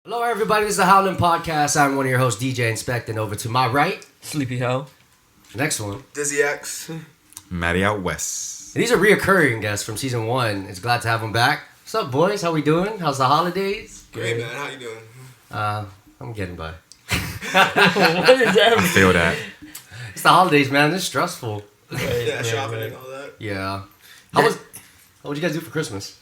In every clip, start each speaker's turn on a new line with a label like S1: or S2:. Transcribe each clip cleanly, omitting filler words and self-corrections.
S1: Hello, everybody. This is the Howl-in podcast. I'm one of your hosts, DJ Inspekt, and over to my right,
S2: Sleepy Hell.
S1: next one,
S3: Dizzyx.
S4: MattyOutWest.
S1: and he's a reoccurring guest from season 1. It's glad to have him back. What's up, boys? How we doing? How's the holidays?
S3: Great, man. How you doing?
S1: I'm getting by.
S2: What is that?
S4: I feel that.
S1: It's the holidays, man. It's stressful.
S3: Yeah, shopping and all that.
S1: Yeah. What would you guys do for Christmas?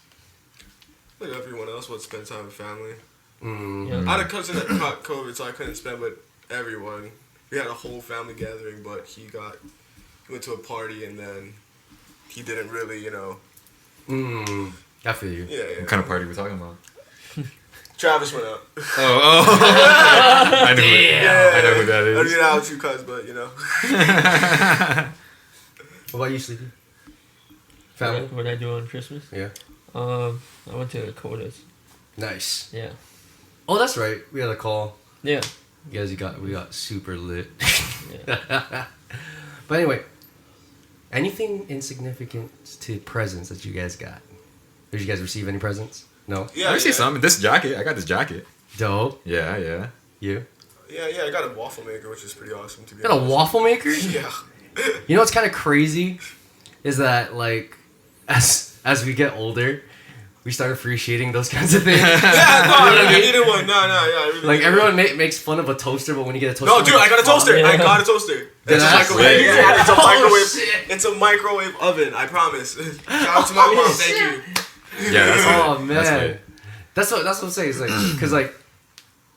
S3: Like everyone else would spend time with family.
S2: Yeah.
S3: I had a cousin that caught COVID, so I couldn't spend with everyone. We had a whole family gathering, but he went to a party and then he didn't really,
S1: I feel you.
S3: Yeah.
S4: What kind of party are we talking about?
S3: Travis went out.
S4: I know. I know who that
S3: I
S4: is.
S3: didn't get out with you, cuz, but
S1: What about you, Sleepy? Family?
S2: What I do on Christmas?
S1: Yeah.
S2: I went to Dakota's.
S1: Nice.
S2: Yeah.
S1: Oh, that's right. We had a call.
S2: Yeah.
S1: You guys, we got super lit.
S2: Yeah.
S1: But anyway, anything insignificant to presents that you guys got? Did you guys receive any presents? No?
S3: yeah.
S4: Let me see something. This jacket. I got this jacket.
S1: Dope.
S4: Yeah.
S1: You?
S3: Yeah, I got a waffle maker, which is pretty awesome to be
S1: Got a
S3: honest.
S1: waffle maker?
S3: Yeah.
S1: You know what's kind of crazy? Is that, like, as we get older, we start appreciating those kinds of things.
S3: Yeah, no,
S1: You know what I
S3: I
S1: mean?
S3: needed one. No, yeah. I really
S1: Like,
S3: needed
S1: everyone
S3: one.
S1: makes fun of a toaster, but when you get a toaster...
S3: No, dude, I got a toaster.
S2: Yeah.
S3: I got a toaster. It's a
S1: That's
S3: microwave.
S1: sweet.
S3: Yeah, it's a
S1: Oh,
S3: microwave.
S1: shit.
S3: It's a microwave oven. I promise. Shout out to my mom. Thank you.
S4: Yeah, that's
S1: Oh,
S4: lit.
S1: man.
S4: That's lit.
S1: That's what I'm saying. It's like, because, like,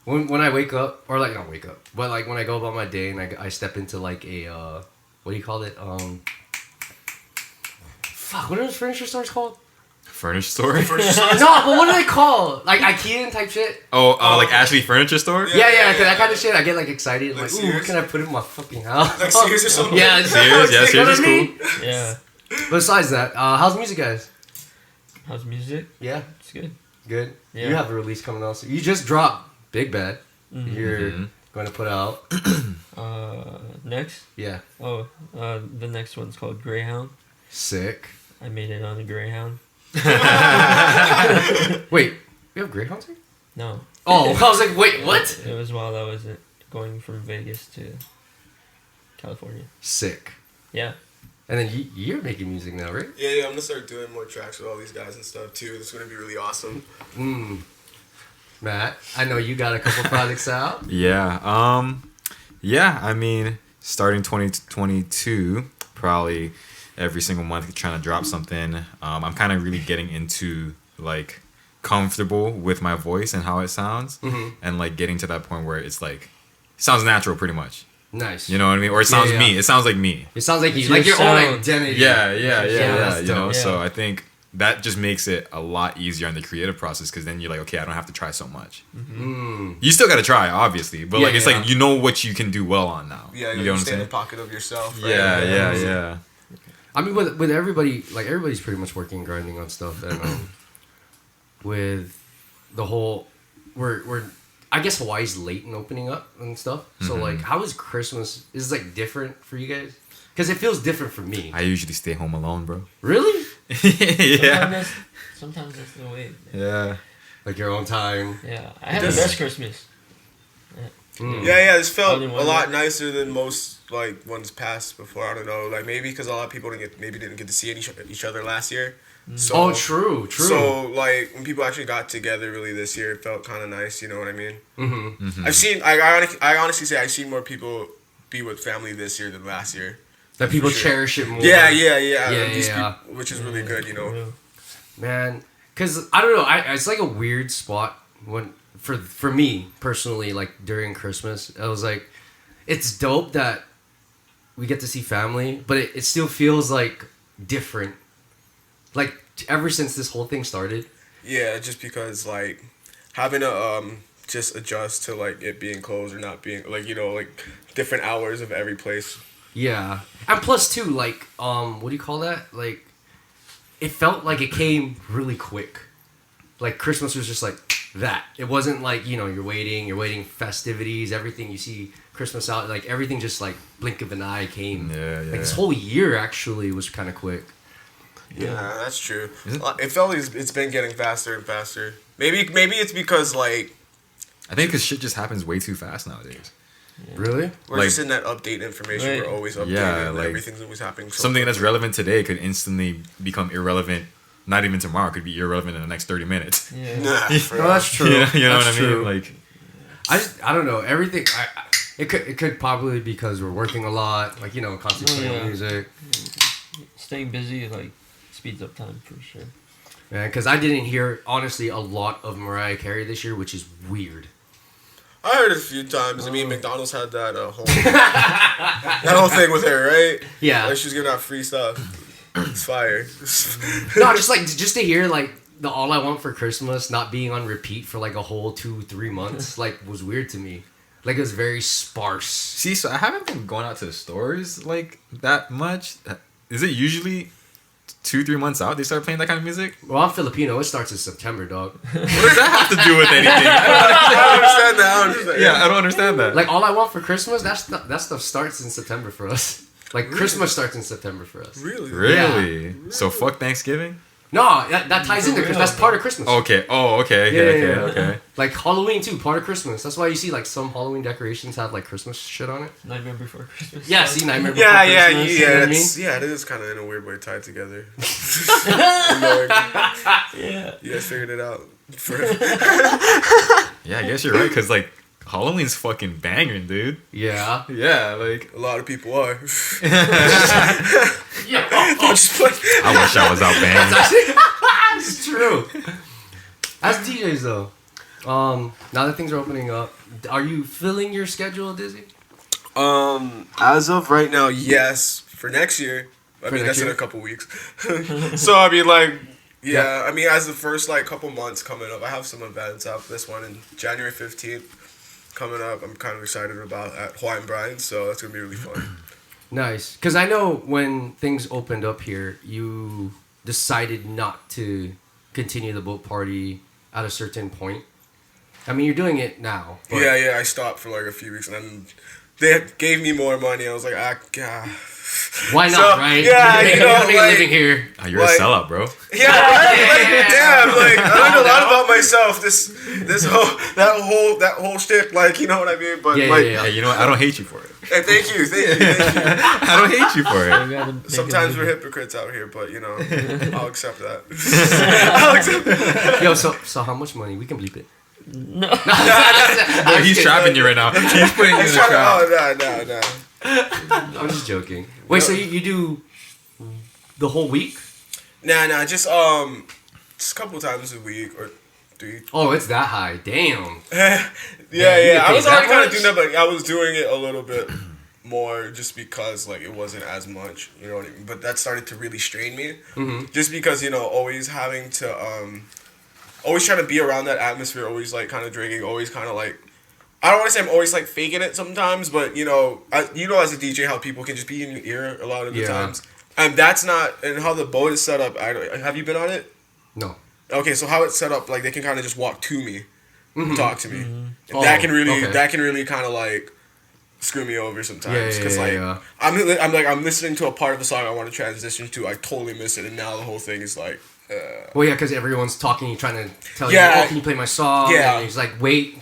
S1: when I wake up, or, like, not wake up, but, like, when I go about my day and I step into, like, a, what do you call it? Fuck, what are those furniture stores called?
S4: Furniture store?
S1: No, but what do they call? Like, IKEA and type shit?
S4: Like Ashley Furniture Store?
S1: Yeah, that kind of shit. I get, like, excited.
S3: Like
S1: Like, ooh, what
S3: Sears?
S1: can I put in my fucking house?
S3: Like Sears or something?
S1: Yeah,
S4: Sears, yeah,
S1: you know
S4: Sears is
S1: what I mean?
S4: cool.
S2: Yeah.
S1: Besides that, how's music, guys?
S2: How's music?
S1: Yeah,
S2: It's good.
S1: good.
S2: Yeah.
S1: You have a release coming out. So you just dropped Big Bad.
S2: Mhm.
S1: You're going to put out.
S2: Next?
S1: Yeah.
S2: Oh, the next one's called Greyhound.
S1: Sick.
S2: I made it on a Greyhound.
S1: Wait, we have Greyhounds here?
S2: No.
S1: Oh, I was like, wait, what?
S2: It was while I was going from Vegas to California.
S1: Sick.
S2: Yeah.
S1: And then you're making music now, right?
S3: Yeah, I'm gonna start doing more tracks with all these guys and stuff too. It's gonna be really awesome.
S1: Matt, I know you got a couple projects out.
S4: Yeah. Yeah, I mean, starting 2022, probably every single month trying to drop something. I'm kind of really getting into, like, comfortable with my voice and how it sounds. And, like, getting to that point where it's, like, sounds natural pretty much.
S1: Nice.
S4: You know what I mean? Or it sounds
S1: yeah.
S4: me. It sounds like me.
S1: It sounds like you,
S2: It's
S1: like your
S2: your
S1: own
S2: sound.
S1: identity.
S4: Yeah,
S1: that's
S4: you know.
S1: dope.
S4: So
S2: Yeah.
S4: I think that just makes it a lot easier in the creative process because then you're like, okay, I don't have to try so much. You still got to try, obviously, but
S1: Yeah,
S4: like it's
S1: yeah.
S4: like you know what you can do well on now.
S3: Yeah,
S4: you
S3: you
S4: know what I'm
S3: stay in the
S4: saying?
S3: pocket of yourself. Right?
S4: Yeah.
S1: I mean, with everybody, like, everybody's pretty much working and grinding on stuff. And with the whole, we're I guess Hawaii's late in opening up and stuff. So, like, how is Christmas? Is it, like, different for you guys? Because it feels different for me.
S4: I usually stay home alone, bro.
S1: Really?
S4: Yeah.
S2: Sometimes that's the way.
S4: Yeah.
S1: Like your own time.
S2: Yeah. I had the best Christmas.
S3: Yeah, this felt
S2: Only
S3: a
S2: one
S3: lot
S2: way.
S3: nicer than most like ones past before. I don't know, like maybe because a lot of people didn't get to see each other last year. So,
S1: Oh, true.
S3: So like when people actually got together really this year, it felt kind of nice. You know what I mean?
S1: Mm-hmm.
S3: I've seen. I honestly say I've seen more people be with family this year than last year.
S1: That people
S3: For sure.
S1: cherish it more.
S3: Yeah.
S1: Yeah.
S3: People, which is really good. You know.
S1: Man, because I don't know, it's like a weird spot when for me personally, like during Christmas. I was like, it's dope that we get to see family, but it still feels like different. Like ever since this whole thing started.
S3: Yeah, just because like having to just adjust to like it being closed or not being like like different hours of every place.
S1: Yeah, and plus too, like what do you call that? Like, it felt like it came really quick. Like Christmas was just like that. It wasn't like you're waiting festivities, everything you see Christmas out, like everything just like blink of an eye came.
S4: Yeah.
S1: Like this whole year actually was kind of quick.
S3: Yeah, that's true. It felt like it's been getting faster and faster. Maybe it's because like
S4: I think because shit just happens way too fast nowadays.
S1: Really?
S3: We're
S4: Like-
S3: just in that update information.
S2: Right.
S3: We're always updating.
S4: Yeah,
S3: and
S4: like,
S3: everything's always happening. So
S4: Something that's
S3: quickly.
S4: relevant today could instantly become irrelevant. Not even tomorrow. Could be irrelevant in the next 30 minutes.
S2: Yeah.
S3: Nah, for
S1: No,
S3: real.
S1: that's true.
S4: You know what I
S1: That's
S4: mean?
S1: true.
S4: Like,
S1: I don't know. Everything. It could probably be because we're working a lot. Like, constantly playing
S2: Yeah.
S1: music.
S2: Staying busy like speeds up time for sure.
S1: Yeah, because I didn't hear honestly a lot of Mariah Carey this year, which is weird.
S3: I heard it a few times. I mean, McDonald's had that whole thing with her, right?
S1: Yeah.
S3: Like she was giving out free stuff. It's fire.
S1: No, just to hear like the "All I Want for Christmas" not being on repeat for like a whole 2-3 months like was weird to me. Like it was very sparse.
S4: see, so I haven't been going out to the stores like that much. Is it usually 2-3 months out they start playing that kind of music?
S1: Well, I'm Filipino. It starts in September, dog.
S4: What does that have to do with anything?
S3: I don't understand that. I don't understand.
S4: Yeah, I don't understand that.
S1: Like "All I Want for Christmas," that stuff starts in September for us. Like Christmas starts in September for us.
S3: Really?
S4: Really? So fuck Thanksgiving?
S1: No, that ties in there because that's part of Christmas.
S4: Okay. Oh, okay.
S1: Yeah.
S4: Okay.
S1: Like Halloween too, part of Christmas. That's why you see like some Halloween decorations have like Christmas shit on it.
S2: Nightmare Before Christmas.
S1: Yeah, see Nightmare Before
S3: Yeah,
S1: Christmas.
S3: yeah,
S1: you know what I mean?
S3: yeah. It is kind of in a weird way tied together.
S2: Yeah.
S3: You guys figured it out.
S4: Yeah, I guess you're right, because, like, Halloween's fucking banging, dude.
S1: Yeah.
S4: Yeah, like,
S3: A lot of people are.
S1: Yeah.
S3: I'm just playing.
S4: I wish I was out banging.
S1: It's true. As DJs though, now that things are opening up, are you filling your schedule, Dizzy?
S3: As of right now, yes. For next year, I
S1: For
S3: mean
S1: next
S3: that's in
S1: year?
S3: a couple weeks. So I mean, like, yeah. I mean, as the first like couple months coming up, I have some events. I have this one in January 15th coming up. I'm kind of excited about at Hawaiian Brian's, so that's gonna be really fun.
S1: Nice, because I know when things opened up here, you decided not to continue the boat party at a certain point. I mean, you're doing it now. But
S3: Yeah. I stopped for like a few weeks, and then they gave me more money. I was like,
S1: Why not,
S3: So,
S1: right?
S3: yeah,
S1: You're
S3: you
S1: making
S3: know,
S1: a
S3: like-
S1: living here.
S4: Oh, you're a
S3: Like-
S4: sellout, bro.
S3: Yeah, right? Like, damn, like I learned a lot about myself. This that whole shit, like, you know what I mean? But
S1: Yeah,
S3: like,
S1: yeah.
S4: Hey, you know what? I don't hate you for it.
S3: Hey, thank you.
S4: I don't hate you for it.
S3: Sometimes we're hypocrites out here, but you know, I'll accept that. I'll accept that.
S1: Yo, so how much money? We can bleep it.
S2: No.
S4: Boy, he's trapping you right now. He's putting you in
S3: He's
S4: the
S3: trying
S4: trap.
S3: to, no.
S1: I'm just joking. Wait, so you do the whole week?
S3: Nah, just a couple times a week or 3.
S1: Oh, it's that high. Damn.
S3: Yeah.
S1: you get
S3: I was
S1: paid that
S3: already kind of
S1: much?
S3: doing that, but I was doing it a little bit more just because like it wasn't as much, you know what I mean? But that started to really strain me, just because, you know, always having to always trying to be around that atmosphere, always like kind of drinking, always kind of like, I don't want to say I'm always like faking it sometimes, but you know as a DJ how people can just be in your ear a lot of the
S1: Yeah.
S3: times, and that's not, and how the boat is set up. Have you been on it?
S1: No.
S3: Okay, so how it's set up, like they can kind of just walk to me, and talk to me. And
S1: Oh,
S3: that can
S1: okay.
S3: really kind of like screw me over sometimes,
S1: Yeah,
S3: because like
S1: yeah.
S3: I'm listening to a part of the song I want to transition to, I totally miss it, and now the whole thing is like.
S1: Well, yeah, because everyone's talking, you're trying to tell
S3: Yeah.
S1: you, oh, can you play my song?
S3: Yeah.
S1: And he's like, wait,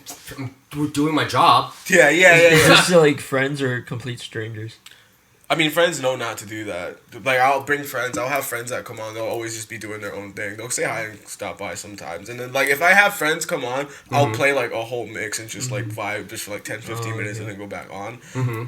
S1: we're doing my job.
S3: Yeah.
S2: Is this like friends or complete strangers?
S3: I mean, friends know not to do that. Like, I'll bring friends. I'll have friends that come on. They'll always just be doing their own thing. They'll say hi and stop by sometimes. And then, like, if I have friends come on, I'll play, like, a whole mix and just, like, vibe just for, like, 10, 15 minutes and then go back on.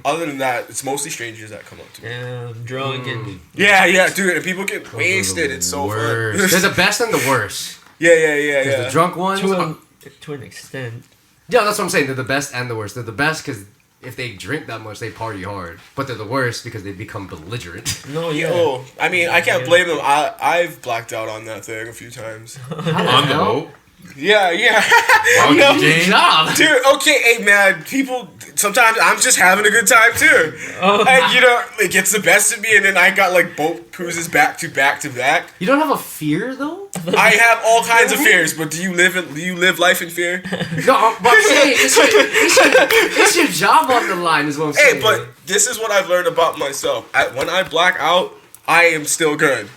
S3: Other than that, it's mostly strangers that come up to me.
S2: Damn, drunk and
S3: Yeah, dude. And people get wasted. It's so fun.
S1: Worst. They're the best and the worst.
S3: Yeah.
S1: There's the drunk ones.
S2: to an extent.
S1: Yeah, that's what I'm saying. They're the best and the worst. They're the best because if they drink that much, they party hard. But they're the worst because they become belligerent.
S2: No, yeah.
S3: Oh, I mean, I can't blame them. I've blacked out on that thing a few times.
S4: On the boat?
S3: Yeah.
S4: Why would
S3: No.
S4: you, Jane?
S1: Job.
S3: Dude, okay, hey man, people, sometimes I'm just having a good time too. And you know, it gets the best of me, and then I got like boat cruises back to back.
S1: You don't have a fear though?
S3: I have all kinds of fears, but do you live life in fear?
S1: No, but I'm saying it's your job on the line is what I'm saying.
S3: Hey, but this is what I've learned about myself. When I black out, I am still good.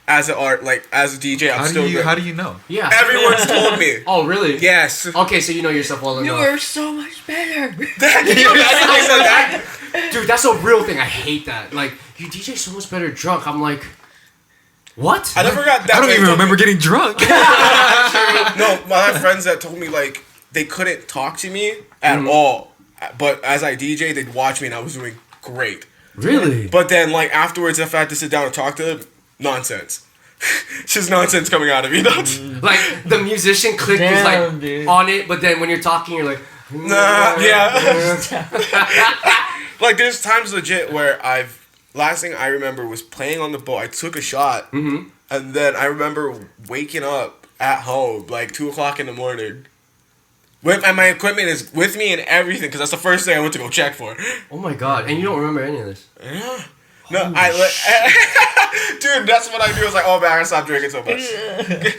S3: as an art, like as a DJ, I'm still good.
S4: How do you know?
S1: Yeah.
S3: Everyone's told me.
S1: Oh, really?
S3: Yes.
S1: Okay, so you know yourself well enough.
S2: You are so much better.
S3: Can you imagine things like that?
S1: Dude, that's a real thing. I hate that. Like, you DJ so much better drunk. I'm like, what?
S3: I never got that.
S4: I don't
S3: they
S4: even
S3: told me-
S4: remember getting drunk.
S3: No, I have friends that told me like they couldn't talk to me at all, but as I DJ, they'd watch me and I was doing great.
S1: Really?
S3: But then like afterwards, if I had to sit down and talk to them, nonsense. It's just nonsense coming out of me.
S1: Like, the musician click is
S2: Damn,
S1: like
S2: dude.
S1: on it, but then when you're talking, you're like,
S3: Nah, yeah. Like there's times legit where last thing I remember was playing on the boat. I took a shot, and then I remember waking up at home like 2:00 in the morning. And my equipment is with me and everything because that's the first thing I went to go check for.
S1: oh my god. And you don't remember any of this.
S3: Yeah. No, dude, that's what I do. I was like, oh man, I gotta stop drinking so much.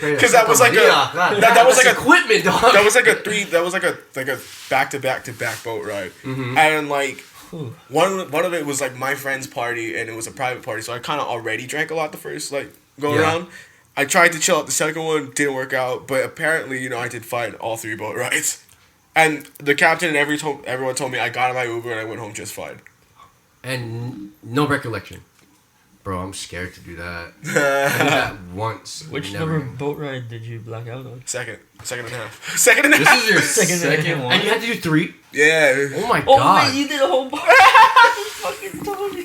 S3: Because that was like that was like a
S1: equipment, dog.
S3: that was like a back boat ride, and like one of it was like my friend's party and it was a private party, so I kind of already drank a lot the first like go around. I tried to chill out the second one, didn't work out, but apparently I did fine all 3 boat rides, and the captain and everyone told me I got in my Uber and I went home just fine.
S1: And no recollection. Bro, I'm scared to do that. I did that once.
S2: Which
S1: never.
S2: number boat ride did you black out on?
S3: Second and a half. Second and a half.
S4: This is your
S2: Second
S4: second one.
S1: And you had to do 3?
S3: Yeah.
S1: Oh my
S2: Oh
S1: god.
S2: wait, you did a whole bar. Fucking told me.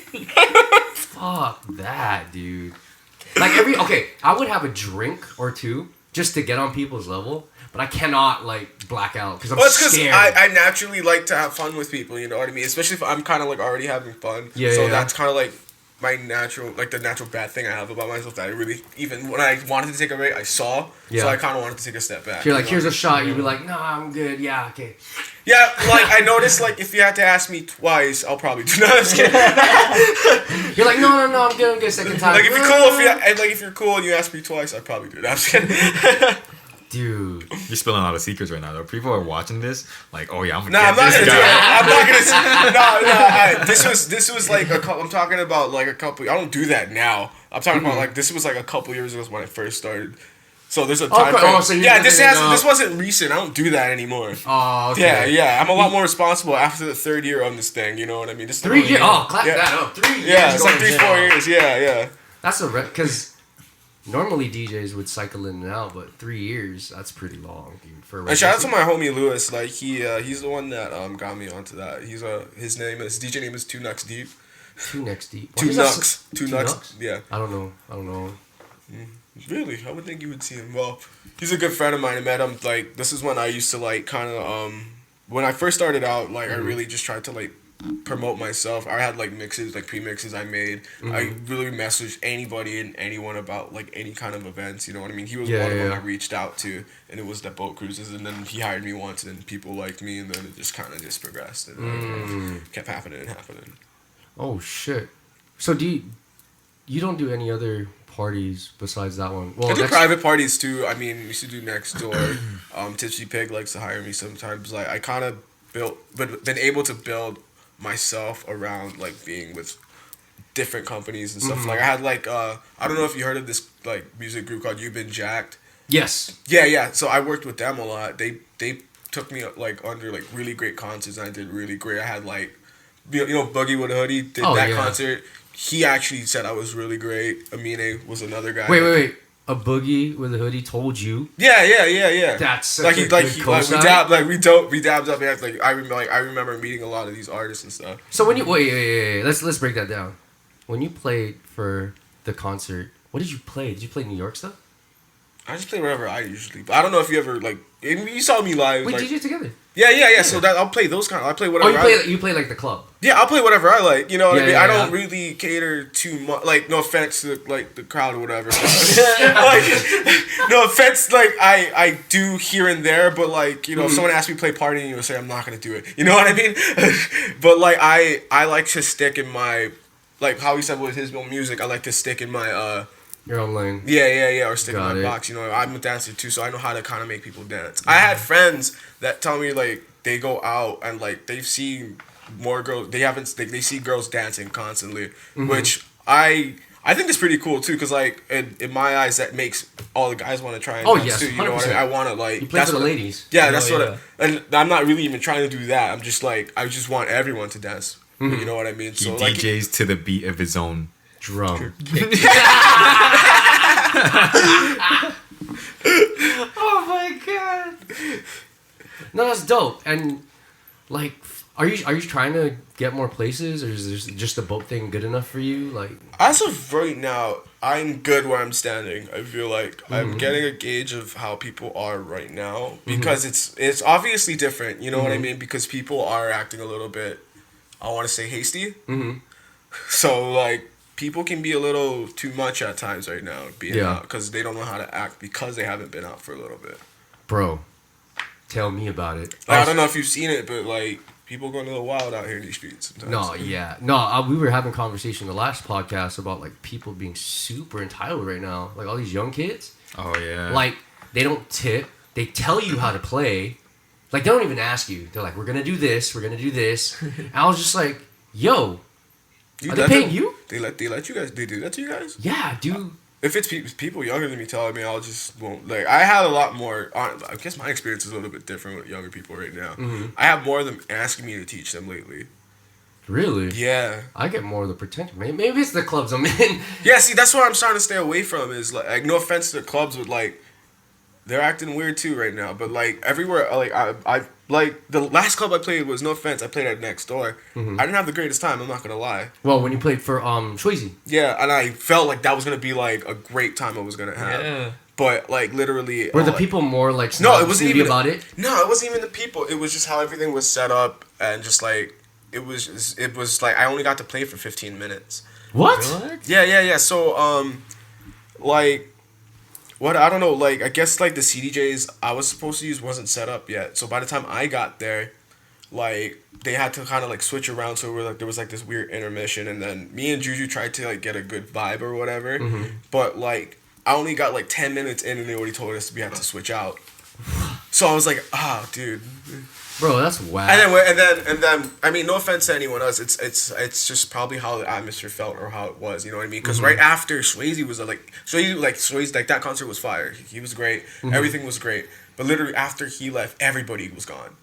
S1: Fuck that, dude. Like I would have a drink or 2 just to get on people's level, but I cannot like black out because I'm
S3: Well, it's because
S1: scared.
S3: I naturally like to have fun with people, you know what I mean? Especially if I'm kind of like already having fun.
S1: Yeah,
S3: so
S1: yeah.
S3: that's kind of like my natural, like the natural bad thing I have about myself that I really, even when I wanted to take a break, I saw.
S1: Yeah.
S3: So I kind of wanted to take a step back.
S1: You're like,
S3: you know?
S1: here's a shot. You'd be like, nah, I'm good. Yeah, okay.
S3: Yeah, like I noticed, like if you had to ask me twice, I'll probably do that. I'm just kidding.
S1: You're like, no, I'm good. Second time.
S3: Like if you're cool, if you're cool and you ask me twice, I'd probably do that. I'm just kidding.
S1: Dude.
S4: You're spilling a lot of secrets right now, though. People are watching this, like, oh yeah, I'm
S3: Nah,
S4: gonna
S3: I'm not
S4: get
S3: gonna
S4: this
S3: do it.
S4: guy.
S3: I'm not gonna. No. This was like I'm talking about like a couple. I don't do that now. I'm talking about like this was like a couple years ago when I first started. So there's a time frame.
S1: so you're
S3: Yeah,
S1: living
S3: this wasn't recent. I don't do that anymore.
S1: Oh, okay.
S3: Yeah. I'm a lot more responsible after the 3rd year on this thing. You know what I mean? This
S1: 3 years. Oh, clap
S3: Yeah.
S1: that up. 3 years.
S3: Yeah, it's like
S1: going
S3: 3-4
S1: down.
S3: years. Yeah.
S1: That's a because normally DJs would cycle in and out, but 3 years, that's pretty long, dude. For a
S3: And shout out to
S1: residency.
S3: my homie Lewis. Like he's the one that got me onto that. His DJ name is 2 Nucks Deep.
S1: 2 next deep.
S3: 2
S1: What is that
S3: Nucks. 2 Nucks. Yeah.
S1: I don't know.
S3: Really? I would think you would see him. Well, he's a good friend of mine. I met him, like, this is when I used to, like, kind of, when I first started out, like, I really just tried to, like, promote myself. I had, like, mixes, like, pre-mixes I made. I really messaged anybody and anyone about, like, any kind of events, you know what I mean? He was one of them I reached out to, and it was the boat cruises, and then he hired me once, and then people liked me, and then it just kind of just progressed, and like, kept happening.
S1: Oh, shit. So you don't do any other parties besides that one? Well,
S3: I do private parties too. I mean, we used to do next door. Tipsy Pig likes to hire me sometimes. Like I kind of been able to build myself around like being with different companies and stuff. Like I had like I don't know if you heard of this like music group called You've Been Jacked.
S1: Yes.
S3: Yeah. So I worked with them a lot. They took me like under like really great concerts and I did really great. I had like Boogie with a Hoodie did that concert. He actually said I was really great. Amine was another guy.
S1: Wait. A boogie with a hoodie told you?
S3: Yeah.
S1: That's such
S3: like
S1: a
S3: he
S1: good
S3: we dabbed up. And I remember meeting a lot of these artists and stuff.
S1: So when you wait, let's break that down. When you played for the concert, what did you play? Did you play New York stuff?
S3: I just play whatever I usually. But I don't know if you ever like. You saw me live.
S1: Wait,
S3: like,
S1: did you together?
S3: Yeah. So that I'll play those kind. I play whatever.
S1: You play like the club.
S3: Yeah, I'll play whatever I like. You know what I mean?
S1: Yeah,
S3: I don't really cater too much. Like, no offense to like the crowd or whatever. No offense. Like, I do here and there, but like if someone asks me to play party, and you would say I'm not gonna do it. You know what I mean? But like I like to stick in my like how he said with his own music. I like to stick in my
S1: Your own lane.
S3: Yeah, or stick in
S1: Got
S3: my
S1: it.
S3: box. I'm a dancer too, so I know how to kind of make people dance. I had friends that tell me like they go out and like they've seen more girls. They see girls dancing constantly, which I I think it's pretty cool too, because like in my eyes, that makes all the guys want to try and
S1: Oh,
S3: dance
S1: yes,
S3: too. You know what I
S1: 100%.
S3: mean? I want to like.
S1: You play for the ladies.
S3: Yeah, that's
S2: Oh,
S3: what.
S2: yeah.
S3: And I'm not really even trying to do that. I'm just like I just want everyone to dance. You know what I mean?
S4: He
S3: So like.
S4: DJs to the beat of his own
S1: Drum. Oh my god. No, that's dope. And like, are you trying to get more places, or is this just the boat thing good enough for you? Like,
S3: As of right now, I'm good where I'm standing. I feel like I'm getting a gauge of how people are right now because it's obviously different. You know what I mean? Because people are acting a little bit, I want to say hasty. So like people can be a little too much at times right now being out because they don't know how to act because they haven't been out for a little bit.
S1: bro, tell me about it.
S3: Like, I don't know if you've seen it, but like people going a little wild out here in these streets sometimes.
S1: No, yeah. No, we were having a conversation in the last podcast about, like, people being super entitled right now. Like, all these young kids.
S4: Oh yeah.
S1: Like, they don't tip. They tell you how to play. Like, they don't even ask you. They're like, we're going to do this. We're going to do this. And I was just like, yo, are they paying you?
S3: They let you guys, they do that to you guys?
S1: Yeah, dude.
S3: If it's people younger than me telling me, I'll just won't. Like, I had a lot more. I guess my experience is a little bit different with younger people right now. I have more of them asking me to teach them lately.
S1: Really?
S3: Yeah.
S1: I get more of the potential. Maybe it's the clubs I'm in.
S3: Yeah, see, that's what I'm starting to stay away from is, like no offense to the clubs, but, like, they're acting weird, too, right now. But, like, everywhere, like, I like, the last club I played was, no offense, I played at next door. I didn't have the greatest time, I'm not gonna lie.
S1: Well, when you played for Swayze.
S3: Yeah, and I felt like that was gonna be, like, a great time I was gonna have.
S2: Yeah.
S3: But, like, literally...
S1: Were the
S3: like,
S1: people more, like,
S3: No, it wasn't
S1: snooty
S3: even
S1: about it?
S3: No, it wasn't even the people. It was just how everything was set up, and just like it was like I only got to play for 15 minutes.
S1: What?
S3: Yeah. So like what I don't know. Like I guess like the CDJs I was supposed to use wasn't set up yet. So by the time I got there, like they had to kind of like switch around. So there was like this weird intermission, and then me and Juju tried to like get a good vibe or whatever. But like I only got like 10 minutes in, and they already told us we had to switch out. So I was like, dude.
S1: Bro, that's whack.
S3: And then, I mean, no offense to anyone else, it's just probably how the atmosphere felt or how it was, you know what I mean? Because right after Swayze was Swayze, like that concert was fire. He was great. Everything was great. But literally after he left, everybody was gone.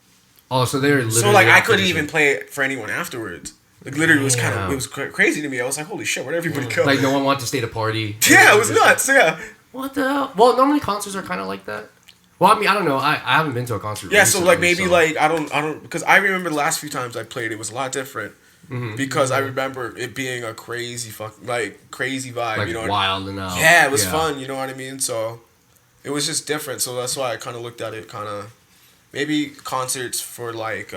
S1: Oh, so they were literally...
S3: So like I couldn't even play it for anyone afterwards. Like literally, it was kind of crazy to me. I was like, holy shit, where'd everybody go?
S1: Like no one wanted to stay to party.
S3: Yeah, it was nuts. Yeah.
S1: What the hell? Well, normally concerts are kind of like that. Well, I mean, I don't know. I haven't been to a concert.
S3: Yeah,
S1: recently,
S3: so like maybe like I don't because I remember the last few times I played, it was a lot different. Because I remember it being a crazy crazy vibe,
S1: like
S3: you know.
S1: wild and out.
S3: Yeah, it was fun, you know what I mean. So it was just different. So that's why I kind of looked at it maybe concerts for like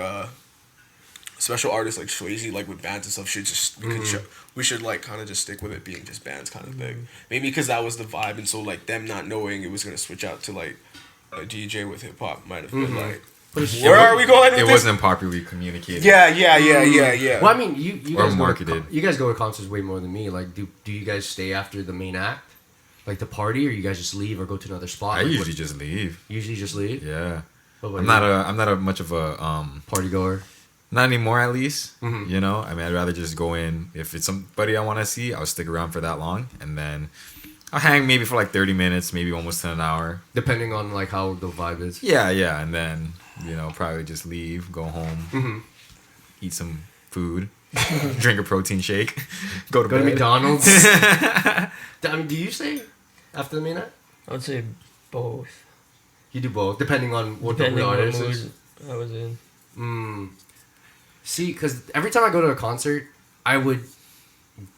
S3: special artists like Swayze, like with bands and stuff, we should like kind of just stick with it being just bands kind of thing. Maybe because that was the vibe, and so like them not knowing it was gonna switch out to like a DJ with hip hop might have been like, where are we going with
S4: It
S3: this?
S4: wasn't popularly communicated.
S3: Yeah.
S1: Well, I mean, you guys
S4: marketed.
S1: you guys go to concerts way more than me. Like, do you guys stay after the main act, like the party, or you guys just leave or go to another spot?
S4: I
S1: Like,
S4: usually just leave.
S1: usually just leave.
S4: Yeah.
S1: What about
S4: I'm not a much of a
S1: party goer.
S4: Not anymore, at least. You know, I mean, I'd rather just go in. If it's somebody I want to see, I'll stick around for that long, and then I'll hang maybe for like 30 minutes, maybe almost to an hour.
S1: Depending on like how the vibe is.
S4: Yeah, and then probably just leave, go home, eat some food, drink a protein shake, go to
S1: McDonald's. I mean, do you stay after the main act?
S2: I would say both.
S1: You do both, depending on what
S2: Depending
S1: the
S2: on
S1: artist
S2: what
S1: is.
S2: mood I was in.
S1: See, because every time I go to a concert, I would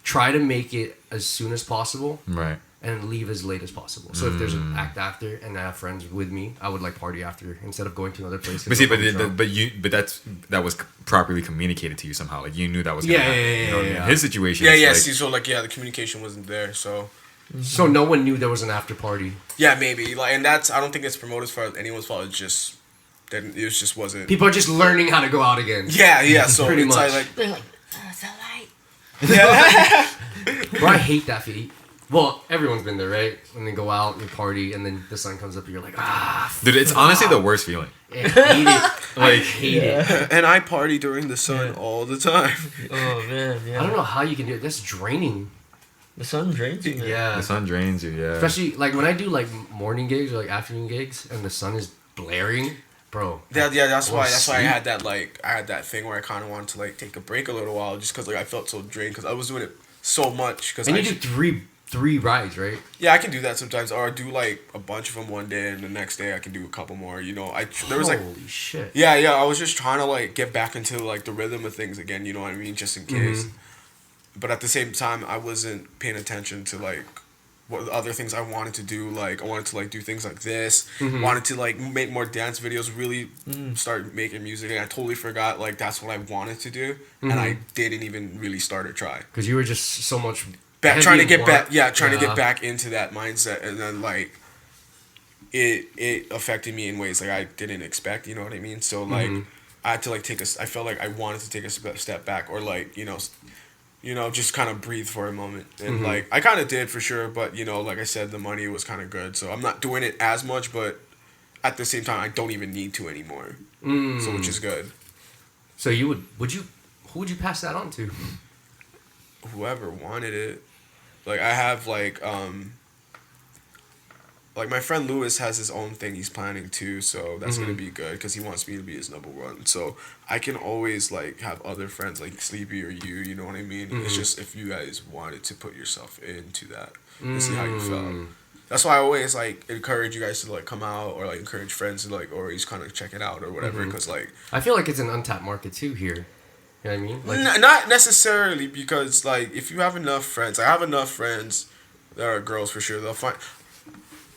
S1: try to make it as soon as possible.
S4: Right.
S1: And leave as late as possible. So if there's an act after and I have friends with me, I would like party after instead of going to another place.
S4: But see, that was properly communicated to you somehow. Like you knew that was gonna happen. You know what I mean? His situation.
S3: Yeah.
S4: Like,
S3: See, so like the communication wasn't there. So
S1: no one knew there was an after party.
S3: yeah, maybe like, and that's I don't think it's promoted for anyone's fault. It's just that it just wasn't.
S1: People are just learning how to go out again.
S3: Yeah. So
S1: Pretty
S3: it's
S1: much.
S3: like
S2: They're like, oh, so light.
S1: Bro, I hate that feeling. Well, everyone's been there, right? When they go out and party, and then the sun comes up, and you're like,
S4: dude, it's honestly the worst feeling.
S1: I hate it. I hate it.
S3: and I party during the sun all the time.
S2: Oh man, yeah.
S1: I don't know how you can do it. That's draining.
S2: The sun drains you, man.
S1: Yeah.
S4: The sun drains you, yeah.
S1: Especially like when I do like morning gigs or like afternoon gigs and the sun is blaring, bro.
S3: Yeah, that's why I
S1: sleep.
S3: had that thing where I kind of wanted to like take a break a little while just because like I felt so drained because I was doing it so much.
S1: And you do three rides, right?
S3: Yeah, I can do that sometimes, or I do like a bunch of them one day and the next day I can do a couple more. You know, there was like
S1: holy shit.
S3: yeah, I was just trying to like get back into like the rhythm of things again. You know what I mean? Just in case. But at the same time, I wasn't paying attention to like what other things I wanted to do. Like I wanted to like do things like this. Wanted to like make more dance videos. Really start making music. And I totally forgot like that's what I wanted to do, and I didn't even really start or try.
S1: Because you were just so much
S3: Trying to get back. Yeah, trying to
S1: Yeah.
S3: get back into that mindset, and then like it affected me in ways like I didn't expect. You know what I mean? So like I had to like I felt like I wanted to take a step back, or like you know, just kind of breathe for a moment. And, like, I kind of did for sure, but, you know, like I said, the money was kind of good. So I'm not doing it as much, but at the same time, I don't even need to anymore. So, which is good.
S1: So who would you pass that on to?
S3: Whoever wanted it. Like, I have, like my friend Lewis has his own thing he's planning too, so that's going to be good because he wants me to be his number one. So I can always like have other friends like Sleepy or you know what I mean? It's just if you guys wanted to put yourself into that and see how you felt. That's why I always like encourage you guys to like come out or like encourage friends to like always kind of check it out or whatever because like
S1: I feel like it's an untapped market too here. You know what I mean? Like
S3: not necessarily because like if you have enough friends, I have enough friends that are girls for sure. They'll find.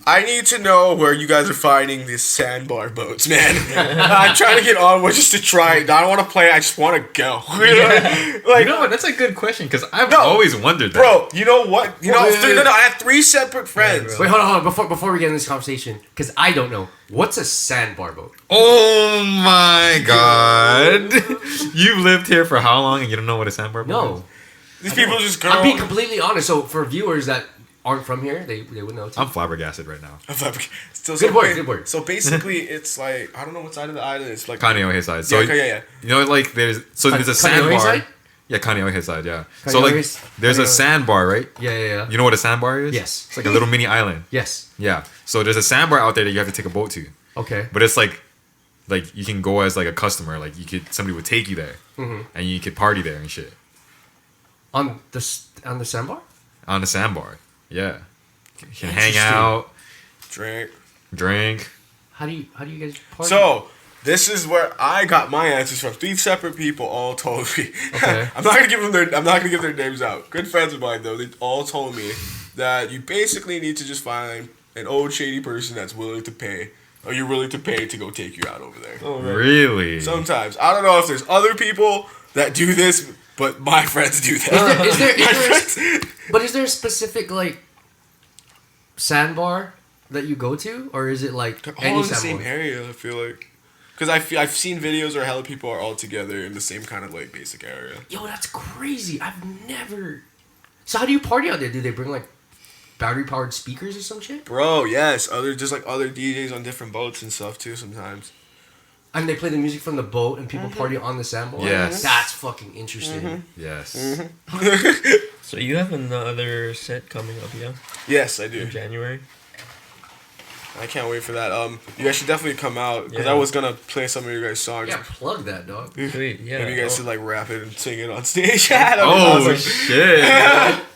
S3: I need to know where you guys are finding these sandbar boats, man. I'm trying to get on one just to try it. I don't want to play. I just want to go. Like,
S4: You know what? That's a good question because I've always wondered that.
S3: bro, you know what? You know,
S1: Wait, wait, wait.
S3: I have 3 separate friends.
S1: wait, hold on. Before we get in this conversation, because I don't know what's a sandbar boat.
S4: Oh my god! You've lived here for how long and you don't know what a sandbar boat
S1: No,
S4: is?
S3: These people just go.
S1: I'm being completely honest. So for viewers that aren't from here, they would know too.
S4: I'm flabbergasted right now.
S1: Good word.
S3: So basically, it's like I don't know what side of the island it's like.
S4: Kaneohe side. So
S3: yeah.
S4: You know, like there's a
S1: Kaneohe
S4: sandbar.
S1: side?
S4: Yeah, Kaneohe side. Yeah. So like
S1: Kaneohe's-
S4: there's a
S1: Kaneohe-
S4: sandbar, right?
S1: Yeah.
S4: You know what a sandbar is?
S1: Yes.
S4: It's like a little mini island.
S1: Yes.
S4: Yeah. So there's a sandbar out there that you have to take a boat to,
S1: Okay.
S4: but it's like you can go as like a customer. Like somebody would take you there, and you could party there and shit
S1: On the sandbar?
S4: on the sandbar. Yeah. You can hang
S1: Interesting.
S4: out,
S3: Drink.
S1: How do you guys party?
S3: So this is where I got my answers from. 3 separate people all told me.
S1: Okay.
S3: I'm not gonna give their names out. Good friends of mine though. They all told me that you basically need to just find an old shady person that's willing to pay, or you're willing to pay to go take you out over there.
S4: really.
S3: Sometimes I don't know if there's other people that do this, but my friends do that.
S1: Is there a specific like sandbar that you go to, or is it like
S3: All
S1: any
S3: in the same
S1: sandbar?
S3: area, I feel like. Because I've seen videos where hella people are all together in the same kind of like basic area.
S1: Yo, that's crazy. I've never. So how do you party out there? Do they bring like battery powered speakers or some shit?
S3: Bro, yes. Other DJs on different boats and stuff too sometimes.
S1: And they play the music from the boat and people party on the sandbar?
S4: Yes.
S1: That's fucking interesting.
S4: Yes.
S2: So you have another set coming up, yeah?
S3: Yes, I do.
S2: In January?
S3: I can't wait for that. You guys should definitely come out because
S2: Yeah.
S3: I was gonna play some of your guys' songs.
S1: Yeah, plug that, dog.
S2: Sweet, yeah.
S3: Maybe you guys
S2: Oh,
S3: should like rap it and sing it on stage. That'd be
S4: Oh
S3: awesome.
S4: shit!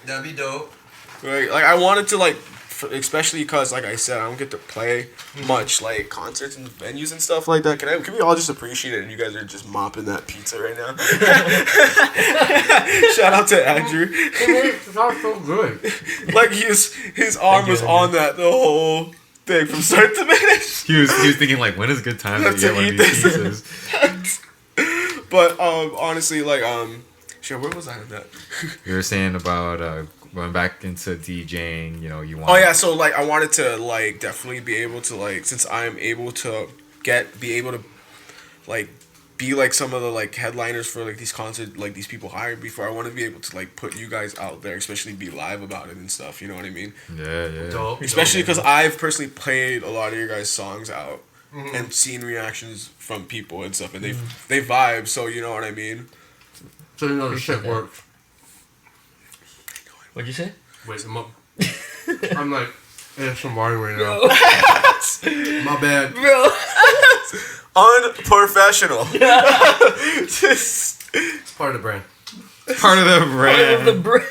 S5: That'd be dope.
S3: Like I wanted to like, especially because like I said, I don't get to play much like concerts and venues and stuff like that. Can we all just appreciate it? And you guys are just mopping that pizza right now. Shout out to Andrew.
S1: It sounds so good.
S3: Like his arm was on that the whole thing from start to finish.
S4: He was thinking like, when is a good time to
S3: To
S4: get one of
S3: eat
S4: these
S3: this.
S4: pizzas?
S3: But honestly, like shit, where was I in that?
S4: You were saying about going back into DJing. You know, you want.
S3: Oh yeah, so like I wanted to like definitely be able to like since I'm able to be able to like be like some of the like headliners for like these concerts like these people hired before. I want to be able to like put you guys out there, especially be live about it and stuff. You know what I mean?
S4: Yeah.
S1: Dope.
S3: Especially because I've personally played a lot of your guys' songs out and seen reactions from people and stuff, and they vibe. So you know what I mean?
S1: So you know the shit works.
S2: What'd you say?
S1: Wait, I'm like ASMR right now. My bad.
S2: Bro.
S3: Unprofessional.
S1: It's part of the brand.
S4: Part of the brand.
S2: The brand.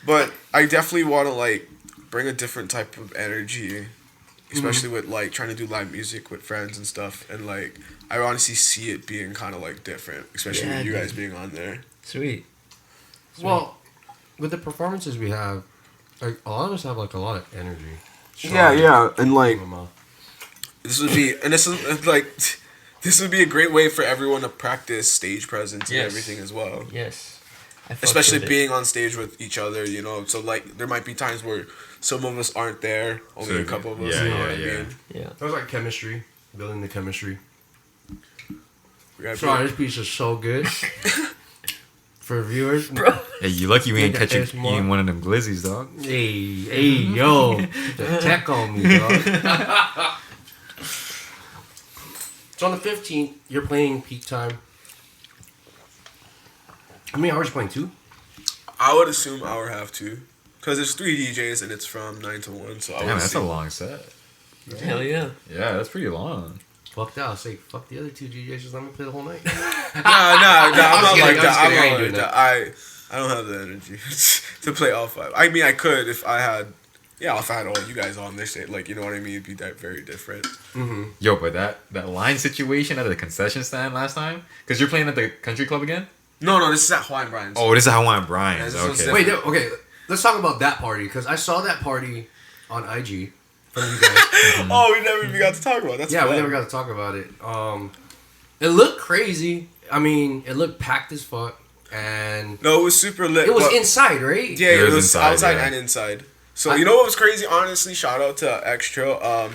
S3: But I definitely want to like bring a different type of energy, especially with like trying to do live music with friends and stuff. And like I honestly see it being kind of like different, especially with you guys being on there.
S2: Sweet.
S1: Well, with the performances we have, like a lot of us have like a lot of energy.
S3: Yeah, and like
S1: Strong.
S3: this would be a great way for everyone to practice stage presence and
S2: Yes.
S3: everything as well.
S2: Yes. I fucked
S3: Especially
S2: with it.
S3: being on stage with each other, you know. So like there might be times where some of us aren't there, only
S4: So,
S3: a couple of us.
S4: yeah,
S3: you know
S4: yeah,
S3: what I
S4: yeah.
S3: mean?
S2: Yeah.
S1: That was like chemistry, building the chemistry.
S3: We gotta
S1: Sorry, this piece is so good. For viewers,
S2: Bro.
S4: Hey, you lucky we ain't
S1: Make the
S4: catching
S1: ASMR.
S4: eating one of them glizzies, dog.
S1: hey, yo, get the tech on me, dog. So on the 15th, you're playing peak time. How many hours are you playing? 2?
S3: I would assume hour half two, because there's 3 DJs and it's from 9 to 1. So I
S4: Damn,
S3: would
S4: that's a
S3: assume.
S4: long set.
S2: Hell yeah.
S4: Yeah, that's pretty long.
S1: Fuck that. I'll say fuck the other 2 DJs. Just let me play the whole night.
S3: Nah, I'm not
S1: kidding,
S3: like
S1: I'm just
S3: that. I'm
S1: kidding, I ain't
S3: not
S1: doing
S3: like that. I don't have the energy to play all 5. I mean, I could if I had. Yeah, if I had all you guys on this shit, like, you know what I mean? It'd be that very different.
S4: Yo, but that line situation at the concession stand last time, because you're playing at the country club again.
S3: No, this is at Hawaiian Brian's.
S4: Oh, this is Hawaiian Brian's.
S3: Yeah, this one's
S4: Okay.
S1: Wait, okay. Let's talk about that party because I saw that party on IG from you guys.
S3: Oh, we never even got to talk about it. That's
S1: Yeah, we
S3: fun.
S1: never got to talk about it. It looked crazy. I mean, it looked packed as fuck, and
S3: No, it was super lit.
S1: it was
S3: but-
S1: inside, right?
S3: Yeah,
S4: It
S3: it
S4: was
S3: was
S4: inside,
S3: outside
S4: yeah.
S3: and inside. So you know what was crazy? Honestly, shout out to Extra.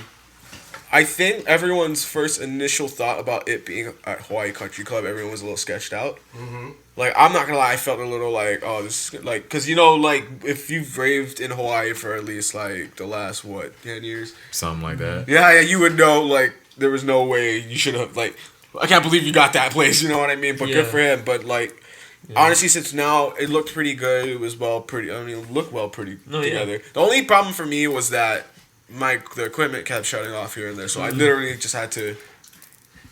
S3: I think everyone's first initial thought about it being at Hawaii Country Club, everyone was a little sketched out.
S1: Mm-hmm.
S3: Like, I'm not gonna lie, I felt a little like, oh, this is like, cause you know, like if you've raved in Hawaii for at least like the last 10 years,
S4: Something like that.
S3: yeah, you would know like there was no way you should have like. I can't believe you got that place. You know what I mean? But good
S2: Yeah.
S3: for him. But like.
S2: Yeah.
S3: Honestly, since now it looked pretty good, it was it looked well pretty
S2: No, yeah.
S3: together. The only problem for me was that the equipment kept shutting off here and there, so I literally just had to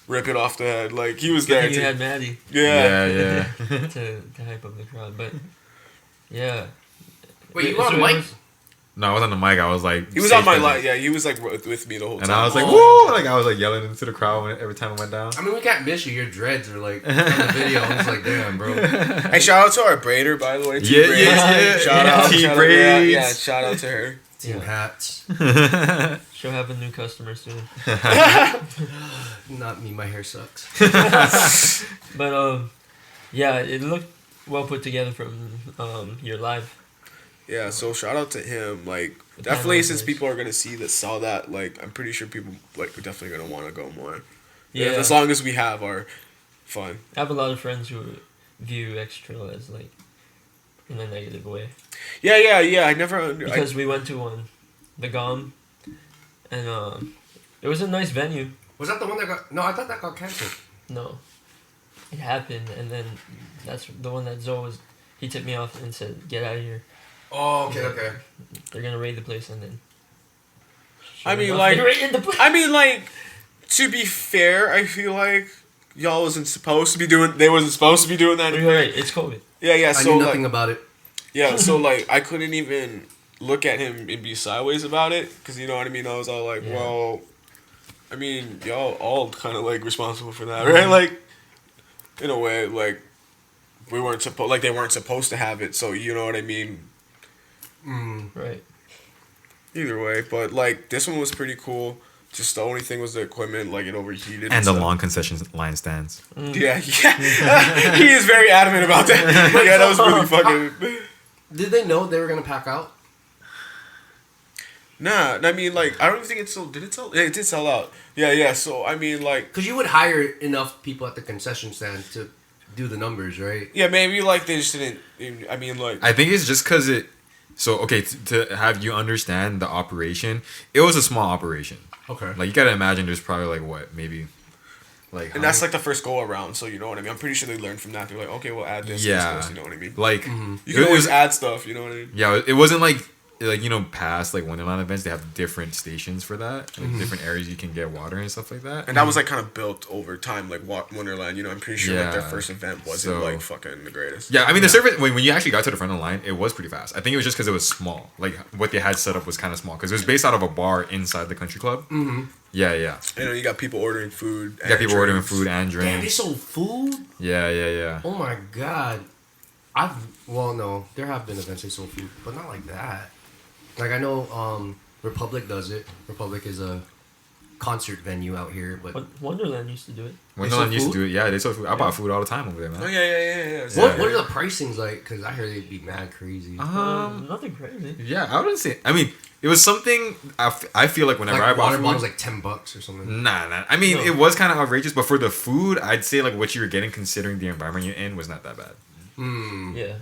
S3: rip it off the head. Like he was there
S2: You
S3: to,
S2: had Maddie
S3: yeah.
S4: Yeah.
S2: to hype up the crowd, but yeah.
S1: Wait, you
S2: So
S1: on
S2: it
S1: mic?
S2: was-
S4: No, I was on the mic. I was like.
S3: He was
S4: stage
S3: on my
S4: presence.
S3: line. Yeah, he was like with me the whole time.
S4: And I was like,
S1: Oh.
S4: woo! Like I was like yelling into the crowd every time it went down.
S1: I mean, we can't miss you. Your dreads are like on the video. I'm just like, damn, bro.
S3: Hey, shout out to our braider, by the way. T
S4: Yeah,
S3: Braids.
S4: yeah.
S3: Shout
S2: Yeah.
S3: out,
S4: T
S3: shout out,
S4: Braids.
S3: yeah, shout out to her.
S1: Team
S2: Yeah.
S1: hats.
S2: She'll have a new customer soon.
S1: Not me. My hair sucks.
S2: But yeah, it looked well put together from your live.
S3: Yeah, so shout out to him. Like,
S2: The
S3: definitely
S2: panel
S3: since
S2: was-
S3: people are gonna saw that, like, I'm pretty sure people like are definitely gonna want to go more.
S2: Yeah,
S3: As long as we have our fun.
S2: I have a lot of friends who view Extra as like in a negative way
S3: Yeah. I never.
S2: because we went to one, the GOM, and it was a nice venue.
S1: Was that the one that got? No, I thought that got canceled.
S2: No, it happened, and then that's the one that Zoe was. He tipped me off and said, "Get out of here.
S1: Oh, okay.
S2: They're gonna raid the place," and then.
S3: I mean,
S2: Sure
S3: like-
S2: enough, they raided the place.
S3: I mean, like, to be fair, I feel like y'all wasn't supposed to be doing. They wasn't supposed to be doing that.
S2: You're right. It's COVID.
S3: Yeah.
S1: I
S3: So
S1: knew nothing
S3: like,
S1: about it.
S3: yeah. So like, I couldn't even look at him and be sideways about it because you know what I mean. I was all like,
S2: Yeah.
S3: well, I mean, y'all all kind of like responsible for that, right? Like, in a way, like, we weren't supposed, like, they weren't supposed to have it. So you know what I mean.
S2: Right.
S3: Either way, but like this one was pretty cool. Just the only thing was the equipment, like it overheated.
S4: And the
S3: stuff.
S4: long concession line stands.
S3: Yeah. He is very adamant about that. Yeah, that was really fucking.
S1: Did they know they were gonna pack out?
S3: Nah, I mean, like, I don't even think it sold. Did it sell? Yeah, it did sell out. Yeah. So I mean, like,
S1: Because you would hire enough people at the concession stand to do the numbers, right?
S3: yeah, maybe like they just didn't. I mean, like,
S4: I think it's just because it. So okay, to have you understand the operation, it was a small operation.
S1: Okay.
S4: Like you gotta imagine, there's probably like what maybe Like,
S3: And that's like the first go around, so you know what I mean. I'm pretty sure they learned from that. They're like, okay, we'll add this.
S4: Yeah.
S3: This, you know what I mean.
S4: like
S3: You can
S4: it
S3: always
S4: was,
S3: add stuff. You know what I mean.
S4: yeah, it wasn't like past like Wonderland events. They have different stations for that, like different areas you can get water and stuff like that.
S3: And that was like kind of built over time, like Wonderland. You know, I'm pretty sure like their
S4: Yeah.
S3: first event wasn't
S4: So-
S3: like fucking the greatest.
S4: Yeah, I mean the service when you actually got to the front of the line, it was pretty fast. I think it was just because it was small. Like what they had set up was kind of small because it was based out of a bar inside the country club. Mm-hmm. Yeah, yeah.
S3: You know, you got people ordering food.
S4: You got people ordering
S3: drinks.
S4: food and
S1: Damn, they
S4: drinks.
S1: sold food.
S4: Yeah, yeah, yeah.
S1: Oh my god. No, there have been events they sold food, but not like that. Like I know Republic does it. Republic is a concert venue out here, but
S2: Wonderland used to do it.
S4: Wonderland used to
S1: food?
S4: do it. Yeah, they sold food. I bought food all the time over there, man.
S3: Oh yeah.
S1: what are the pricings like? Because I heard they'd be mad crazy.
S2: Nothing crazy.
S4: Yeah, I wouldn't say. I mean, it was something. I feel like whenever
S1: like
S4: I bought
S1: water
S4: food,
S1: bottles like $10 or something.
S4: Nah. I mean,
S2: No.
S4: it was kind of outrageous, but for the food, I'd say like what you were getting, considering the environment you're in, was not that bad.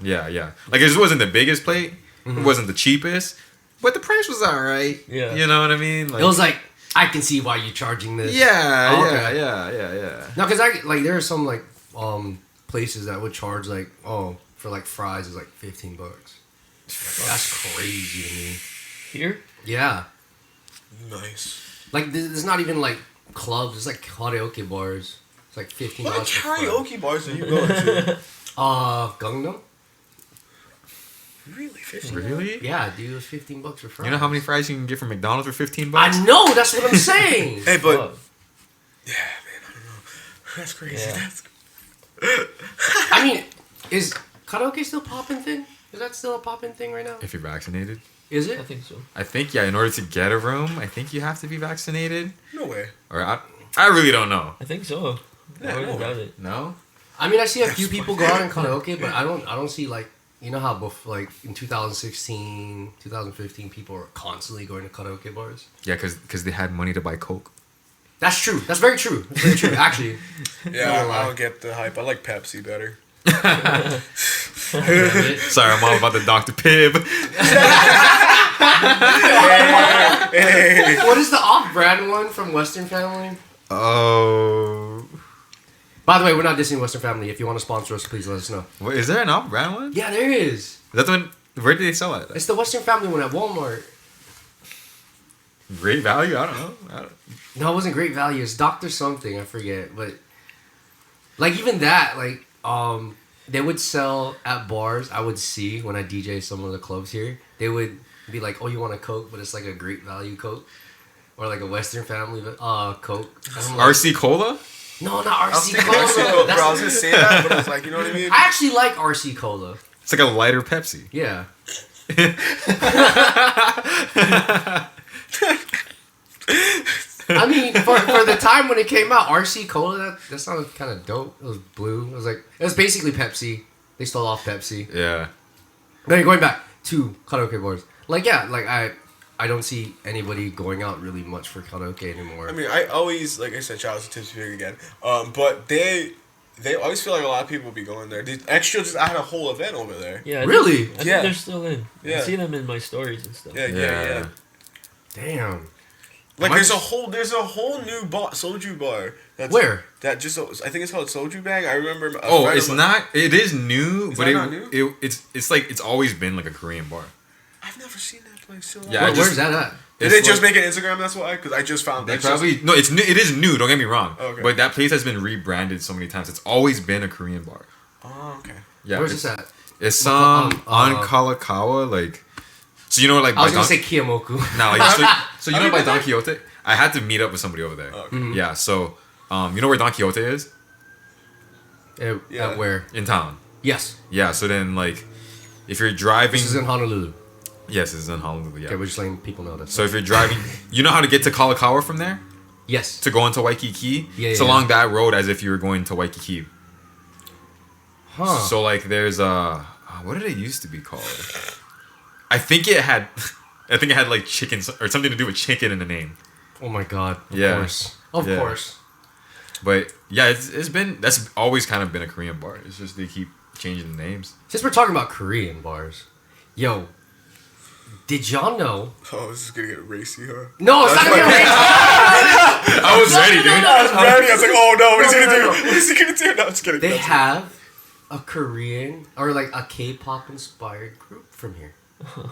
S2: Yeah.
S4: Yeah. Like it just wasn't the biggest plate. It wasn't the cheapest, but the price was alright.
S2: Yeah.
S4: You know what I mean? Like,
S1: It was like I can see why you're charging this.
S4: yeah,
S1: Oh, okay.
S4: yeah.
S1: No, because there are some like places that would charge like for like fries is like $15. That's crazy to me.
S2: Here?
S1: Yeah,
S3: Nice.
S1: like there's not even like clubs. It's like karaoke bars. It's like $15.
S3: What
S1: for fries.
S3: karaoke bars are you going to?
S1: Gangnam.
S3: Really, 50?
S4: Really?
S1: Yeah, dude, it was $15 for fries.
S4: You know how many fries you can get from McDonald's for $15?
S1: I know. That's what I'm saying.
S3: Hey, but
S2: Fuck.
S3: yeah, man, I don't know. That's crazy.
S2: Yeah.
S3: That's
S1: I mean, is karaoke still popping thing? Is that still a popping thing right now?
S4: If you're vaccinated,
S1: Is
S2: I
S1: it?
S2: think so.
S4: I think in order to get a room, I think you have to be vaccinated.
S3: no way.
S4: Or I really don't know.
S2: I think so.
S3: Yeah,
S2: I wouldn't
S3: no.
S2: doubt it.
S4: No.
S1: I mean, I see a few people go out and karaoke, but I don't see like you know how like in 2016, 2015, people were constantly going to karaoke bars.
S4: Yeah, because they had money to buy Coke.
S1: That's true. That's very true. That's very true. Actually,
S3: Yeah,
S1: gonna lie.
S3: I don't get the hype. I like Pepsi better.
S4: Sorry, I'm all about the Dr. Pibb.
S1: what is the off-brand one from Western Family?
S4: Oh.
S1: By the way, we're not dissing Western Family. If you want to sponsor us, please let us know.
S4: What, is there an off-brand one?
S1: Yeah, there is.
S4: That's when. Where did they sell it?
S1: It's the Western Family one at Walmart.
S4: Great value? I don't know.
S1: No, it wasn't Great Value. It's Dr. Something. I forget. But, like, even that, like, they would sell at bars. I would see when I DJ some of the clubs here. They would be like, oh, you want a Coke? But it's like a Great Value Coke. Or like a Western Family Coke. And I'm like,
S4: RC Cola?
S1: No, not
S3: I was
S1: RC
S3: thinking RC Cola,
S1: Cola.
S3: bro. I was gonna say that, but I was like, you know what I mean?
S1: I actually like RC Cola.
S4: It's like a lighter Pepsi.
S1: Yeah. I mean, for the time when it came out, RC Cola, that sounded kind of dope. It was blue. It was basically Pepsi. They stole off Pepsi.
S4: Yeah.
S1: Then going back to karaoke bars, like I don't see anybody going out really much for karaoke anymore.
S3: I mean, I always, like I said, shout out to Tipsy Pig again. But they always feel like a lot of people be going there. The Extra just had a whole event over there.
S2: Yeah.
S1: Really?
S2: I think
S3: Yeah.
S2: they're still in.
S3: Yeah.
S2: I see them in my stories and stuff.
S3: Yeah.
S1: Damn.
S3: Like
S1: Am I-
S3: there's a whole new soju bar. That's,
S1: Where?
S3: That just I think it's called Soju Bag. I remember. a
S4: Oh,
S3: friend
S4: it's
S3: of mine-
S4: not. It is new,
S3: Is
S4: but
S3: that not new?
S4: it's like it's always been like a Korean bar.
S3: I've never seen that place. So
S4: Yeah, I
S1: Where's that at?
S3: Did
S4: It's
S3: they just
S4: like-
S3: make an Instagram? That's why. Because I just found.
S4: They
S3: that's just-
S4: probably no. It's new. It is new. Don't get me wrong.
S3: Okay.
S4: But that place has been rebranded so many times. It's always been a Korean bar.
S3: Oh, okay.
S4: Yeah.
S1: Where's
S4: it's,
S1: this at?
S4: It's
S1: Um,
S4: on Kalakawa, like. So you know, like
S1: I was
S4: by
S1: gonna say Kiyomoku.
S4: now, like so you know
S3: you
S4: by
S3: been
S4: Don
S3: there?
S4: Quixote. I had to meet up with somebody over there.
S3: Okay.
S4: Yeah. So, you know where Don Quixote is
S3: Yeah.
S1: At where?
S4: in town.
S1: Yes.
S4: Yeah. So then, like, if you're driving,
S1: This is in Honolulu.
S4: yes, it's in Honolulu. Yeah.
S1: Okay, we're just letting people know this.
S4: So if you're driving, you know how to get to Kalakaua from there
S1: Yes.
S4: to go into Waikiki.
S1: Yeah,
S4: it's
S1: yeah,
S4: along that road as if you were going to Waikiki.
S1: Huh.
S4: So like, there's what did it used to be called? I think it had like chicken or something to do with chicken in the name.
S1: Oh my god. Of
S4: Yeah.
S1: course. Of
S4: Yeah.
S1: course.
S4: But yeah, that's always kind of been a Korean bar. It's just they keep changing the names.
S1: Since we're talking about Korean bars, yo, did y'all know?
S3: Oh, this is gonna get racy, huh?
S1: No, it's not gonna be racist.
S4: I was ready, dude.
S3: I was ready. I was like, oh no, what is he gonna
S1: No.
S3: do? What is he gonna do? No, I'm just kidding.
S1: They
S3: That's-
S1: have a Korean or like a K-pop inspired group from here.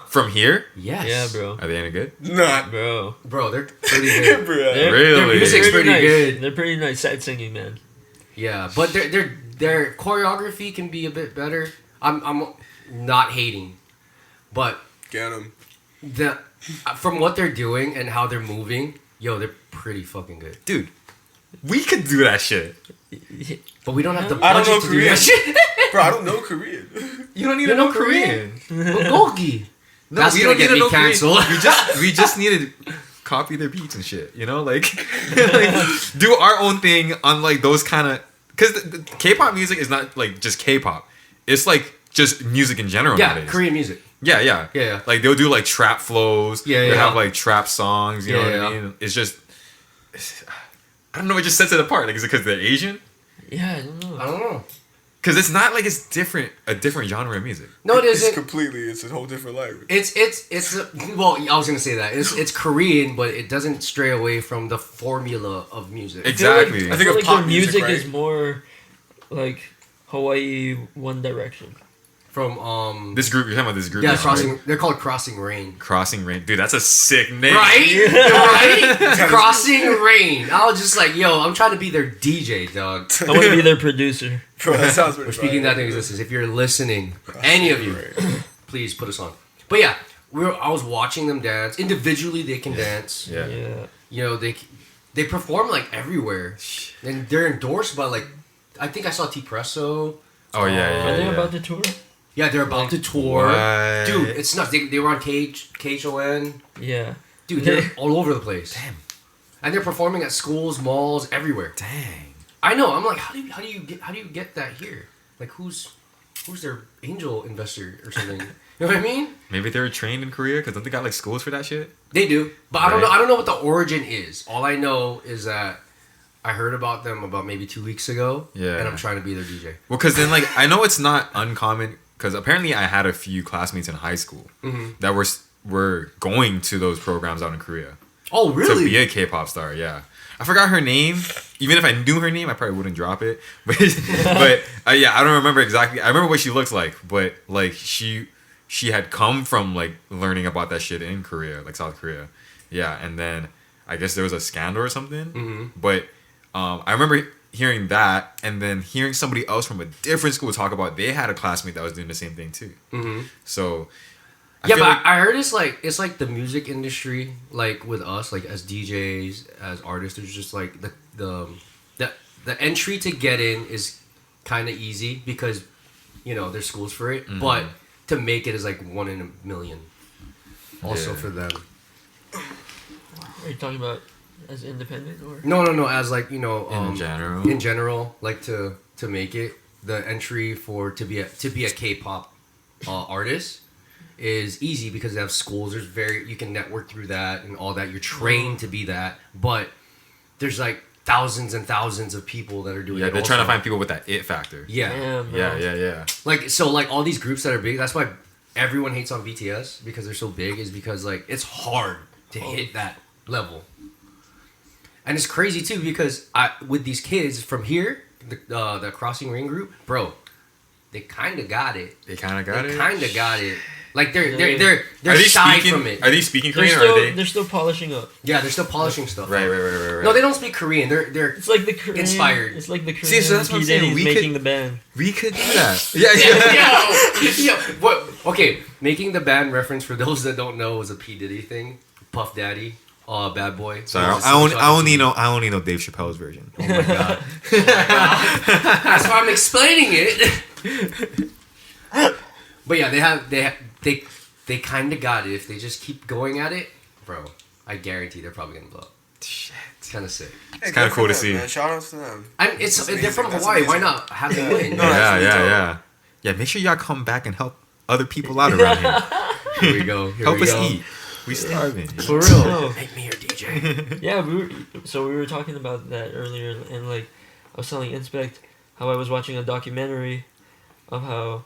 S4: From here?
S1: Yes.
S2: Yeah, bro.
S4: Are they any good?
S3: Not,
S2: Bro.
S1: Bro, they're pretty good.
S3: bro.
S2: They're-
S4: Really?
S1: Their music's pretty
S2: nice.
S1: good.
S2: They're pretty nice. Sad singing, man.
S1: Yeah, but their choreography can be a bit better. I'm not hating, but
S3: Get him.
S1: the from what they're doing and how they're moving, yo, they're pretty fucking good.
S4: Dude, we could do that shit.
S1: But we don't have the
S3: I don't
S1: budget
S3: know
S1: to do
S3: Korean.
S1: that shit.
S3: Bro, I don't know Korean.
S4: You don't need
S1: You
S4: to know
S1: know
S4: Korean.
S1: Bulgogi.
S4: No,
S1: That's
S4: we
S1: gonna
S4: don't
S1: get
S4: need to
S1: me
S4: know Korean.
S1: canceled.
S4: We just need to copy their beats and shit. You know, like do our own thing on like those kind of because the K-pop music is not like just K-pop. It's like just music in general
S1: Yeah,
S4: nowadays.
S1: Korean music.
S4: Yeah, yeah,
S1: Yeah.
S4: Like they'll do like trap flows.
S1: Yeah,
S4: They
S1: yeah.
S4: have like trap songs. You know
S1: Yeah,
S4: what I
S1: yeah.
S4: mean? It's just I don't know. It just sets it apart. Like, is it because they're Asian?
S2: Yeah, I don't know.
S1: I don't know.
S4: Because it's not like it's different, a different genre of music.
S1: No, it
S3: It's
S1: isn't.
S3: completely. It's a whole different language.
S1: It's well, I was gonna say that it's Korean, but it doesn't stray away from the formula of music.
S4: Exactly.
S3: I
S2: I
S3: think
S2: feel
S3: of
S2: like
S3: pop
S2: their music
S3: music,
S2: is
S3: right?
S2: more like Hawaii One Direction.
S1: From
S4: This group, you're talking about this group?
S1: yeah,
S4: now,
S1: crossing.
S4: right?
S1: They're called Crossing Rain.
S4: Crossing Rain. Dude, that's a sick name.
S1: Right? Right? Crossing Rain. I was just like, yo, I'm trying to be their DJ, dog.
S2: I want to be their producer.
S3: Bro, that sounds pretty
S1: We're speaking that into existence. If you're listening, any of you, please put us on. But yeah, I was watching them dance. Individually, they can dance.
S4: Yeah.
S2: Yeah.
S1: You know, they perform like everywhere, and they're endorsed by like, I think I saw T Presso.
S4: Oh, yeah, yeah.
S2: Are they
S4: yeah.
S2: about to tour?
S1: Yeah, they're about to tour.
S4: What?
S1: Dude, it's nuts. They were on KHON.
S2: Yeah.
S1: Dude, they're all over the place. Damn. And they're performing at schools, malls, everywhere.
S4: Dang.
S1: I know. I'm like, how do you get that here? Like, who's their angel investor or something? You know what I mean?
S4: Maybe they were trained in Korea because don't they got like schools for that shit?
S1: They do, but I don't know.
S4: Right.
S1: I don't know what the origin is. All I know is that I heard about them about maybe 2 weeks ago.
S4: Yeah.
S1: And I'm trying to be their DJ.
S4: Well, because then like I know it's not uncommon because apparently I had a few classmates in high school that were going to those programs out in Korea
S1: Oh,
S4: to
S1: really?
S4: be a K-pop star. Yeah, I forgot her name. Even if I knew her name, I probably wouldn't drop it. But yeah, I don't remember exactly. I remember what she looked like, but like she had come from like learning about that shit in Korea, like South Korea. Yeah, and then I guess there was a scandal or something. But I remember hearing that, and then hearing somebody else from a different school talk about they had a classmate that was doing the same thing too. So I
S1: Yeah,
S4: feel
S1: but
S4: like-
S1: I heard it's like the music industry, like with us, like as DJs, as artists, there's just like the entry to get in is kind of easy because, you know, there's schools for it, but to make it is like 1 in a million. Also
S4: Yeah.
S1: for them.
S2: Are you talking about as independent or?
S1: No, as like, you know,
S4: in general,
S1: like to make it, the entry to be a K-pop artist is easy because they have schools. You can network through that and all that. You're trained to be that, but there's like thousands and thousands of people that are doing
S4: yeah,
S1: it.
S4: they're trying to
S1: also.
S4: find people with that it factor.
S1: Yeah.
S2: Damn, bro.
S4: Yeah.
S1: Like all these groups that are big, that's why everyone hates on BTS because they're so big, is because like it's hard to hit that level. And it's crazy too because with these kids from here, the Crossing Rain group, bro, they kind of got it.
S4: They kind of got it.
S1: Kind of got it. Like they're
S4: Are they
S1: shy
S4: speaking?
S1: from it.
S4: Are they speaking
S2: They're
S4: Korean or
S2: still,
S4: are they?
S2: they're still polishing up.
S1: Yeah, they're still polishing stuff.
S4: Right.
S1: No, they don't speak Korean. They're
S2: It's like the Korean.
S1: Inspired.
S2: It's like the Korean.
S4: See, so that's what I'm
S2: P.
S4: saying,
S2: Diddy's
S4: we
S2: making
S4: could-
S2: the band.
S4: We could do that. Yeah.
S1: yo, what? Okay, making the band reference for those that don't know was a P Diddy thing. Puff Daddy, Bad Boy.
S4: So I only know Dave Chappelle's version.
S1: Oh my god. That's why I'm explaining it. But yeah, they kind of got it. If they just keep going at it, bro, I guarantee they're probably gonna blow up.
S4: Shit.
S1: It's kind of sick.
S3: Hey,
S4: kinda
S3: good
S4: cool
S3: for
S4: to
S3: them,
S4: see.
S3: Man. Shout outs to them.
S1: And
S3: That's
S1: they're
S3: amazing.
S1: from
S3: That's
S1: Hawaii. Why
S3: amazing.
S1: not have them win?
S3: No, that's really dope.
S4: Yeah. Make sure y'all come back and help other people out around here.
S1: Here we go. Here
S4: Help
S1: we
S4: us
S1: go.
S4: eat. We starving.
S1: For real.
S2: No.
S1: Make me your DJ.
S2: Yeah, we were talking about that earlier, and like I was telling Inspekt how I was watching a documentary of how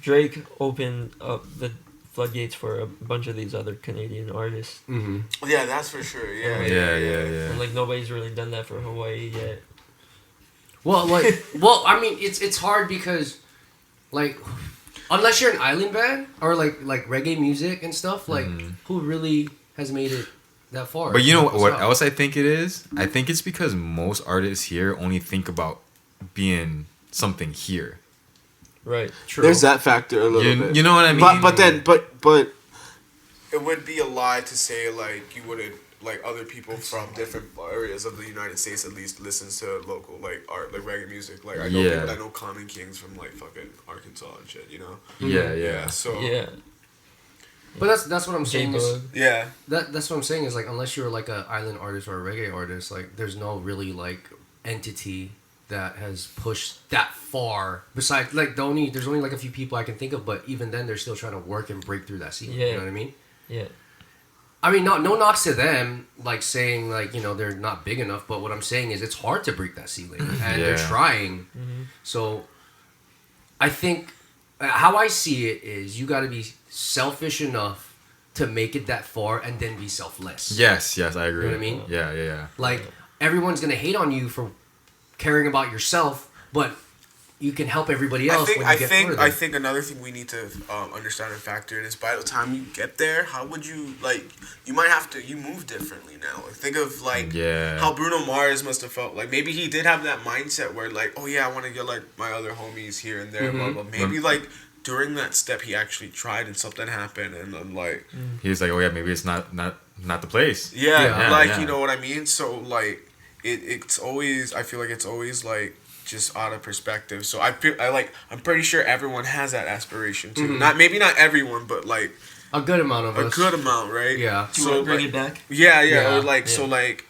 S2: Drake opened up the floodgates for a bunch of these other Canadian artists.
S1: Mm-hmm.
S3: Yeah, that's for sure. Yeah,
S2: And like nobody's really done that for Hawaii yet.
S1: Well, I mean, it's hard because, like, unless you're an island band or like reggae music and stuff, like, who really has made it that far?
S4: But you know what else I think it is? I think it's because most artists here only think about being something here.
S2: Right.
S1: True.
S6: There's that factor a little bit.
S4: You know what I mean?
S6: But
S3: it would be a lie to say like you wouldn't like other people from different areas of the United States at least listens to local like art like reggae music. Like I know Common Kings from like fucking Arkansas and shit. You know.
S4: Yeah.
S3: So
S2: Yeah.
S1: But that's what I'm saying.
S3: Yeah.
S1: That's what I'm saying is like unless you're like an island artist or a reggae artist, like there's no really like entity that has pushed that far. Besides, like there's only like a few people I can think of, but even then they're still trying to work and break through that ceiling.
S2: Yeah.
S1: You know what I mean?
S2: Yeah.
S1: I mean, no knocks to them, like saying like they're not big enough. But what I'm saying is it's hard to break that ceiling, and they're trying.
S2: Mm-hmm.
S1: So, I think how I see it is you got to be selfish enough to make it that far, and then be selfless.
S4: Yes, I agree.
S1: You know what I mean?
S4: Yeah.
S1: Like everyone's gonna hate on you for caring about yourself, but you can help everybody else.
S3: I think another thing we need to understand and factor in is by the time you get there, how would you like? You might have to. You move differently now. Like, think of like how Bruno Mars must have felt. Like maybe he did have that mindset where like, oh yeah, I want to get like my other homies here and there. Blah blah. Maybe like during that step he actually tried and something happened and then like
S4: he was like, oh yeah, maybe it's not the place.
S3: Yeah. You know what I mean. So like it's always I feel like it's always like just out of perspective. So I'm pretty sure everyone has that aspiration too. Not everyone, but like
S1: a good amount of us.
S3: A good amount, right?
S1: Yeah.
S2: Do you want to bring it back?
S3: Yeah. Or like so like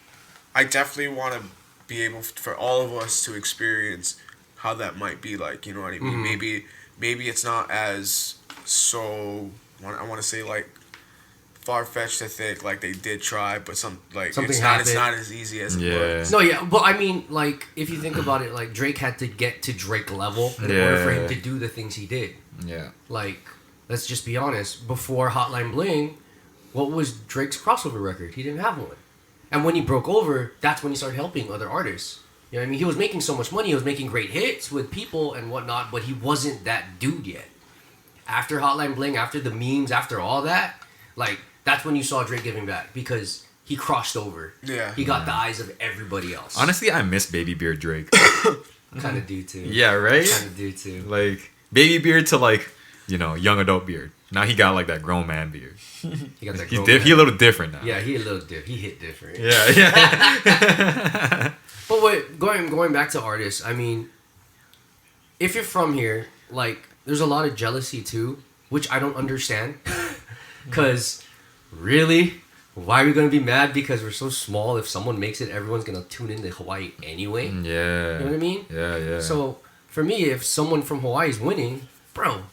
S3: I definitely want to be able for all of us to experience how that might be like. You know what I mean? Maybe it's not as so. I want to say like far-fetched to think like they did try, but it's not as easy as it was.
S1: No, yeah, but I mean, like if you think about it, like Drake had to get to Drake level in order for him to do the things he did.
S4: Yeah.
S1: Like, let's just be honest. Before Hotline Bling, what was Drake's crossover record? He didn't have one. And when he broke over, that's when he started helping other artists. You know what I mean? He was making so much money. He was making great hits with people and whatnot, but he wasn't that dude yet. After Hotline Bling, after the memes, after all that, like, that's when you saw Drake giving back because he crossed over.
S3: Yeah.
S1: He got the eyes of everybody else.
S4: Honestly, I miss Baby Beard Drake.
S1: Kind of do too.
S4: Yeah, right?
S1: Kind of do too.
S4: Like, Baby Beard to like, young adult beard. Now he got like that grown man beard.
S1: He got that
S4: He a little different now.
S1: Yeah, he a little different. He hit different.
S4: Yeah.
S1: But wait, going back to artists, I mean, if you're from here, like, there's a lot of jealousy too, which I don't understand. Because, really? Why are we going to be mad because we're so small? If someone makes it, everyone's going to tune into Hawaii anyway.
S4: Yeah.
S1: You know what I mean?
S4: Yeah.
S1: So, for me, if someone from Hawaii is winning, bro,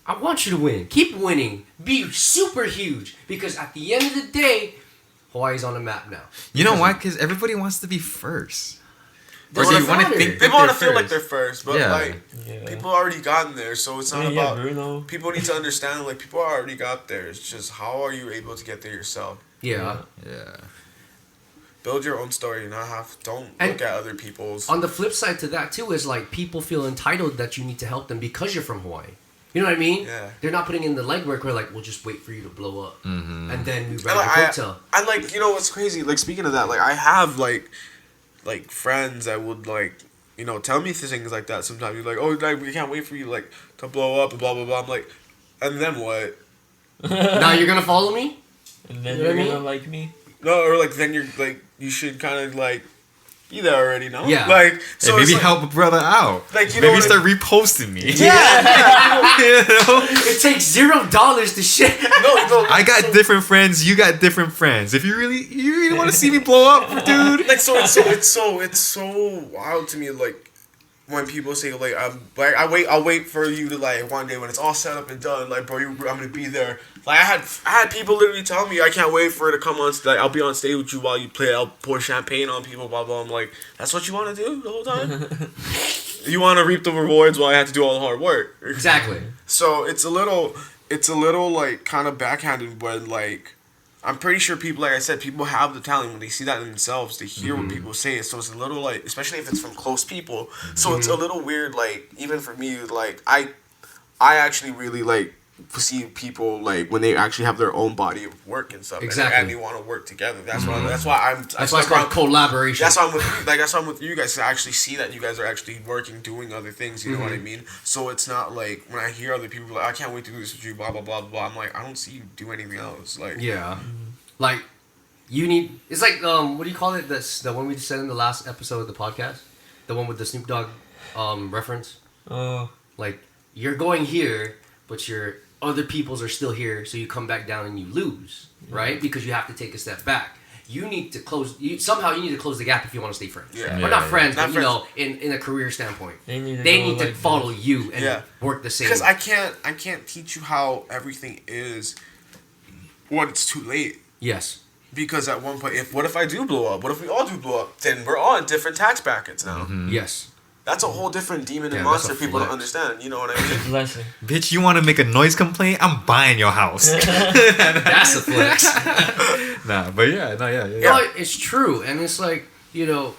S1: I want you to win. Keep winning. Be super huge. Because at the end of the day, Hawaii's on the map now.
S4: You know why? Because everybody wants to be first.
S3: They
S4: want to
S3: feel like they're first, but people already gotten there, so it's not about
S2: Bruno.
S3: People need to understand like people already got there. It's just how are you able to get there yourself?
S1: Yeah.
S3: Build your own story. Don't look at other people's.
S1: On the flip side to that too is like people feel entitled that you need to help them because you're from Hawaii. You know what I mean?
S3: Yeah.
S1: They're not putting in the legwork. We're like, we'll just wait for you to blow up, and then we ride the coattail.
S3: I like what's crazy. Like speaking of that, like I have like friends that would like tell me things like that sometimes. You're like, oh, like we can't wait for you like to blow up and blah blah blah. I'm like, and then what?
S1: Now you're gonna follow me?
S2: And then you're gonna like me?
S3: No, or like then you're like you should kind of like be there already, no?
S1: Yeah.
S3: Like so
S4: maybe
S3: like,
S4: help a brother out.
S3: Like
S4: maybe start reposting me.
S3: Yeah.
S1: It takes $0 to share.
S3: No.
S4: I got different friends. You got different friends. If you really want to see me blow up, dude.
S3: Like it's so wild to me. Like when people say like I'll wait for you to like one day when it's all set up and done. Like bro, I'm gonna be there. Like I had people literally tell me I can't wait for it to come on. Like I'll be on stage with you while you play. I'll pour champagne on people. Blah blah. I'm like, that's what you want to do the whole time. You want to reap the rewards while I have to do all the hard work.
S1: Exactly.
S3: So it's a little. it's a little like kind of backhanded when like I'm pretty sure people, like I said, people have the talent when they see that in themselves. They hear what people say, so it's a little like, especially if it's from close people. So it's a little weird, like even for me, like I actually really like see people like when they actually have their own body of work and stuff, and they want to work together. That's why it's called
S1: collaboration.
S3: That's why I'm with you. Like that's why I'm with you guys to actually see that you guys are actually working, doing other things. You know what I mean? So it's not like when I hear other people like, I can't wait to do this with you, blah blah blah blah. I'm like, I don't see you do anything else. Like
S1: like you need. It's like what do you call it? The one we said in the last episode of the podcast, the one with the Snoop Dogg reference.
S2: Oh,
S1: like you're going here, but your other peoples are still here, so you come back down and you lose, right? Because you have to take a step back. You need to close. Somehow you need to close the gap if you want to stay friends. But not friends, but you know, in a career standpoint, they need to follow you and work the same.
S3: Because I can't teach you how everything is when it's too late.
S1: Yes.
S3: Because at one point, what if I do blow up? What if we all do blow up? Then we're all in different tax brackets now.
S1: Yes.
S3: That's a whole different demon and monster people don't understand. You know what I mean?
S2: Blessing.
S4: Bitch, you want to make a noise complaint? I'm buying your house.
S1: That's a flex.
S4: Nah, but yeah.
S1: No, it's true. And it's like, you know,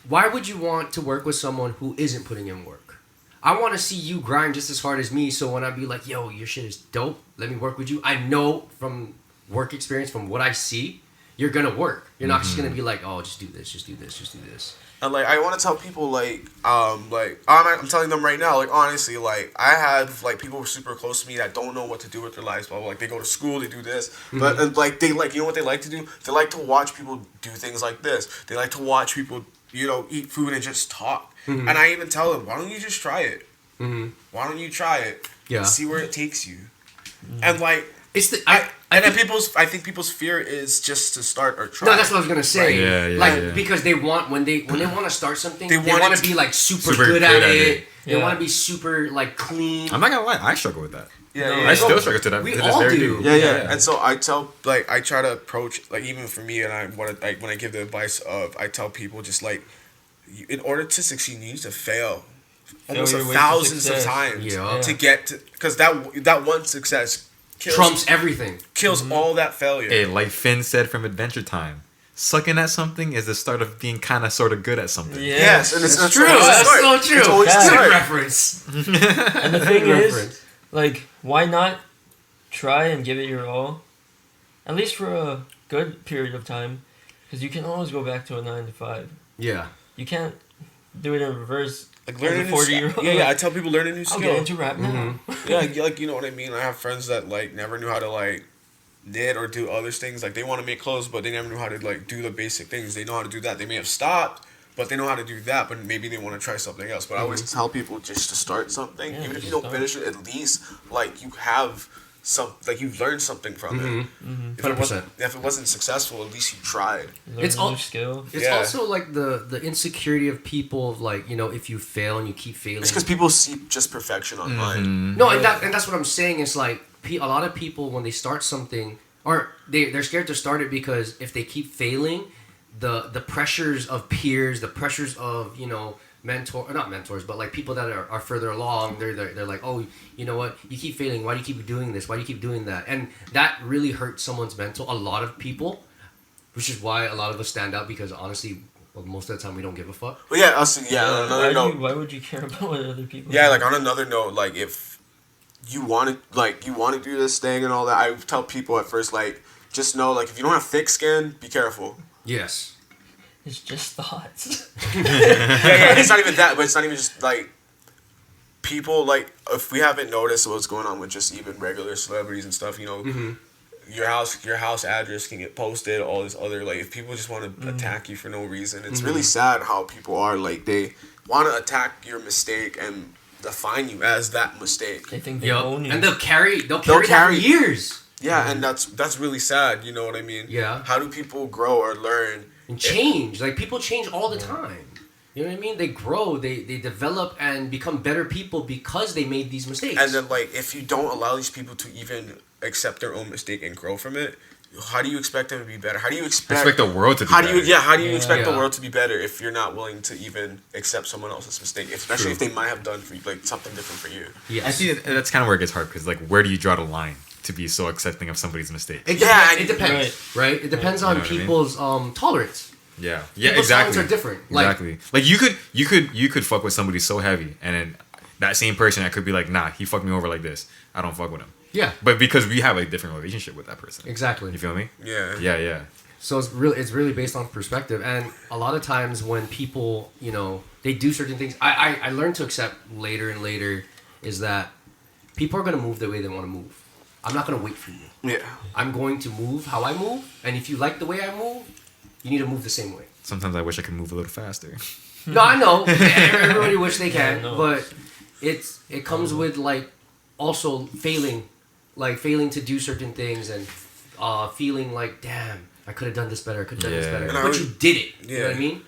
S1: why would you want to work with someone who isn't putting in work? I want to see you grind just as hard as me, so when I be like, yo, your shit is dope, let me work with you, I know from work experience, from what I see, you're going to work. You're not just going to be like, oh, just do this, just do this, just do this.
S3: And like I want to tell people I'm telling them right now, like honestly, like I have like people who are super close to me that don't know what to do with their lives, but like they go to school, they do this, but and, like they like, you know what they like to do? They like to watch people do things like this. They like to watch people, you know, eat food and just talk. And I even tell them, why don't you just try it? Why don't you try it?
S1: Yeah.
S3: See where it takes you. And like
S1: it's the
S3: I think people's fear is just to start or try.
S1: No, that's what I was gonna say.
S4: Right?
S1: Because they want when they want to start something, they
S3: want
S1: want to be like super good at it. They want to be super like clean.
S4: I'm not gonna lie, I struggle with that.
S3: Yeah.
S4: I still struggle to that.
S1: We all do.
S3: Yeah. And so I tell, like, I try to approach, like, even for me, and I want to, like, when I give the advice of, I tell people just like, in order to succeed, you need to fail almost thousands of times to get to, because that one success
S1: trumps everything.
S3: Kills all that failure.
S4: Hey, like Finn said from Adventure Time, sucking at something is the start of being kind of sort of good at something.
S3: Yes, and it's
S1: true. That's so true.
S3: It's always
S1: good reference.
S2: And the thing is, like, why not try and give it your all, at least for a good period of time, because you can always go back to a 9 to 5.
S1: Yeah.
S2: You can't do it in reverse.
S3: Like learn a new
S2: 40-year-old.
S3: Yeah, I tell people learn a new skill.
S2: I'll get into rap now.
S3: Yeah, like you know what I mean. I have friends that like never knew how to like knit or do other things. Like they want to make clothes, but they never knew how to like do the basic things. They know how to do that. They may have stopped, but they know how to do that. But maybe they want to try something else. But I always tell people just to start something, even if you don't finish it. At least like you have some, like you've learned something from it.
S1: 100%.
S3: If it wasn't successful, at least you tried.
S1: It's all
S2: skill.
S1: It's also like the insecurity of people of like, you know, if you fail and you keep failing.
S3: It's because people see just perfection online.
S1: No, and that's what I'm saying. Is like a lot of people when they start something, or they're scared to start it because if they keep failing, the pressures of peers, the pressures of, you know, not mentors, but like people that are further along, they're like, oh, you know what, you keep failing, why do you keep doing this, why do you keep doing that? And that really hurts someone's mental, a lot of people, which is why a lot of us stand out, because honestly, well, most of the time we don't give a fuck.
S3: Well, yeah, on another note,
S2: why would you care about what other people
S3: do? Like on another note, like if you want to do this thing and all that, I tell people at first, like, just know, like, if you don't have thick skin, be careful.
S1: Yes.
S2: It's just thoughts.
S3: Yeah, it's not even that, but it's not even just, like, people, like, if we haven't noticed what's going on with just even regular celebrities and stuff, you know, your house address can get posted, all this other, like, if people just want to attack you for no reason, it's really sad how people are, like, they want to attack your mistake and define you as that mistake.
S2: They think they own you.
S1: And they'll carry that for years.
S3: Yeah, and that's really sad, you know what I mean?
S1: Yeah.
S3: How do people grow or learn?
S1: And change. Like, people change all the time. You know what I mean? They grow, they develop and become better people because they made these mistakes.
S3: And then, like, if you don't allow these people to even accept their own mistake and grow from it, how do you expect them to be better? How do you expect
S4: the world to be
S3: how
S4: better?
S3: do you how do you expect the world to be better if you're not willing to even accept someone else's mistake, especially if they might have done for you, like something different for you?
S1: Yes.
S4: I see that's kind of where it gets hard because like where do you draw the line to be so accepting of somebody's mistakes?
S1: It depends, right? It depends on people's tolerance.
S4: Yeah,
S1: People's
S4: exactly.
S1: tolerance are different.
S4: Exactly. Like you could fuck with somebody so heavy, and then that same person that could be like, nah, he fucked me over like this. I don't fuck with him.
S1: Yeah.
S4: But because we have a different relationship with that person.
S1: Exactly.
S4: You feel me?
S3: Yeah.
S4: Yeah.
S1: So it's really based on perspective, and a lot of times when people, you know, they do certain things, I learned to accept later and later is that people are gonna move the way they want to move. I'm not gonna wait for you.
S3: Yeah.
S1: I'm going to move how I move, and if you like the way I move, you need to move the same way.
S4: Sometimes I wish I could move a little faster.
S1: No, I know. Everybody wish they can,
S2: Yeah, I know.
S1: but it comes with like also failing to do certain things and feeling like, damn, I could have done this better. I could have done this better.
S3: And
S1: But you did it.
S3: Yeah.
S1: You know what I mean?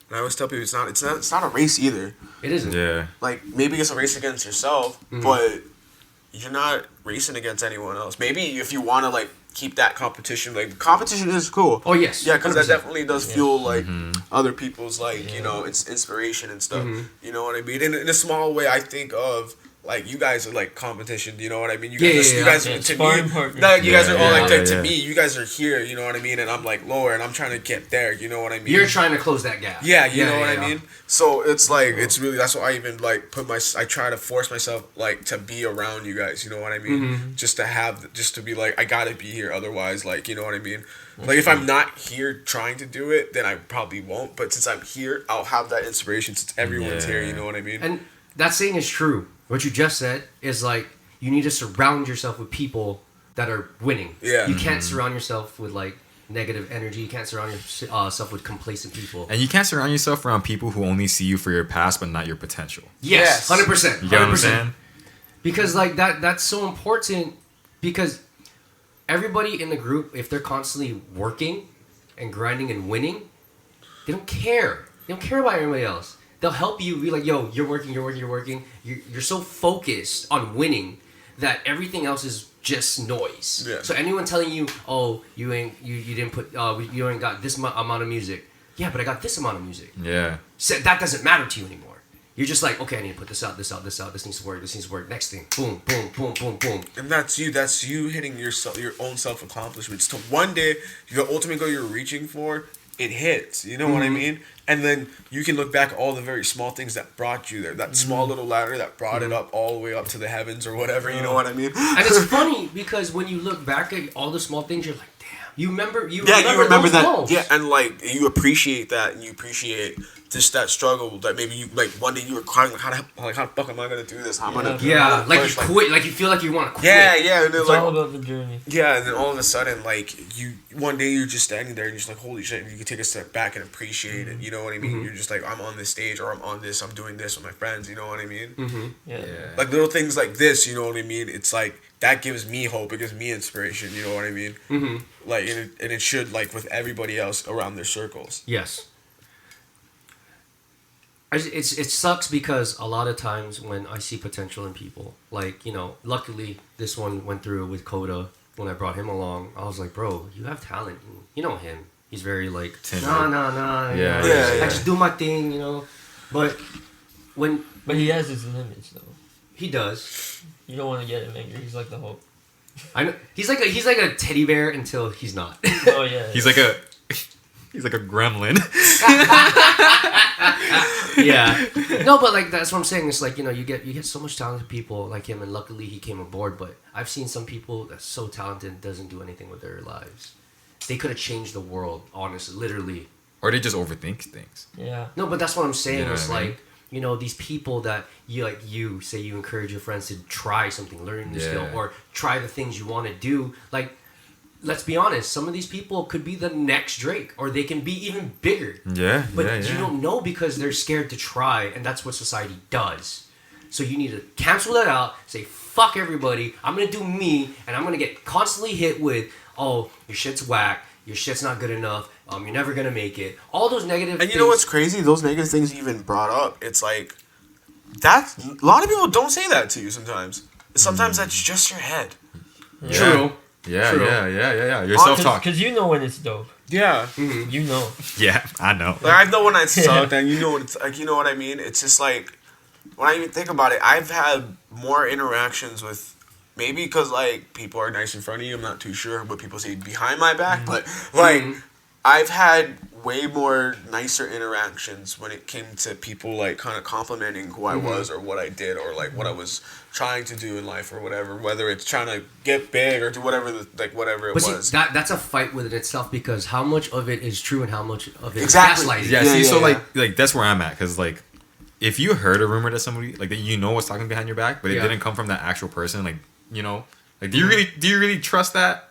S3: And I always tell people it's not a race either.
S1: It isn't.
S4: Yeah.
S3: Like maybe it's a race against yourself, but you're not racing against anyone else. Maybe if you want to like keep that competition, like competition is cool.
S1: Oh yes.
S3: Yeah, because that
S1: 100%.
S3: definitely does fuel like other people's like you know it's inspiration and stuff. You know what I mean? In a small way, I think of like you guys are like competition. You know what I mean? You guys, you guys to
S2: sparring
S3: me,
S2: partners.
S3: like, you guys are all like
S4: yeah.
S3: to me. You guys are here. You know what I mean? And I'm like lower, and I'm trying to get there. You know what I mean?
S1: You're trying to close that gap.
S3: Yeah, you know what I mean? So it's like, it's really, that's why I even like I try to force myself like to be around you guys, you know what I mean? Just to be like, I gotta be here otherwise, like, you know what I mean? Like if I'm not here trying to do it, then I probably won't. But since I'm here, I'll have that inspiration since everyone's here, you know what I mean?
S1: And that saying is true. What you just said is like, you need to surround yourself with people that are winning.
S3: Yeah.
S1: You can't surround yourself with like negative energy. You can't surround yourself with complacent people.
S4: And you can't surround yourself around people who only see you for your past but not your potential.
S1: Yes, 100%.
S4: You get what I'm saying?
S1: Because like that's so important because everybody in the group, if they're constantly working and grinding and winning, they don't care. They don't care about everybody else. They'll help you be like, yo, you're working. You're so focused on winning that everything else is just noise.
S3: Yeah.
S1: So anyone telling you, oh, you didn't put you ain't got this amount of music. Yeah, but I got this amount of music.
S4: Yeah.
S1: So that doesn't matter to you anymore. You're just like, okay, I need to put this out. This needs to work. Next thing, boom.
S3: And that's you hitting your own self accomplishments. To one day, the ultimate goal you're reaching for, it hits. You know what I mean? And then you can look back at all the very small things that brought you there. That small little ladder that brought it up all the way up to the heavens or whatever. You know what I mean?
S1: And it's funny because when you look back at all the small things, you're like, damn. You remember
S3: you
S1: those
S3: that.
S1: goals.
S3: Yeah, and like you appreciate that, and you appreciate just that struggle. That maybe you like one day you were crying like, how the fuck am I gonna do this? How am I gonna?
S1: Yeah, like you quit. Like you feel like you want to quit.
S3: Yeah. And then,
S2: It's
S3: like,
S2: all about the journey.
S3: yeah, and then all of a sudden, like one day you're just standing there and you're just like, holy shit! And you can take a step back and appreciate it. You know what I mean? You're just like, I'm on this stage, or I'm doing this with my friends. You know what I mean?
S2: Yeah.
S3: Like little things like this. You know what I mean? It's like that gives me hope. It gives me inspiration. You know what I mean? Like and it should like with everybody else around their circles.
S1: Yes. It sucks because a lot of times when I see potential in people, like, you know, luckily this one went through with Coda when I brought him along. I was like, bro, you have talent. You know him. He's very like, nah.
S4: Yeah.
S1: I just do my thing, you know. But
S2: he has his limits though.
S1: He does.
S2: You don't want to get him angry. He's like the Hulk.
S1: I know he's like a teddy bear until he's not.
S2: Oh yeah.
S4: He's like a gremlin.
S1: Yeah. No, but like that's what I'm saying. It's like, you know, you get so much talented people like him, and luckily he came aboard. But I've seen some people that's so talented and doesn't do anything with their lives. They could have changed the world, honestly, literally.
S4: Or they just overthink things.
S2: Yeah.
S1: No, but that's what I'm saying.
S4: You know
S1: it's
S4: what I mean?
S1: like, you know, these people that you say you encourage your friends to try something, learn a new skill, or try the things you want to do. Like, let's be honest, some of these people could be the next Drake, or they can be even bigger.
S4: Yeah,
S1: But you don't know because they're scared to try, and that's what society does. So you need to cancel that out, say, fuck everybody, I'm going to do me, and I'm going to get constantly hit with, oh, your shit's whack, your shit's not good enough, you're never going to make it. All those negative
S3: And you know what's crazy? Those negative things you even brought up, it's like, that's, a lot of people don't say that to you sometimes. Sometimes that's just your head.
S1: True.
S4: Yeah,
S1: True.
S4: yeah. Your self-talk.
S2: Because you know when it's dope.
S3: Yeah.
S2: You know.
S4: Yeah, I know.
S3: Like, I know when I sucked, and you know what it's like. You know what I mean? It's just like, when I even think about it, I've had more interactions with, maybe because like people are nice in front of you. I'm not too sure what people say behind my back, but like I've had way more nicer interactions when it came to people like kind of complimenting who I was or what I did or like what I was trying to do in life or whatever. Whether it's trying to get big or do whatever, whatever it
S1: But
S3: was.
S1: see, that's a fight within itself because how much of it is true and how much of it
S3: Exactly.
S1: is gaslighting.
S4: Yeah,
S6: Yeah,
S4: see,
S6: yeah,
S4: so
S6: yeah.
S4: like that's where I'm at, because like if you heard a rumor that somebody like that you know was talking behind your back, but it
S1: Yeah.
S4: didn't come from that actual person, like you know, like do you really trust that?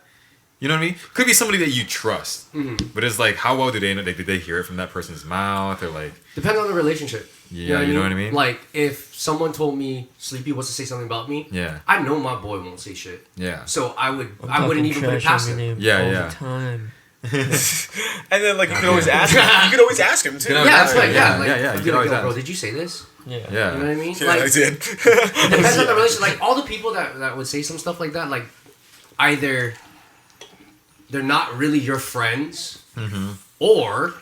S4: You know what I mean? Could be somebody that you trust, but it's like how well do they know? Like, did they hear it from that person's mouth or like?
S1: Depends on the relationship.
S4: Yeah, you know what I mean?
S1: Like if someone told me Sleepy wants to say something about me,
S4: Yeah,
S1: I know my boy won't say shit.
S4: yeah,
S1: So I
S2: I'm
S1: wouldn't
S2: talking
S1: even put it
S2: trash
S1: past
S2: on your
S1: him.
S2: name
S4: Yeah,
S2: all
S4: yeah.
S2: the time.
S3: And then like you can always ask him. You can always ask him too.
S4: Yeah,
S1: Yeah, that's right.
S4: Yeah,
S1: Yeah, like,
S4: yeah, yeah,
S1: I'd
S4: you
S1: be
S4: can
S1: like,
S4: always
S1: yo, bro,
S4: ask.
S1: did you say this?
S2: Yeah.
S4: yeah.
S1: You know what I mean?
S3: Yeah,
S1: Like,
S3: I did.
S1: it depends on the relationship. Like all the people that would say some stuff like that, like either they're not really your friends, or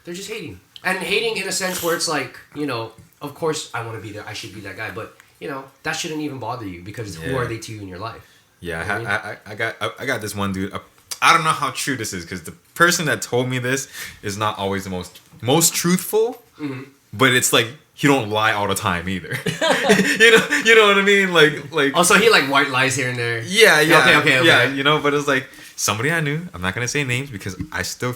S1: they're just hating. And hating in a sense where it's like, you know, of course I want to be there. I should be that guy, but you know that shouldn't even bother you because who
S4: Yeah.
S1: are they to you in your life?
S4: Yeah, I got this one dude. I don't know how true this is because the person that told me this is not always the most truthful, but it's like he don't lie all the time either. you know what I mean? Like
S1: Also, he like white lies here and there.
S4: yeah,
S1: Okay.
S4: yeah, you know. But it's like somebody I knew. I'm not gonna say names because I still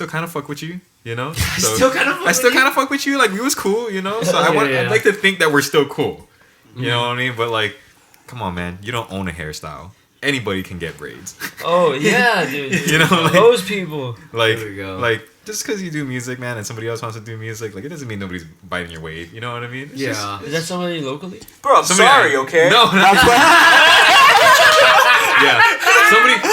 S4: kind of fuck with you. You know,
S1: still kinda fuck
S4: I still
S1: with you?
S4: kind of fuck with you. Like we was cool. You know, so I'd like to think that we're still cool. You know what I mean? But like, come on, man, you don't own a hairstyle. Anybody can get braids.
S2: Oh, yeah, dude.
S4: You know, like-
S2: those people.
S4: Like,
S1: There we go.
S4: like just because you do music, man, and somebody else wants to do music, like it doesn't mean nobody's biting your wave. You know what I mean? It's just-
S1: Yeah.
S2: Is that somebody locally?
S3: Bro, I'm
S4: somebody
S3: sorry,
S4: I-
S3: okay?
S4: No, yeah.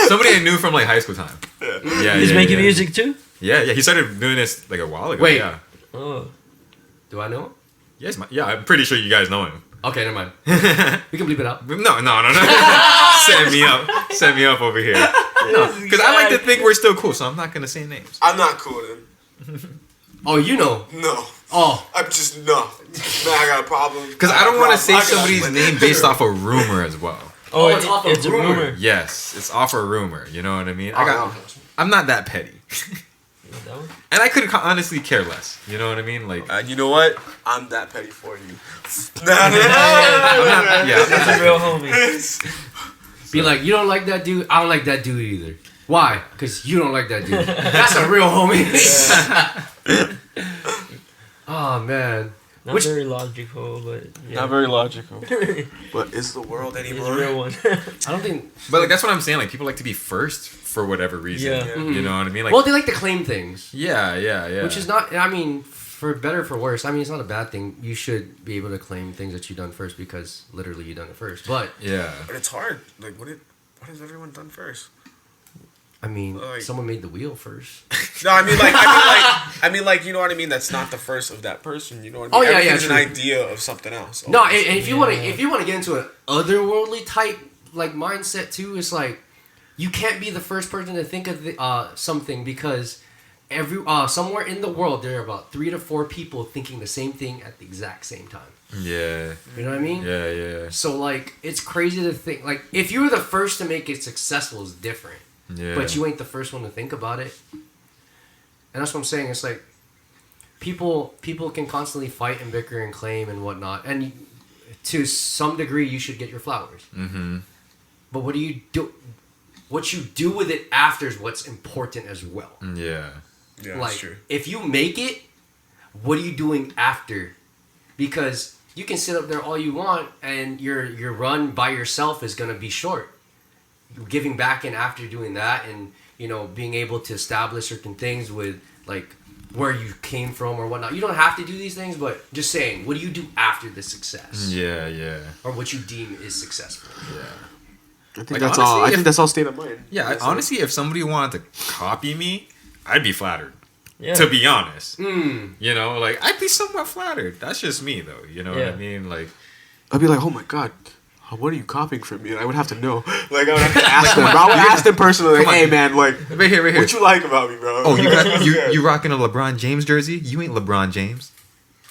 S4: Somebody I knew from like high school time. Yeah,
S2: He's
S4: yeah,
S2: making
S4: yeah.
S2: music too?
S4: Yeah. He started doing this like a while ago.
S1: Wait.
S4: Yeah.
S2: Oh.
S1: Do I know him?
S4: Yes. Yeah. I'm pretty sure you guys know him.
S1: Okay, never mind. We can bleep it out.
S4: No. Set me up over here. No, because I like to think we're still cool, so I'm not gonna say names.
S3: I'm not cool then.
S1: Oh, you know.
S3: No.
S1: Oh,
S3: I'm just no. Man, I got a problem.
S4: Because I don't want to say
S3: I got a
S4: somebody's
S3: problem.
S4: name based off a rumor as well.
S1: Oh, it's off a
S2: it's
S1: rumor.
S2: a rumor.
S4: Yes, it's off a rumor. You know what I mean?
S3: Oh,
S4: I'm not that petty,
S2: That one?
S4: and I could honestly care less. You know what I mean? Like,
S3: you know what? I'm that petty for you.
S4: yeah.
S2: That's a real homie.
S1: Be like, you don't like that dude? I don't like that dude either. Why? Because you don't like that dude. That's a real homie. Oh, man.
S2: Not
S1: Which-
S2: very logical, but yeah.
S6: Not very logical.
S3: But is the world
S2: He's
S3: anymore?
S2: a real one.
S1: I don't think...
S4: But like that's what I'm saying. Like people like to be first for whatever reason.
S2: Yeah.
S4: You know what I mean? Like,
S1: Well, they like to claim things.
S4: yeah.
S1: Which is not... I mean, for better or for worse, I mean, it's not a bad thing. You should be able to claim things that you've done first because literally you done it first. But,
S4: yeah.
S3: But it's hard. Like, what has everyone done first?
S1: I mean,
S3: Like-
S1: someone made the wheel first.
S3: No, I mean, like, you know what I mean. That's not the first of that person. You know what I
S1: Oh,
S3: mean?
S1: yeah,
S3: Everything's
S1: true.
S3: an idea of something else.
S1: No,
S3: always.
S1: and if you want to get into an otherworldly type like mindset too, it's like you can't be the first person to think of something because somewhere in the world there are about 3 to 4 people thinking the same thing at the exact same time.
S4: Yeah.
S1: You know what I mean?
S4: Yeah.
S1: So like it's crazy to think like if you were the first to make it successful, it's different.
S4: Yeah.
S1: But you ain't the first one to think about it. And that's what I'm saying. It's like people can constantly fight and bicker and claim and whatnot. And to some degree, you should get your flowers.
S4: Mm-hmm.
S1: But what do you do? What you do with it after is what's important as well.
S4: Yeah.
S3: Yeah,
S1: Like
S3: that's true.
S1: if you make it, what are you doing after? Because you can sit up there all you want, and your run by yourself is gonna be short. Giving back in after doing that, and you know being able to establish certain things with like where you came from or whatnot. You don't have to do these things, but just saying, what do you do after the success,
S4: Yeah.
S1: or what you deem is successful?
S4: Yeah.
S6: I think
S4: Like,
S6: that's
S4: honestly,
S6: all. I
S4: if-
S6: think that's all state of mind.
S4: Yeah. Honestly, if somebody wanted to copy me, I'd be flattered.
S2: Yeah.
S4: To be honest,
S1: Mm.
S4: you know, like I'd be somewhat flattered. That's just me, though. You know what
S2: Yeah.
S4: I mean? Like,
S6: I'd be like, oh my god, what are you copying from me? And I would have to know. Like, I would have to ask them. I would ask them personally, like, hey, man, like,
S4: Right here.
S6: what you like about me, bro?
S4: Oh,
S6: Yeah.
S4: you rocking a LeBron James jersey? You ain't LeBron James.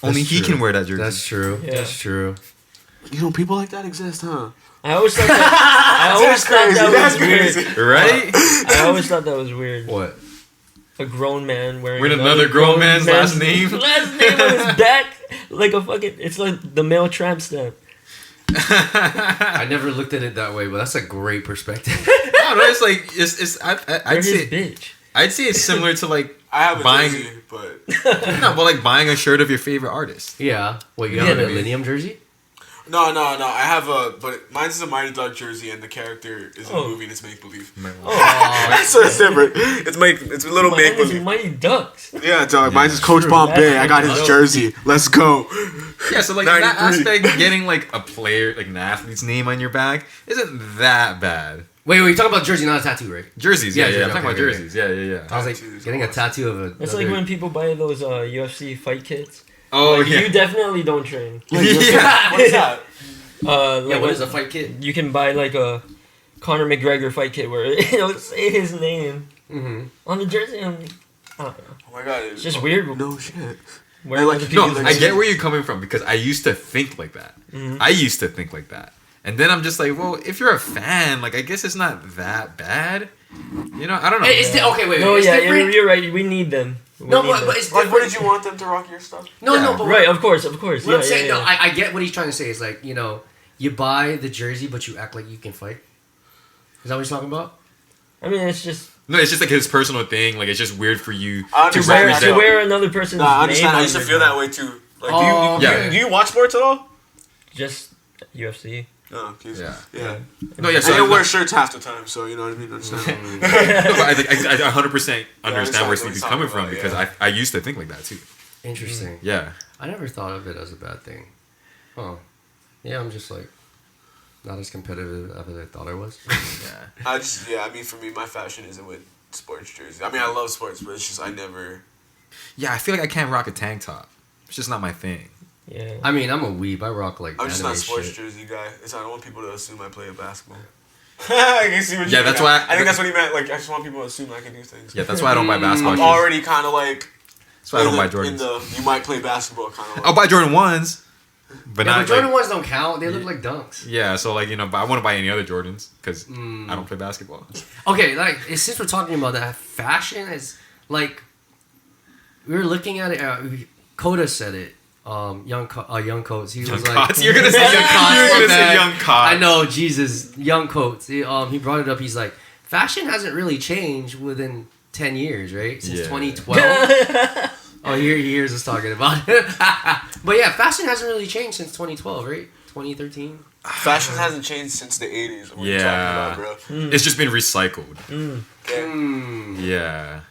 S4: Only
S1: That's
S4: he
S1: true.
S4: can wear that jersey.
S1: That's true.
S2: Yeah.
S1: That's true.
S6: You know, people like that exist, huh?
S2: I always thought that was weird.
S4: Right?
S2: I always thought that was weird.
S1: What?
S2: A grown man wearing
S4: With another grown man's last name?
S2: Last name on his back, like a fucking. It's like the male tramp stamp.
S1: I never looked at it that way, but that's a great perspective.
S4: No, it's like
S2: They're
S4: I'd
S2: his
S4: say
S2: bitch.
S4: I'd say it's similar to like
S3: I have a
S4: buying
S3: jersey, but
S4: no, but like buying a shirt of your favorite artist.
S1: Yeah. What, you
S2: Yeah,
S1: have a
S2: but-
S1: Millennium jersey?
S3: no. I have but mine's a Mighty Duck jersey, and the character is in a
S2: Oh.
S3: movie and it's make believe.
S1: Oh,
S3: So it's different. It's a little
S2: Mine
S3: make
S2: is
S3: believe.
S2: Mighty Ducks.
S6: Yeah, dog. Mine's just Coach
S2: True,
S6: Bombay. I got
S2: that's
S6: his
S2: dope.
S6: jersey. Let's go.
S4: Yeah, so like in that
S3: 93.
S4: aspect, getting like a player, like an athlete's name on your back isn't that bad.
S1: wait, you're talking about jersey, not a tattoo, right?
S4: Jerseys, yeah,
S1: Yeah,
S4: I'm
S1: jersey,
S4: talking about
S1: okay, okay.
S4: jerseys, yeah.
S1: I was like,
S3: Tattoos,
S1: getting a tattoo of a.
S2: It's like when people buy those UFC fight kits.
S4: Oh
S2: Like,
S4: yeah,
S2: you definitely don't train.
S4: yeah.
S3: What's that?
S2: Like
S1: Yeah, what is a fight kit?
S2: You can buy like a Conor McGregor fight kit where it'll say his name
S1: Mm-hmm.
S2: on the jersey. I don't know.
S3: Oh my god!
S2: It's just weird.
S6: No shit.
S2: Wearing
S6: like,
S2: other
S6: no,
S2: people's
S4: I
S2: names.
S4: get where you're coming from because I used to think like that.
S2: Mhm.
S4: I used to think like that, and then I'm just like, well, if you're a fan, like I guess it's not that bad. You know, I don't know.
S1: Okay, wait.
S2: No,
S1: it's
S2: yeah,
S1: different.
S2: you're right. We need them. We
S1: No,
S2: need
S1: but
S2: them.
S1: it's
S3: Like,
S1: different.
S3: what did you want them to rock your stuff?
S1: No,
S4: Yeah.
S1: but
S2: Right, of course.
S1: What
S2: Yeah,
S1: I'm saying,
S2: yeah,
S1: no,
S2: yeah.
S1: I get what he's trying to say. Is like, you know, you buy the jersey, but you act like you can fight. Is that what he's talking about?
S2: I mean, it's just
S4: No, it's just like his personal thing. Like it's just weird for you
S3: I
S4: to
S3: understand.
S4: represent.
S2: to wear another person's
S3: Nah, I
S2: name.
S3: understand. I
S2: on
S3: used to
S2: your-
S3: feel that way too. Like,
S1: Oh,
S3: do
S4: okay.
S3: you watch sports at all?
S2: Just UFC.
S3: No, okay.
S4: Yeah.
S3: Yeah.
S4: No, yeah.
S3: I
S4: So
S3: don't
S4: I,
S3: wear shirts half the time, so you know what I mean. Understand?
S4: no, but I 100% understand where
S3: understand what
S4: Sleepy's
S3: he's
S4: coming
S3: talking
S4: from
S3: about,
S4: because
S3: yeah.
S4: I used to think like that too.
S1: Interesting.
S4: Yeah.
S1: I never thought of it as a bad thing. Oh, yeah. I'm just like not as competitive as I thought I was.
S4: Yeah.
S3: I mean, for me, my fashion isn't with sports jerseys. I mean, I love sports, but it's just I never.
S4: Yeah, I feel like I can't rock a tank top. It's just not my thing.
S2: Yeah.
S1: I mean, I'm a weeb. I rock like
S3: I'm just
S1: anime
S3: not a sports
S1: shit.
S3: jersey guy. I don't want people to assume I play basketball. I can see what you
S4: Yeah,
S3: mean.
S4: that's why
S3: I think that's what he meant. Like, I just want people to assume I can do things.
S4: Yeah, that's why I don't buy basketball
S3: I'm
S4: shoes.
S3: already kind of like.
S4: That's why I don't buy
S3: in
S4: Jordans.
S3: the you might play basketball kind of. Like.
S4: I'll buy Jordan 1s, but
S1: Yeah,
S4: not
S1: but Jordan
S4: like,
S1: ones don't count. They look like dunks.
S4: yeah, so like, you know, but I want to buy any other Jordans because I don't play basketball.
S1: Okay, like since we're talking about that, fashion is like we were looking at it. Coda said it. Young Coats. He was like,
S4: Cots? You're gonna say
S1: Young
S4: young
S1: Coats,
S4: Cots. You're
S1: my
S4: gonna say
S1: bad.
S4: young Cots.
S1: I know, Jesus, Young Coats. He brought it up. He's like, fashion hasn't really changed within 10 years, right? Since
S4: Yeah.
S1: 2012. Oh, here he hears us talking about it. But yeah, fashion hasn't really changed since 2012, right? 2013.
S3: Fashion hasn't changed since the 80s. What are you
S4: Yeah.
S3: talking about, bro?
S4: It's just been recycled.
S3: Okay.
S4: Yeah.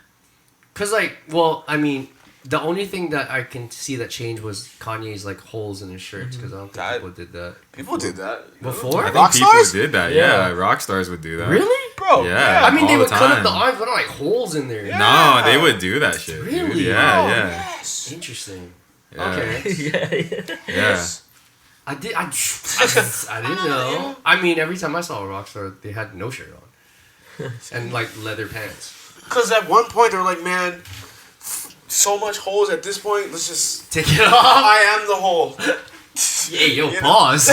S1: Cause like, well, I mean, the only thing that I can see that changed was Kanye's like holes in his shirts. Cause I don't think
S3: That-
S1: people did that
S3: People did that.
S1: before.
S4: I think
S3: Rock
S4: people
S3: stars?
S4: did that.
S2: Yeah.
S4: Yeah. Rock stars would do that.
S1: Really?
S3: Bro,
S4: Yeah.
S1: I mean, they
S4: all
S1: would
S4: the
S1: cut up
S4: time.
S1: the arms, but not like holes in there.
S3: Yeah.
S4: No, they would do that shit. dude.
S1: Really?
S4: Yeah,
S3: Oh,
S4: yeah.
S3: Yes.
S1: Interesting.
S4: Yeah.
S1: Okay.
S2: yeah.
S4: Yeah.
S1: I didn't know. I mean, every time I saw a rock star, they had no shirt on and like leather pants.
S3: Because at one point they were like, man, so much holes at this point. Let's just.
S1: Take it off.
S3: I am the hole.
S1: Hey, yo,
S3: You know?
S1: pause.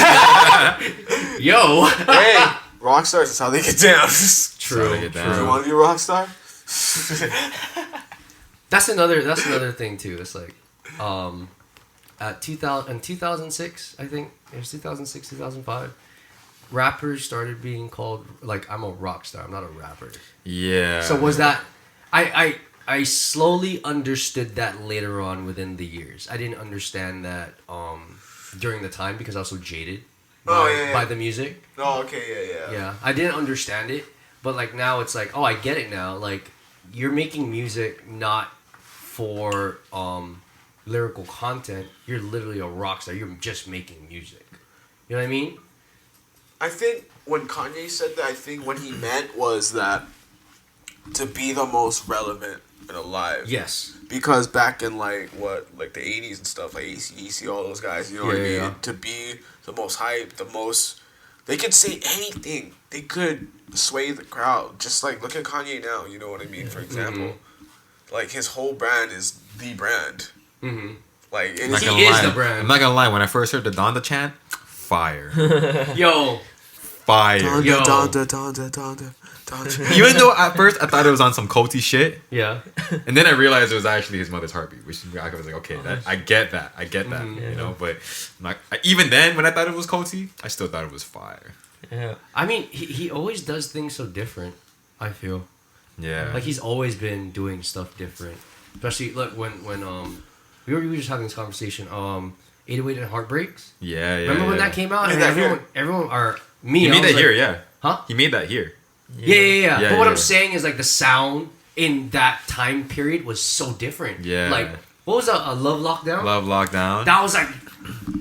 S1: Yo.
S3: Hey, rock stars. That's how they get down.
S4: True. Get
S3: You
S4: down.
S3: want to be a rock star?
S1: That's another thing too. It's like, at 2006, I think it was 2006, 2005. Rappers started being called like, I'm a rock star. I'm not a rapper.
S4: Yeah.
S1: So was that? I slowly understood that later on within the years. I didn't understand that during the time because I was so jaded by the music.
S3: Oh, okay, yeah.
S1: Yeah, I didn't understand it, but like now it's like, oh, I get it now. Like you're making music not for lyrical content. You're literally a rock star. You're just making music. You know what I mean?
S3: I think when Kanye said that, I think what he meant was that to be the most relevant and alive.
S1: Yes.
S3: Because back in like the 80s and stuff, like AC/DC, all those guys, you know what I mean?
S1: Yeah.
S3: To be the most hype, the most
S6: They could say anything. They could sway the crowd. Just like look at Kanye now. You know what I mean? For example, like his whole brand is the brand.
S1: Mm-hmm.
S6: Like
S4: I'm not
S1: He
S4: gonna
S1: is
S4: lie.
S1: the brand.
S4: I'm not gonna lie. When I first heard the Donda chant, fire,
S1: Yo,
S4: fire.
S1: Yo.
S6: Donda.
S4: Even though at first I thought it was on some culty shit,
S1: yeah.
S4: and then I realized it was actually his mother's heartbeat, which I was like, okay, I get that, you know. But even then, when I thought it was culty, I still thought it was fire.
S2: Yeah.
S1: I mean, he always does things so different. I feel
S4: Yeah.
S1: like he's always been doing stuff different. Especially look when we were just having this conversation. 808 and Heartbreaks.
S4: Yeah.
S1: Remember when that came out?
S6: Made
S1: And
S6: that
S1: everyone or me.
S4: He
S1: I
S4: made
S1: was
S4: that
S1: like,
S4: here, yeah.
S1: Huh?
S4: He made that here.
S1: Yeah.
S4: Yeah,
S1: But what
S4: yeah.
S1: I'm saying is like the sound in that time period was so different.
S4: Yeah.
S1: Like what was a Love Lockdown?
S4: Love Lockdown.
S1: That was like,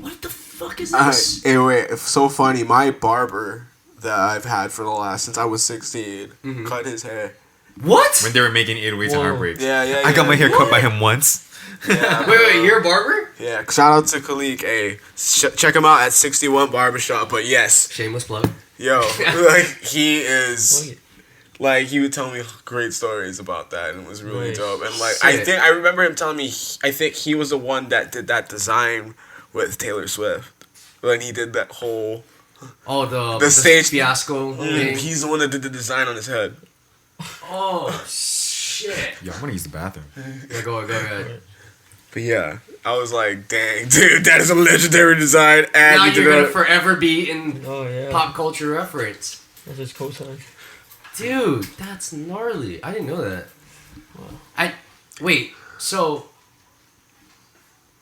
S1: what the fuck is this?
S6: Anyway, it's so funny. My barber that I've had for the last since I was 16 cut his hair.
S1: What?
S4: When they were making 808s and
S2: Whoa.
S4: Heartbreaks.
S6: Yeah.
S4: I got my hair cut by him once.
S6: Yeah,
S1: Wait, you're a barber?
S6: Yeah, shout out to Khalik. Hey, check him out at 61 Barbershop. But yes,
S1: Shameless plug.
S6: yo, like he is,
S2: Wait.
S6: like he would tell me great stories about that, and it was really
S2: Wait,
S6: dope. And like
S1: sick.
S6: I remember him telling me, I think he was the one that did that design with Taylor Swift when he did that whole.
S1: Oh, the
S6: stage-
S1: fiasco thing.
S6: He's the one that did the design on his head.
S1: Oh shit!
S4: Yo, I want to use the bathroom.
S1: Yeah, go ahead.
S6: But yeah, I was like, dang, dude, that is a legendary design. And
S1: Now
S6: you did
S1: you're gonna
S6: that.
S1: forever be in
S2: Oh yeah.
S1: pop culture reference,
S2: That's his cosign.
S1: dude. That's gnarly. I didn't know that. Wait. So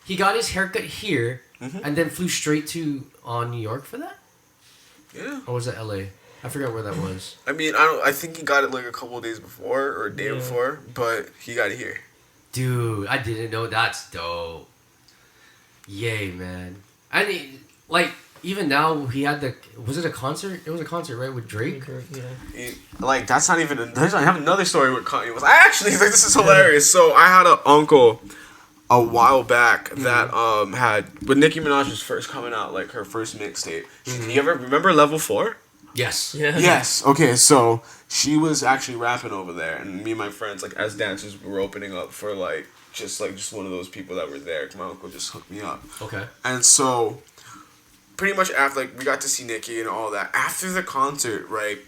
S1: he got his haircut here, and then flew straight to New York for that,
S6: Yeah.
S1: or was it L.A.? I forgot where that was.
S6: I mean, I think he got it like a couple of days before or a day before, but he got it here.
S1: Dude, I didn't know. That's dope. Yay, man. I mean, like, even now, he had was it a concert? It was a concert, right, with Drake?
S2: Yeah.
S6: Like, that's not even. I have another story with Kanye. I actually like this is hilarious. So I had an uncle a while back that had when Nicki Minaj was first coming out, like her first mixtape. You ever remember Level 4?
S1: Yes.
S2: Yeah.
S6: Yes. Okay. So she was actually rapping over there, and me and my friends, like as dancers, we were opening up for just one of those people that were there. My uncle just hooked me up.
S1: Okay.
S6: And so, pretty much after, like, we got to see Nicki and all that. After the concert, right,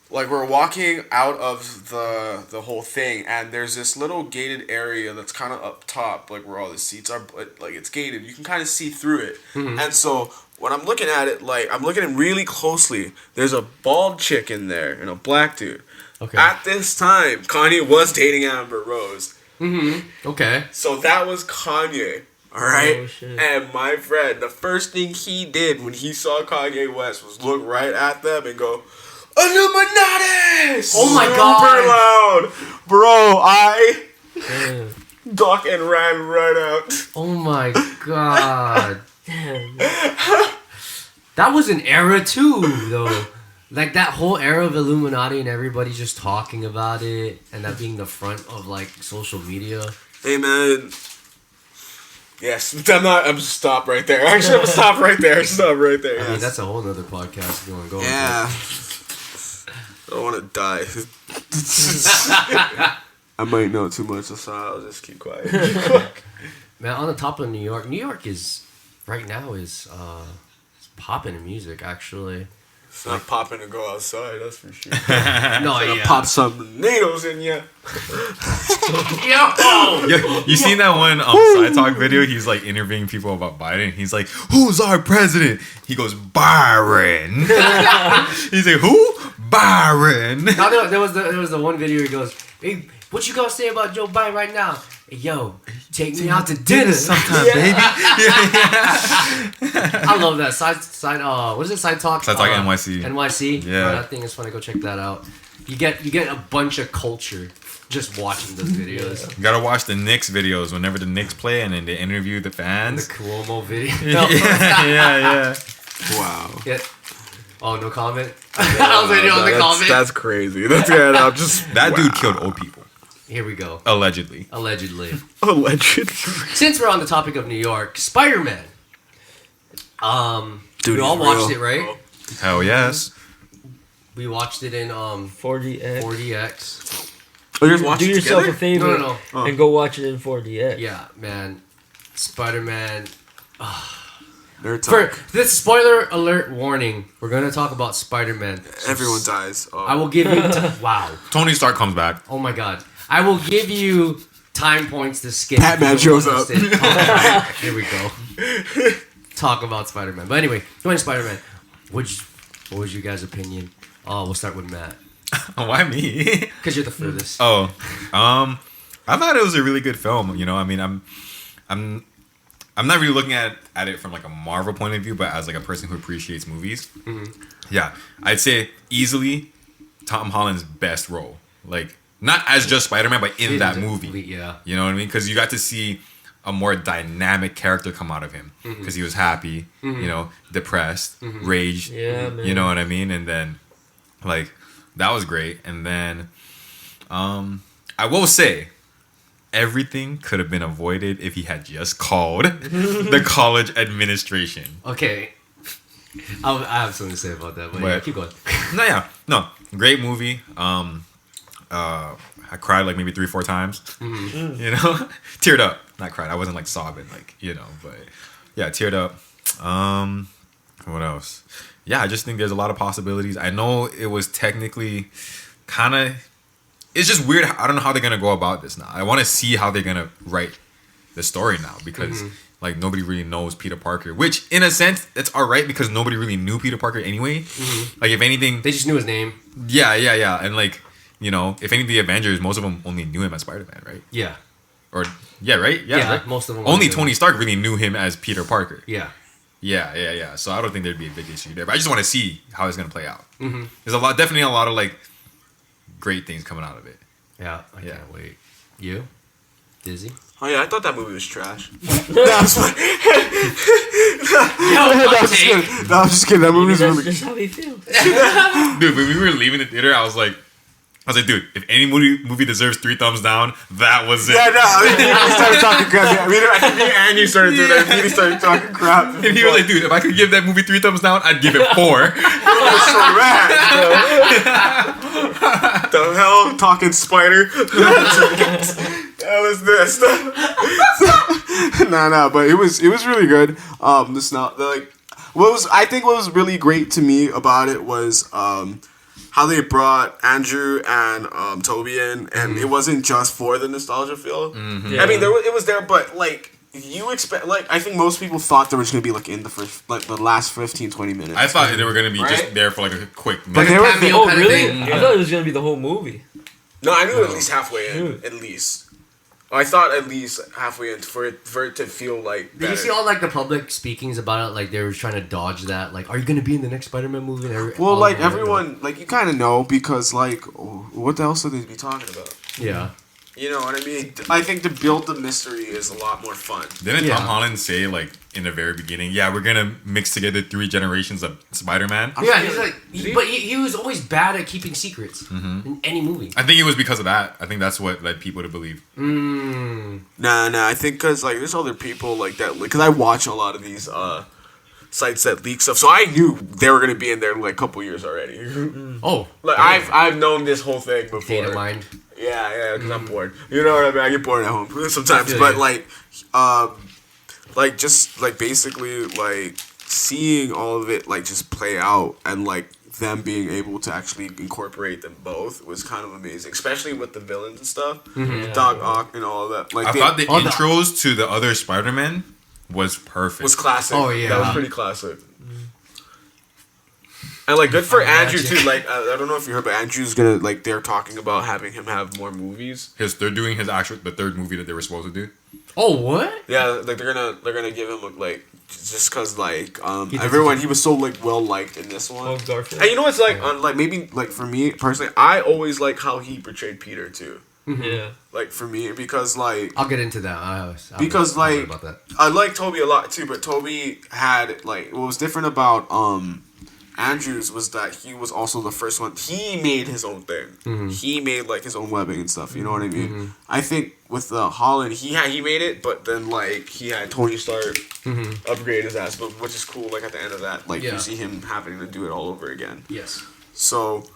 S6: like, we're walking out of the whole thing, and there's this little gated area that's kind of up top, like, where all the seats are, but, like, it's gated. You can kind of see through it. And so, when I'm looking at it, like, I'm looking at it really closely. There's a bald chick in there and a black dude.
S1: Okay.
S6: At this time, Kanye was dating Amber Rose.
S1: Okay.
S6: So that was Kanye. Alright?
S2: Oh, shit.
S6: And my friend, the first thing he did when he saw Kanye West was look right at them and go, Illuminati!
S1: Oh my
S6: God. Super loud. Bro, I
S2: Damn.
S6: ducked and ran right out.
S1: Oh my god.
S2: Damn.
S1: That was an era too, though. Like that whole era of Illuminati and everybody just talking about it and that being the front of like social media.
S6: Hey, man. Yes, I'm stop right there. Actually, I'm stop right there. Stop right there.
S1: I mean,
S6: Yes.
S1: that's a whole nother podcast if you want to go
S6: Yeah. I don't want to die. I might know too much, so I'll just keep quiet.
S1: Man, on the top of New York is right now is it's popping in music actually.
S6: It's not popping to go outside, that's for sure.
S1: No, yeah.
S6: Pop some needles in ya.
S4: Yo, you seen that one Side Talk video? He's like interviewing people about Biden. He's like, "Who's our president?" He goes, "Byron." He's like, "Who? Byron."
S1: No, there was the one video he goes, "Hey, what you gonna say about Joe Biden right now? Hey, yo, take me out to dinner
S4: sometime, baby.
S1: I love that side. What is it? Side Talk.
S4: Side Talk NYC.
S1: NYC.
S4: Yeah.
S1: Bro, that thing is funny. Go check that out. You get a bunch of culture just watching those videos.
S4: You gotta watch the Knicks videos whenever the Knicks play, and then they interview the
S1: The
S4: fans.
S1: Cuomo video.
S4: yeah.
S6: Wow.
S1: Yeah. Oh, no comment. I was waiting on the comment.
S6: That's crazy. That's good. I'm just
S4: That dude killed old people.
S1: Here we go.
S4: Allegedly.
S1: Allegedly.
S6: alleged.
S1: Since we're on the topic of New York, Spiderman.
S6: Dude,
S1: we all
S6: he's
S1: watched
S6: real.
S1: it, right?
S4: Hell yes.
S1: We watched it in
S2: 4DX.
S1: 4DX.
S6: Oh, you guys watched
S2: Do
S6: it
S2: yourself
S6: together?
S2: a favor
S1: No.
S2: and go watch it in 4DX.
S1: Yeah, man. Spider-Man.
S6: Nerd
S1: For
S6: talk.
S1: this spoiler alert warning, we're gonna talk about Spider-Man.
S6: Everyone dies. Oh.
S1: I will give you. Wow.
S4: Tony Stark comes back.
S1: Oh my God. I will give you time points to skip.
S6: Batman
S1: if you don't
S6: shows up.
S1: understand. Oh, here we go. Talk about Spider-Man. But anyway, going to Spider-Man. What was your guys' opinion? Oh, we'll start with Matt.
S4: Why me?
S1: Because you're the furthest.
S4: Oh, I thought it was a really good film. You know, I mean, I'm not really looking at it from like a Marvel point of view, but as like a person who appreciates movies. Mm-hmm. Yeah, I'd say easily Tom Holland's best role. Like not as just Spider-Man, but in that movie.
S1: Yeah.
S4: You know what I mean? Because you got to see a more dynamic character come out of him. Because he was happy, you know, depressed, raged.
S2: Yeah, man.
S4: You know what I mean? And then, like, that was great. And then, I will say, everything could have been avoided if he had just called the college administration.
S1: Okay. I have something to say about that, but yeah, keep going.
S4: No, great movie. I cried like maybe 3-4 times. You know, teared up. Not cried. I wasn't like sobbing, like, you know, but yeah, teared up. What else? Yeah, I just think there's a lot of possibilities. I know it was technically kind of. It's just weird. I don't know how they're gonna go about this now. I want to see how they're gonna write the story now because like nobody really knows Peter Parker. Which, in a sense, that's all right because nobody really knew Peter Parker anyway. Like, if anything,
S1: They just knew his name.
S4: yeah, and like, you know, if any of the Avengers, most of them only knew him as Spider-Man, right?
S1: Yeah.
S4: Or yeah, right?
S1: Yeah,
S4: right?
S1: most of them
S4: Only
S1: knew.
S4: Tony Stark really knew him as Peter Parker.
S1: Yeah.
S4: Yeah. So I don't think there'd be a big issue there. But I just want to see how it's gonna play out. There's definitely a lot of like great things coming out of it.
S1: Yeah. I can't wait. You? Dizzy?
S6: Oh yeah, I thought that movie was trash. No, I'm just kidding. That movie was
S2: That's
S6: really.
S2: just how he feels.
S4: Dude, when we were leaving the theater, I was like, dude, if any movie deserves 3 thumbs down, that was it.
S6: Yeah, no. I mean, we started talking crap. Yeah, I mean, I think me and you started doing that. We started talking crap.
S4: And he was like, dude, if I could give that movie 3 thumbs down, I'd give it 4.
S6: That's so rad, bro. The hell, talking spider. That was this. No, but it was really good. This not like what was really great to me about it was how they brought Andrew and Toby in, and it wasn't just for the nostalgia feel.
S2: Yeah.
S6: I mean, it was there, but like. You expect, like, I think most people thought they were just going to be, like, in the first, like, the last 15, 20 minutes.
S4: I thought they were going to be just
S6: Right?
S4: there for like a quick
S6: But
S4: minute.
S6: they were,
S1: cameo
S2: Oh,
S1: kind of
S2: really?
S1: thing.
S2: I thought it was gonna be the whole movie.
S6: no, I knew at least halfway in,
S2: Dude.
S6: at least. I thought at least halfway in for it to feel like
S1: Did
S6: better.
S1: you see all like the public speakings about it? Like they were trying to dodge that. Like, are you gonna be in the next Spider-Man movie?
S6: Well, like, everyone, like, you kind of know because, like, what the else would they be talking about?
S1: Yeah.
S6: You know what I mean? I think to build the mystery is a lot more fun.
S4: Didn't
S1: Yeah.
S4: Tom Holland say, like, in the very beginning, yeah, we're going to mix together 3 generations of Spider-Man?
S1: Yeah, he's like, but he was always bad at keeping secrets in any movie.
S4: I think it was because of that. I think that's what led people to believe.
S6: Nah, I think because, like, there's other people like that. Because I watch a lot of these sites that leak stuff, so I knew they were going to be in there like a couple years already.
S1: Oh,
S6: Like, I've known this whole thing before.
S1: data mined.
S6: Yeah, because I'm bored. You know what I mean? I get bored at home sometimes.
S1: feel
S6: But,
S1: you.
S6: like, just, like, basically, like, seeing all of it, like, just play out and, like, them being able to actually incorporate them both was kind of amazing. Especially with the villains and stuff.
S2: Yeah.
S6: Doc Ock and all of that. Like,
S4: I thought the
S1: all the-
S4: intros to the other Spider-Man was perfect.
S6: was classic.
S1: Oh, yeah.
S6: That was pretty classic. And, like, good for Andrew,
S1: magic.
S6: too. Like, I don't know if you heard, but Andrew's gonna, like, they're talking about having him have more movies.
S4: They're doing the third movie that they were supposed to do.
S1: Oh, what?
S6: Yeah, like, they're gonna give him, like, just cause, like,
S1: He
S6: everyone, he was so, like, well liked in this one.
S2: Oh, Garfield.
S6: And you know what's, like, like, maybe, like, for me, personally, I always like how he portrayed Peter, too.
S2: Yeah.
S6: Like, for me, because, like,
S1: I'll get into that. I'll
S6: Because,
S1: worry
S6: like,
S1: about that.
S6: I like Toby a lot, too, but Toby had, like, what was different about, Andrew's was that he was also the first one. He made his own thing.
S1: Mm-hmm.
S6: He made like his own webbing and stuff. You know what I mean? I think with the Howl-in, he made it, but then like he had Tony Stark upgrade his ass, but which is cool. Like at the end of that, like you see him having to do it all over again.
S1: Yes.
S6: So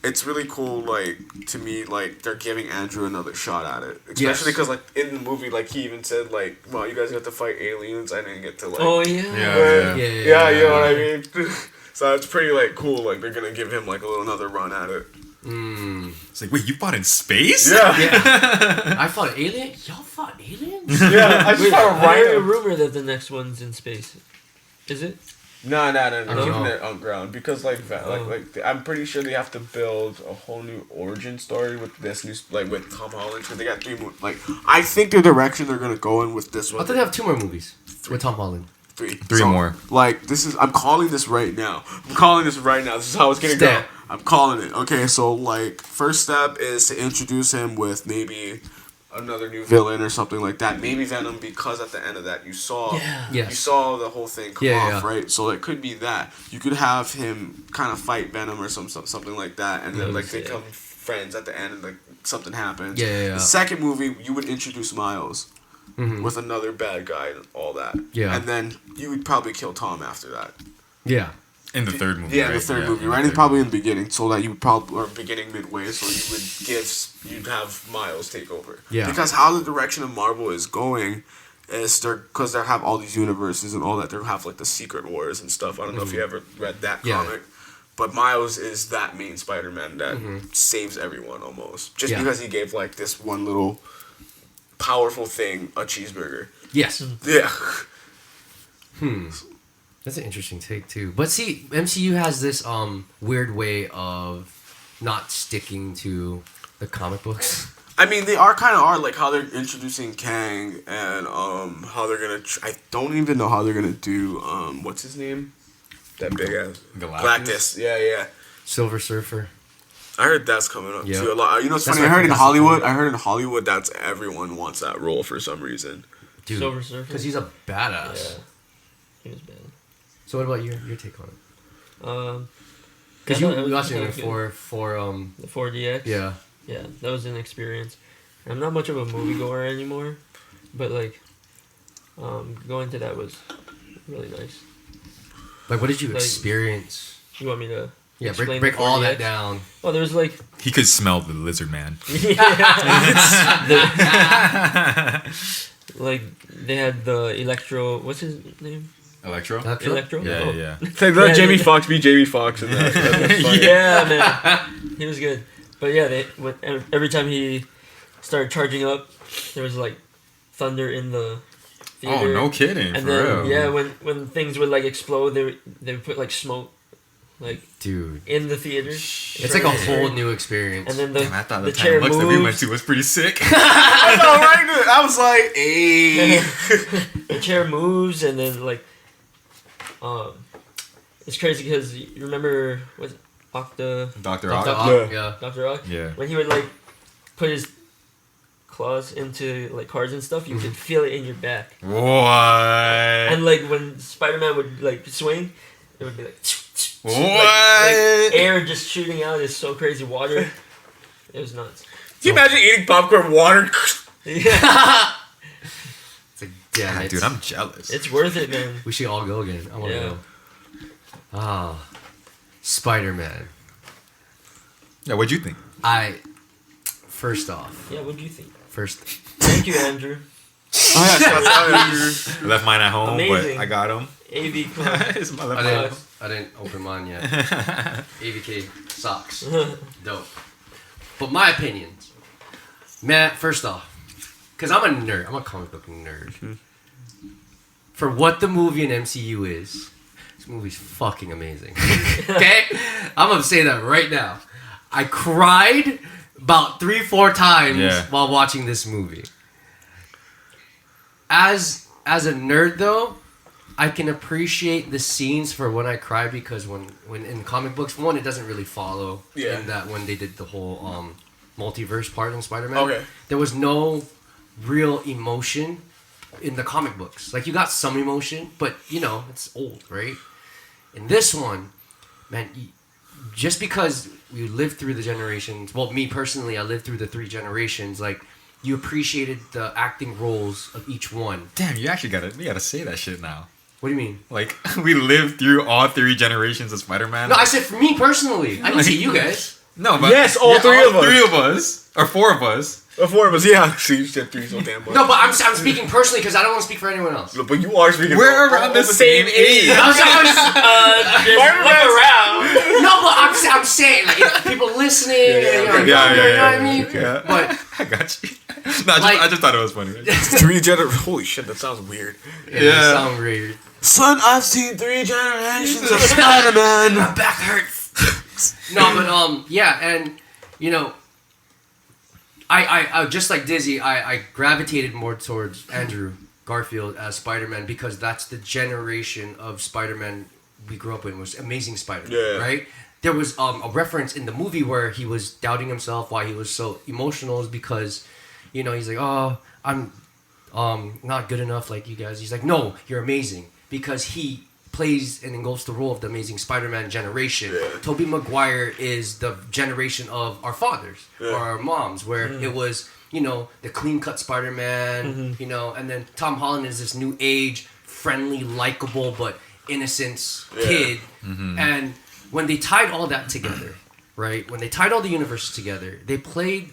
S6: it's really cool. Like to me, like they're giving Andrew another shot at it, especially because like in the movie, like he even said like, "Well, you guys got to fight aliens. I didn't get to like."
S2: Oh yeah.
S6: Yeah, you know what I mean. So it's pretty like cool. Like they're gonna give him like another run at it.
S4: It's like, wait, you fought in space?
S6: Yeah,
S1: I fought alien. Y'all fought aliens?
S6: yeah. I just
S2: Wait,
S6: found
S2: I heard a
S6: random.
S2: rumor that the next one's in space. Is it?
S6: No. They're
S1: Oh.
S6: keeping it on ground because like I'm pretty sure they have to build a whole new origin story with this new with Tom Holland because they got 3 movies. Like I think the direction they're gonna go in with this
S1: I
S6: one.
S1: thought they have 2 more movies with Tom Holland.
S6: 3.
S4: 3 more.
S6: Like this is I'm calling this right now. This is how it's gonna
S1: Step.
S6: go. I'm calling it. Okay, so like first step is to introduce him with maybe another new villain or something like that. Maybe Venom because at the end of that you saw
S1: Yes.
S6: you saw the whole thing come
S1: Yeah,
S6: off, right? So it could be that. You could have him kind of fight Venom or something like that and then like they become friends at the end and like something happens.
S1: Yeah.
S6: The second movie you would introduce Miles with another bad guy and all that.
S1: Yeah.
S6: And then you would probably kill Tom after that.
S1: Yeah.
S4: In the third movie.
S6: Yeah,
S4: right?
S6: the third movie,
S4: in
S6: right?
S4: the
S6: It's
S4: third
S6: probably in the beginning, so that you would probably or beginning midway, so you'd have Miles take over.
S1: Yeah.
S6: Because how the direction of Marvel is going is because they have all these universes and all that. They have like the Secret Wars and stuff. I don't know if you ever read that
S1: Yeah.
S6: comic, but Miles is that main Spider-Man that saves everyone almost just because he gave like this one little powerful thing a cheeseburger.
S1: Yes.
S6: Yeah.
S1: That's an interesting take too. But see, MCU has this weird way of not sticking to the comic books.
S6: I mean, they are like how they're introducing Kang and how they're gonna. I don't even know how they're gonna do what's his name, that big ass
S4: Galactus?
S6: Yeah.
S1: Silver Surfer.
S6: I heard that's coming up
S1: Yeah.
S6: too a lot. You know, it's
S1: That's
S6: funny. I
S1: my
S6: heard in
S1: favorite
S6: Hollywood.
S1: thing.
S6: I heard in Hollywood that's everyone wants that role for some reason.
S1: Dude,
S2: Silver Surfer?
S1: because he's a badass.
S2: Yeah. He was bad.
S1: So what about your take on it? Because
S2: yeah,
S1: you
S2: no, it was
S1: watching it
S2: good.
S1: for
S2: The 4DX?
S1: yeah.
S2: Yeah, that was an experience. I'm not much of a moviegoer anymore, but like, going to that was really nice.
S1: Like, what did you
S2: Like-
S1: experience?
S2: You want me to?
S1: Yeah,
S2: explain
S1: break
S2: the
S1: all
S2: 4DX?
S1: that down.
S2: Oh, there was like,
S4: He could smell the lizard man.
S2: like they had the Electro. What's his name?
S4: Electro?
S2: Electro.
S4: Yeah,
S2: Oh.
S4: yeah.
S6: It's like let Jamie Foxx be Jamie Foxx and that. That's funny.
S2: Yeah, man, he was good. But yeah, every time he started charging up, there was like thunder in the theater.
S4: Oh, no kidding.
S2: And
S4: for
S2: then
S4: real.
S2: when things would like explode, they would put like smoke, like
S1: Dude,
S2: in the theater.
S1: it's like a whole new experience.
S2: And then the
S4: Damn, I thought
S2: the
S4: the
S2: chair
S4: time Lux that we went
S2: moves.
S4: to was pretty sick.
S6: I know, right? I was like, hey.
S2: The chair moves, and then like, it's crazy because you remember what's
S4: Dr.
S1: Dr.
S4: Ock?
S1: Ock,
S6: Yeah.
S1: yeah.
S2: Dr. Ock?
S4: Yeah.
S2: When he would like put his claws into like cars and stuff, you could feel it in your back.
S4: What?
S2: And like when Spider-Man would like swing, it would be like,
S4: What?
S2: like air just shooting out. Is so crazy. Water. It was nuts.
S6: Can you imagine eating popcorn water?
S2: Yeah,
S1: It's like, damn
S4: God,
S1: it.
S4: dude, I'm jealous.
S2: it's worth it, man.
S1: We should all go again. I want to
S2: Yeah.
S1: go. Ah, Spider-Man.
S4: Yeah, what'd you think?
S1: First off,
S2: Yeah, what do you think?
S1: Thank
S2: you, Andrew.
S6: Oh, yeah,
S4: I left mine at home,
S2: Amazing.
S4: but I got him.
S2: AV Club.
S4: His
S1: I
S4: motherfucker.
S1: didn't open mine yet. AVK socks. Dope. But my opinions. Matt, first off, because I'm a nerd. I'm a comic book nerd. For what the movie in MCU is, this movie's fucking amazing. Okay? I'm going to say that right now. I cried about 3-4 times while watching this movie. As a nerd, though, I can appreciate the scenes for when I cry because when in comic books, one, it doesn't really follow.
S6: Yeah.
S1: In that when they did the whole multiverse part in Spider-Man,
S6: Okay.
S1: there was no real emotion in the comic books. Like, you got some emotion, but, you know, it's old, right? In this one, man, just because we lived through the generations. Well, me personally, I lived through the 3 generations. Like, you appreciated the acting roles of each one.
S4: Damn, you gotta say that shit now.
S1: What do you mean?
S4: Like, we lived through all 3 generations of Spider-Man.
S1: No, I said for me personally. I didn't say you guys.
S4: No, but
S6: Yes, all 3 of us.
S4: 3 of us. Or 4 of us.
S6: 4 of us, yeah. See, you said 3 so damn much.
S1: No, but I'm speaking personally because I don't want to speak for anyone else.
S6: No, but you are speaking.
S4: We're around the same age.
S1: I was
S2: Just look around.
S1: no, but I'm saying like if people listening, you know what I mean.
S4: Yeah.
S1: But
S4: I got you. No, I just thought it was funny.
S6: 3 generations. Holy shit, that sounds weird.
S1: it sounds weird.
S6: Son, I've seen 3 generations of Spider-Man.
S1: My back hurts. No, but yeah, and you know, I just like Dizzy, I gravitated more towards Andrew Garfield as Spider-Man because that's the generation of Spider-Man we grew up in, was Amazing Spider-Man, right? There was a reference in the movie where he was doubting himself why he was so emotional is because, you know, he's like, oh, I'm not good enough like you guys. He's like, no, you're amazing. Because he plays and engulfs the role of the Amazing Spider-Man generation. Tobey Maguire is the generation of our fathers or our moms, where it was, you know, the clean-cut Spider-Man, you know, and then Tom Holland is this new age, friendly, likable, but innocent kid. And when they tied all that together, right, when they tied all the universes together, they played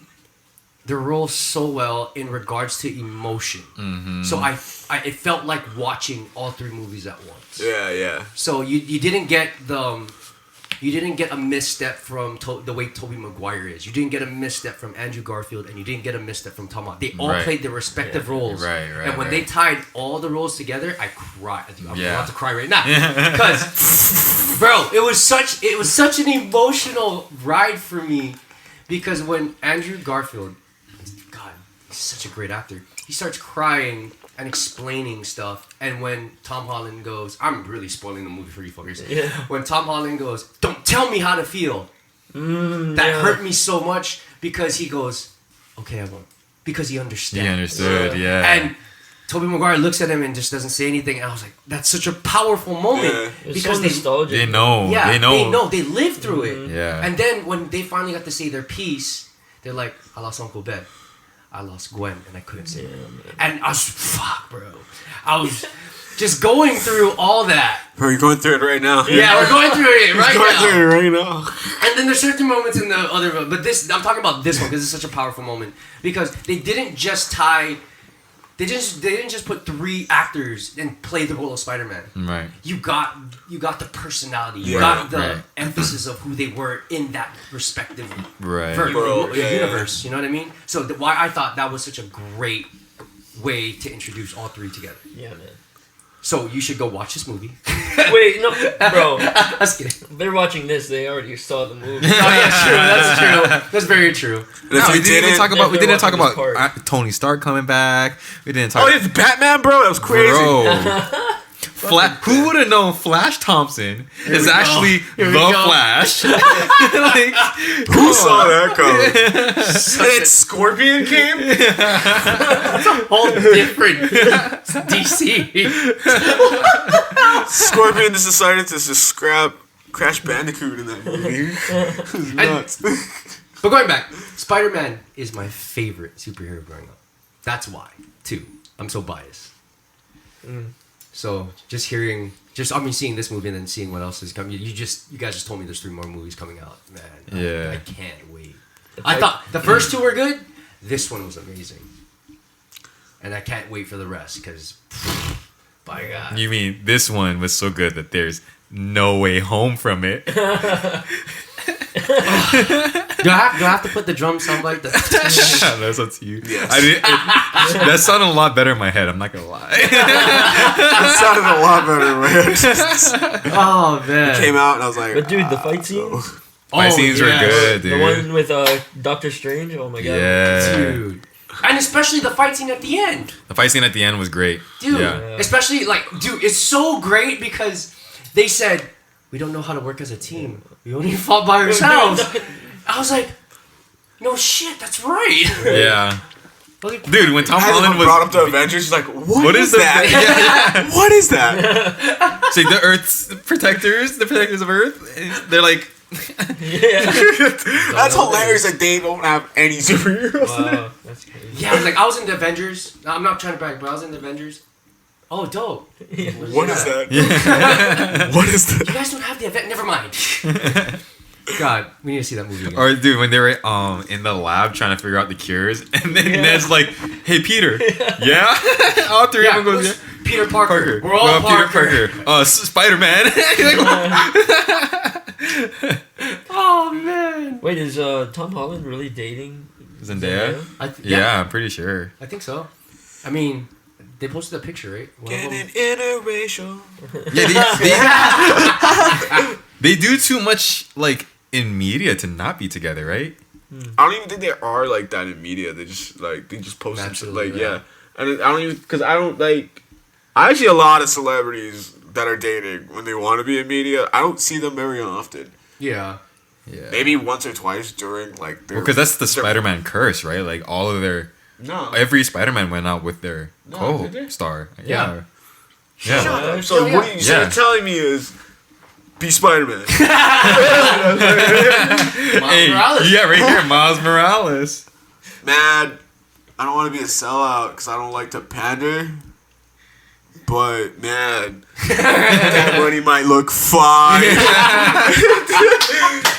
S1: their role so well in regards to emotion. So it felt like watching all 3 movies at once.
S6: Yeah.
S1: So you didn't get a misstep from the way Tobey Maguire is. You didn't get a misstep from Andrew Garfield, and you didn't get a misstep from Tom Holland. They all played their respective roles. And when they tied all the roles together, I cried. I'm about to cry right now because, bro, it was such an emotional ride for me because when Andrew Garfield, God, he's such a great actor. He starts crying and explaining stuff, and when Tom Holland goes, I'm really spoiling the movie for you fuckers. When Tom Holland goes, don't tell me how to feel. That hurt me so much because he goes, okay, I won't. Because he understands.
S4: He understood,
S1: And Tobey Maguire looks at him and just doesn't say anything, and I was like, that's such a powerful moment because
S2: nostalgic.
S4: They know.
S1: They lived through it. And then when they finally got to say their piece, they're like, I lost Uncle Ben. I lost Gwen, and I couldn't say it. And I was, fuck, bro. I was just going through all that.
S6: Bro, you're going through it right now.
S1: Yeah, we're going through it
S6: right now.
S1: And then there's certain moments in the other, but I'm talking about this one because it's such a powerful moment because they didn't just tie. They didn't just put 3 actors and play the role of Spider-Man.
S4: Right.
S1: You got the personality. You got the emphasis of who they were in that respective universe. You know what I mean? So why I thought that was such a great way to introduce all 3 together.
S2: Yeah, man.
S1: So you should go watch this movie.
S2: Wait, no, bro.
S1: Just kidding.
S2: They're watching this. They already saw the movie.
S1: Oh yeah, true. That's true. That's very true.
S4: No, we didn't talk about Tony Stark coming back. We didn't talk.
S6: Oh, it's Batman, bro. That was crazy.
S4: Who would have known Flash Thompson is actually the Flash? Like,
S6: who saw that coming? And Scorpion came.
S1: That's a whole different DC.
S6: Scorpion just decided to just scrap Crash Bandicoot in that movie. Nuts.
S1: But going back, Spider-Man is my favorite superhero growing up. That's why, too. I'm so biased. So just seeing this movie and then seeing what else is coming. You guys just told me there's 3 more movies coming out, man. I can't wait. I thought the first 2 were good. This one was amazing, and I can't wait for the rest because, by God.
S4: You mean this one was so good that there's no way home from it?
S1: Do I have to put the drum sound like that?
S4: That's up to you.
S6: Yes.
S4: That sounded a lot better in my head. I'm not gonna lie.
S6: That sounded a lot better in my head.
S1: Oh man!
S6: It came out and I was like,
S2: but dude, the fight scenes.
S4: Fight scenes were good, dude.
S2: The one with Doctor Strange. Oh my god.
S4: Yeah.
S1: Dude. And especially the fight scene at the end.
S4: The fight scene at the end was great.
S1: Dude.
S4: Yeah.
S1: Especially it's so great because they said, we don't know how to work as a team. We only fought by ourselves. I was like, no shit, that's right.
S4: Yeah.
S1: I
S4: Dude, when Tom
S6: Has
S4: Holland
S6: brought up
S4: was
S6: the Avengers, he's like,
S4: what is
S6: that? What is that?
S4: say the Earth's protectors, the protectors of Earth, they're like,
S6: That's hilarious that they don't have any superheroes.
S2: Wow, that's crazy.
S1: Yeah, I was in the Avengers. I'm not trying to brag, but I was in the Avengers. Oh, dope.
S6: What is that? What is
S1: You
S6: that?
S1: guys don't have the event. Never mind. God, we need to see that movie again.
S4: or dude, when they were in the lab trying to figure out the cures, and then Ned's like, "Hey, Peter, yeah," all three of them goes,
S1: who's Peter Parker.
S4: Parker.
S1: We're all Parker.
S4: Peter Parker. Spider-Man.
S1: Oh man.
S2: Wait, is Tom Holland really dating
S4: Zendaya?
S1: Yeah,
S4: Yeah, I'm pretty sure.
S1: I think so. I mean, they posted a picture, right? One of them-
S6: Getting interracial.
S4: Yeah, they do too much like in media to not be together, right?
S6: I don't even think they are like that in media. They just post some shit,
S1: Naturally,
S6: like yeah. And I don't even because I don't like. I see a lot of celebrities that are dating when they want to be in media. I don't see them very often.
S1: Yeah.
S4: Yeah.
S6: Maybe once or twice during like their.
S4: Because that's the
S6: their-
S4: Spider-Man curse, right? Like all of their
S6: No.
S4: every Spider-Man went out with their
S6: No, did they?
S4: co-star.
S1: Yeah.
S4: Yeah.
S6: Shut up.
S2: Yeah.
S6: So
S1: Yeah,
S6: what are you so
S4: yeah.
S6: you're telling me is be Spider-Man.
S4: Hey,
S1: Morales.
S4: yeah, right here, Miles Morales.
S6: Man, I don't want to be a sellout because I don't like to pander. But man, that money might look fine,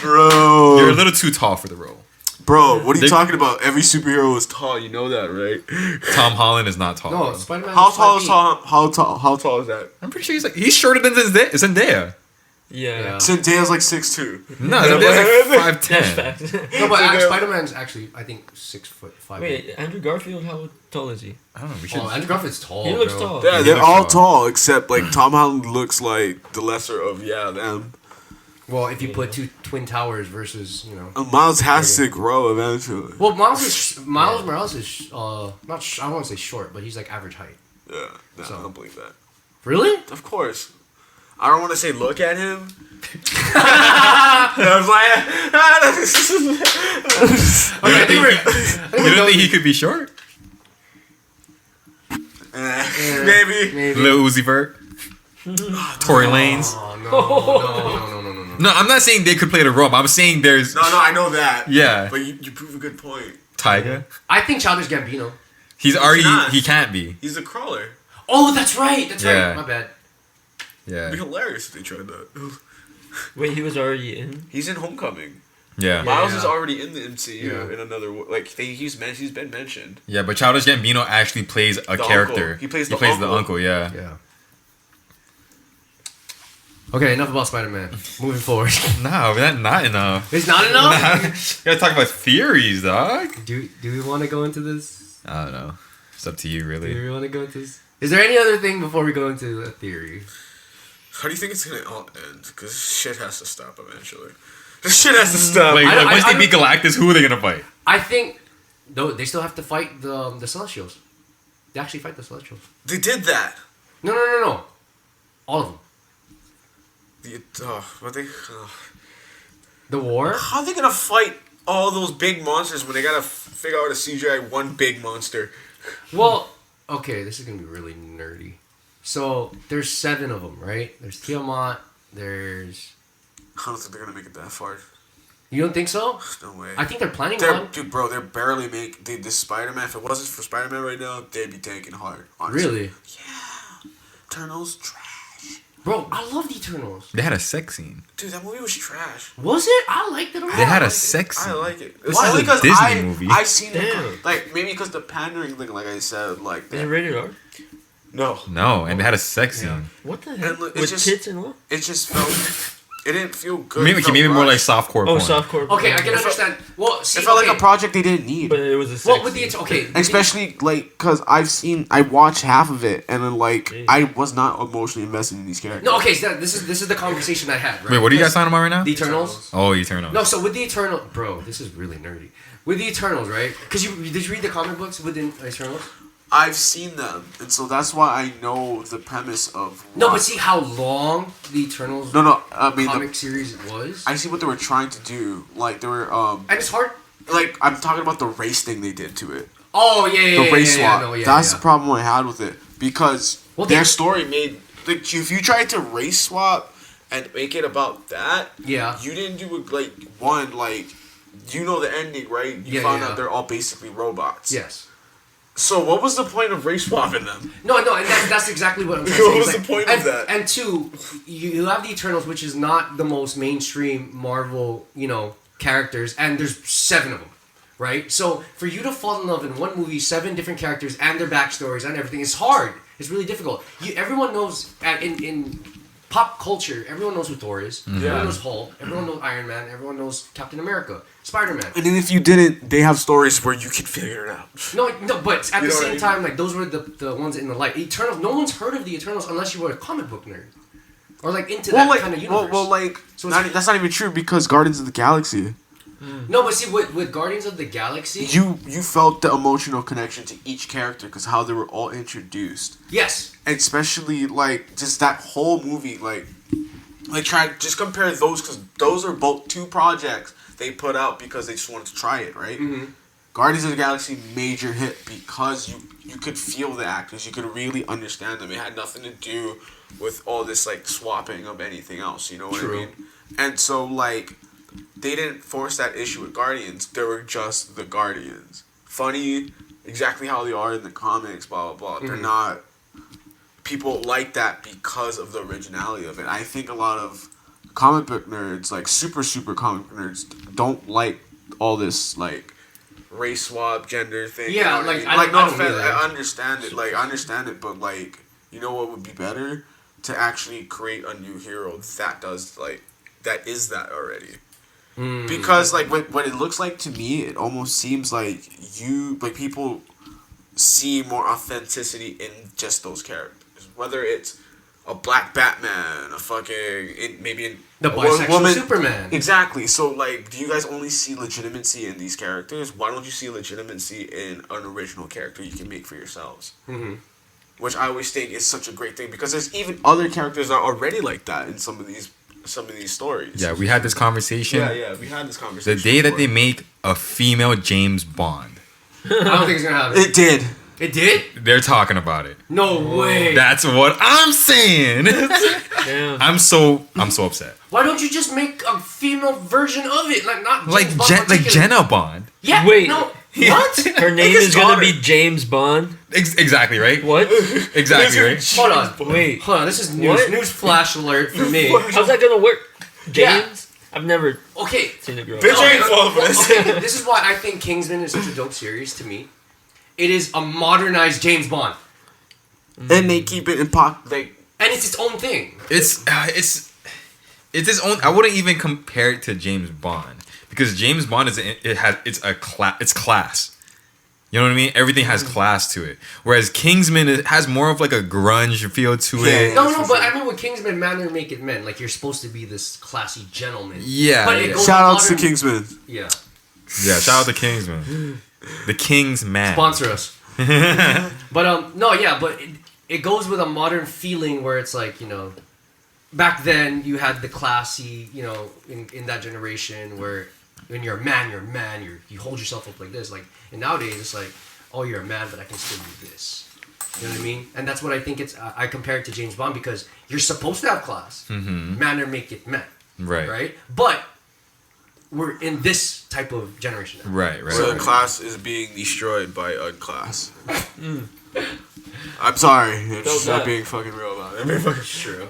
S6: bro.
S4: You're a little too tall for the role.
S6: Bro, what are you
S4: They-
S6: talking about? Every superhero is tall. You know that, right?
S4: Tom Holland is not tall.
S1: No,
S4: bro.
S1: Spider-Man.
S6: How tall is Tom? How tall is that?
S4: I'm pretty sure he's shorter than Zendaya.
S2: Yeah.
S1: Yeah.
S6: Zendaya's like 6'2".
S4: No, Zendaya's like 5'10".
S2: Facts.
S1: No, but Spider-Man's actually, I think, 6'5".
S2: Wait, Andrew Garfield, how tall is he?
S4: I don't know. We should.
S1: Oh, Andrew Garfield's tall.
S2: He looks
S1: bro.
S2: tall.
S6: Yeah,
S4: He
S6: they're
S4: looks
S6: all
S4: tall.
S6: tall except like Tom Holland looks like the lesser of them.
S1: Well, if you put two twin towers versus,
S6: Miles has to grow eventually.
S1: Well, Miles Morales is not. I don't want to say short, but he's like average height.
S6: Yeah, no,
S1: So-
S6: I don't believe that.
S1: Really?
S6: Of course. I don't want to say look at him. I was like,
S1: Okay, I think
S4: You don't think he could be short?
S6: maybe.
S4: Lil Uzi Vert, Tory Lanez.
S1: Oh no.
S4: No, I'm not saying they could play the role. But I'm saying there's
S6: No, I know that.
S4: yeah,
S6: But you prove a good point.
S4: Tyga.
S1: I think Childish Gambino.
S4: He's already
S6: not.
S4: he can't be.
S6: He's a crawler.
S1: Oh, that's right. That's
S4: Yeah.
S1: right. My bad.
S6: It'd be
S4: Yeah,
S6: hilarious if they tried that.
S2: Wait, he was already in?
S6: He's in Homecoming.
S4: yeah,
S6: Miles
S1: Yeah.
S6: is already in the MCU
S1: Yeah.
S6: in another like he's been mentioned.
S4: yeah. But Childish Gambino actually plays a character.
S6: uncle. He plays
S4: the
S6: the
S4: uncle. Yeah.
S1: Yeah. Okay, enough about Spider-Man. Moving forward.
S4: No, not enough.
S1: It's not enough.
S4: You gotta talk about theories, dog.
S1: Do we want to go into this?
S4: I don't know. It's up to you,
S1: Do
S4: really.
S1: we want to go into this? Is there any other thing before we go into the theory?
S6: How do you think it's gonna all end? Because shit has to stop eventually. This shit has to stop.
S4: Like,
S1: I-
S4: once
S1: I-
S4: they beat Galactus, who are they gonna fight?
S1: I think, though, they still have to fight the Celestials. They actually fight the Celestials.
S6: They did that.
S1: No. All of them.
S6: But they.
S1: The war?
S6: How are they gonna fight all those big monsters when they gotta figure out a CGI one big monster?
S1: Well, okay, this is gonna be really nerdy. So there's 7 of them, right? There's Tiamat. There's.
S6: I don't think they're gonna make it that far.
S1: You don't think so?
S6: No way.
S1: I think they're planning
S6: They're,
S1: on.
S6: dude, bro, they're barely the Spider-Man. If it wasn't for Spider-Man right now, they'd be tanking hard. Honestly.
S1: Really,
S6: Eternals trash.
S1: bro. I love the Eternals.
S4: They had a sex scene.
S6: Dude, that movie was trash.
S1: Was it? I liked it a lot.
S4: They had a
S6: like
S4: sex
S6: I
S4: scene.
S6: like it.
S4: This
S6: Why?
S4: is a
S6: Because
S4: Disney movie.
S6: I seen it.
S2: Damn.
S6: Like maybe because the pandering thing, like I said, like
S2: Is it rated R?
S6: no,
S4: No, and they had a sex scene.
S1: Yeah.
S2: What the
S6: And
S2: heck?
S6: look,
S2: With
S6: it's just-
S2: tits and all?
S6: it just felt. It didn't feel good.
S4: Maybe
S6: It felt
S4: more like
S6: rushed.
S4: softcore
S2: Oh,
S4: porn.
S2: softcore.
S1: Okay, I can
S6: It felt-
S1: understand. Well, see,
S6: It felt
S1: okay.
S6: like a project they didn't need.
S2: But it was a sex
S1: Well, with the
S2: scene.
S1: okay,
S6: Especially like because I watched half of it and then like
S2: Jeez.
S6: I was not emotionally invested in these characters.
S1: No, okay, so this is the conversation I had. Right?
S4: Wait, what are you guys
S1: Because
S4: talking about right now?
S1: The Eternals.
S4: Oh, Eternal.
S1: No, so with the Eternal, bro, this is really nerdy. With the Eternals, right? Because did you read the comic books within Eternals?
S6: I've seen them, and so that's why I know the premise of.
S1: No,
S6: what-
S1: but see how long the Eternals
S6: no. I mean,
S1: comic series was,
S6: I see what they were trying to do. Like they were
S1: and it's hard.
S6: like I'm talking about the race thing they did to it.
S1: Oh yeah,
S6: The race swap.
S1: no,
S6: That's the problem I had with it because
S1: Well,
S6: their story made like if you tried to race swap and make it about that,
S1: Yeah.
S6: you didn't do it like one like you know the ending, right? You found out they're all basically robots.
S1: Yes.
S6: So what was the point of race swapping them?
S1: No, and that's exactly what I'm trying to say.
S6: What was
S1: It's
S6: the point of that?
S1: And two, you have the Eternals, which is not the most mainstream Marvel, characters, and there's 7 of them, right? So for you to fall in love in one movie, 7 different characters and their backstories and everything is hard. It's really difficult. Everyone knows in pop culture, everyone knows who Thor is. Everyone knows Hulk. Everyone knows Iron Man. Everyone knows Captain America, Spiderman.
S6: And then if you didn't, they have stories where you can figure it out.
S1: No, but at the same
S6: I mean?
S1: time, like those were the ones in the light. Eternals. No one's heard of the Eternals unless you were a comic book nerd, or like into that kind of universe.
S6: So that's not even true because Guardians of the Galaxy.
S1: No, but see, with Guardians of the Galaxy,
S6: You felt the emotional connection to each character because how they were all introduced.
S1: yes,
S6: Especially like just that whole movie, like try just compare those because those are both 2 projects they put out because they just wanted to try it, right?
S1: Mm-hmm.
S6: Guardians of the Galaxy major hit because you could feel the actors, you could really understand them. It had nothing to do with all this like swapping of anything else. You know what I mean? And so like they didn't force that issue with Guardians. They were just the Guardians. Funny, exactly how they are in the comics. Blah blah blah. They're not. People like that because of the originality of it. I think a lot of comic book nerds, like super comic book nerds, don't like all this like race swap, gender thing.
S1: Yeah,
S6: you know what
S1: like,
S6: I mean?
S1: I don't
S6: offense,
S1: either.
S6: I understand it. Like I understand it, but like you know what would be better to actually create a new hero that does like that is that already. Because like what it looks like to me, it almost seems like people see more authenticity in just those characters. Whether it's a black Batman, a fucking
S1: the bisexual Superman.
S6: Exactly. So like, do you guys only see legitimacy in these characters? Why don't you see legitimacy in an original character you can make for yourselves? Mm-hmm. Which I always think is such a great thing because there's even other characters that are already like that in some of these stories.
S4: Yeah, we had this conversation.
S6: Yeah, we had this conversation.
S4: The day that
S6: before.
S4: they make a female James Bond,
S1: I don't think it's gonna happen.
S6: It did.
S1: It did?
S4: they're talking about it.
S1: No way.
S4: That's what I'm saying.
S2: Damn.
S4: I'm so upset.
S1: Why don't you just make a female version of it? Like not James
S4: Like
S1: Bond
S4: like
S1: particularly.
S4: Jenna Bond.
S1: Yeah.
S2: Wait.
S1: No. What?
S2: Her name
S6: his
S2: is gonna
S6: daughter.
S2: be James Bond.
S4: Exactly right.
S2: What?
S4: Exactly right.
S1: Hold on.
S2: Wait.
S1: Hold on. This is news.
S2: What?
S1: News flash alert for me.
S2: How's that gonna work?
S1: Yeah.
S2: James? I've never
S1: Okay.
S2: seen a girl.
S6: Bitch ain't falling for this.
S1: Okay, this is why I think Kingsman is such a dope series to me. It is a modernized James Bond,
S6: And they keep it in pocket. Like
S1: and it's its own thing.
S4: It's its own. I wouldn't even compare it to James Bond because James Bond it's class. You know what I mean? Everything has class to it. Whereas Kingsman it has more of like a grunge feel to it.
S1: No, but I mean with Kingsman, manner make it men. Like you're supposed to be this classy gentleman.
S4: Yeah,
S1: But it
S4: yeah.
S1: goes
S6: shout
S1: on
S6: outs to
S1: modern-
S6: Kingsman.
S1: Yeah.
S4: Yeah, shout out to Kingsman. The King's Man.
S1: Sponsor us. But but it goes with a modern feeling where it's like, back then you had the classy, in that generation where when you're a man, you hold yourself up like this. Like, and nowadays it's like, oh, you're a man, but I can still do this. You know what I mean? And that's what I think I compare it to James Bond because you're supposed to have class. Mm-hmm. Manner make it men.
S4: Right.
S1: Right? But we're in this type of generation now.
S4: Right.
S6: So
S4: Right.
S6: class is being destroyed by unclass. I'm sorry. I'm just not being fucking real about it. I'm being fucking
S1: True.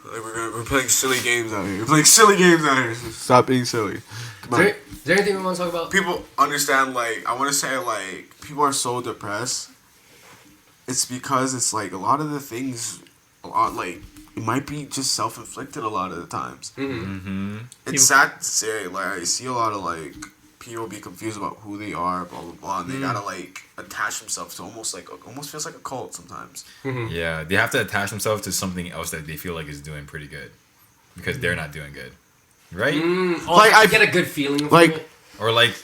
S6: like we're playing silly games out here. We're playing silly games out here. So stop being silly. Come on.
S1: Is there anything we want to talk about?
S6: People understand, like, I want to say, like, people are so depressed. It's because it's, like, a lot of the things, it might be just self-inflicted a lot of the times.
S4: Mm-hmm.
S6: It's sad to say, like, I see a lot of, like, people be confused about who they are, blah, blah, blah, and they gotta, like, attach themselves to almost feels like a cult sometimes.
S4: Yeah, they have to attach themselves to something else that they feel like is doing pretty good because they're not doing good, right?
S6: Like,
S1: I get a good feeling from
S6: like-
S1: it.
S4: Or like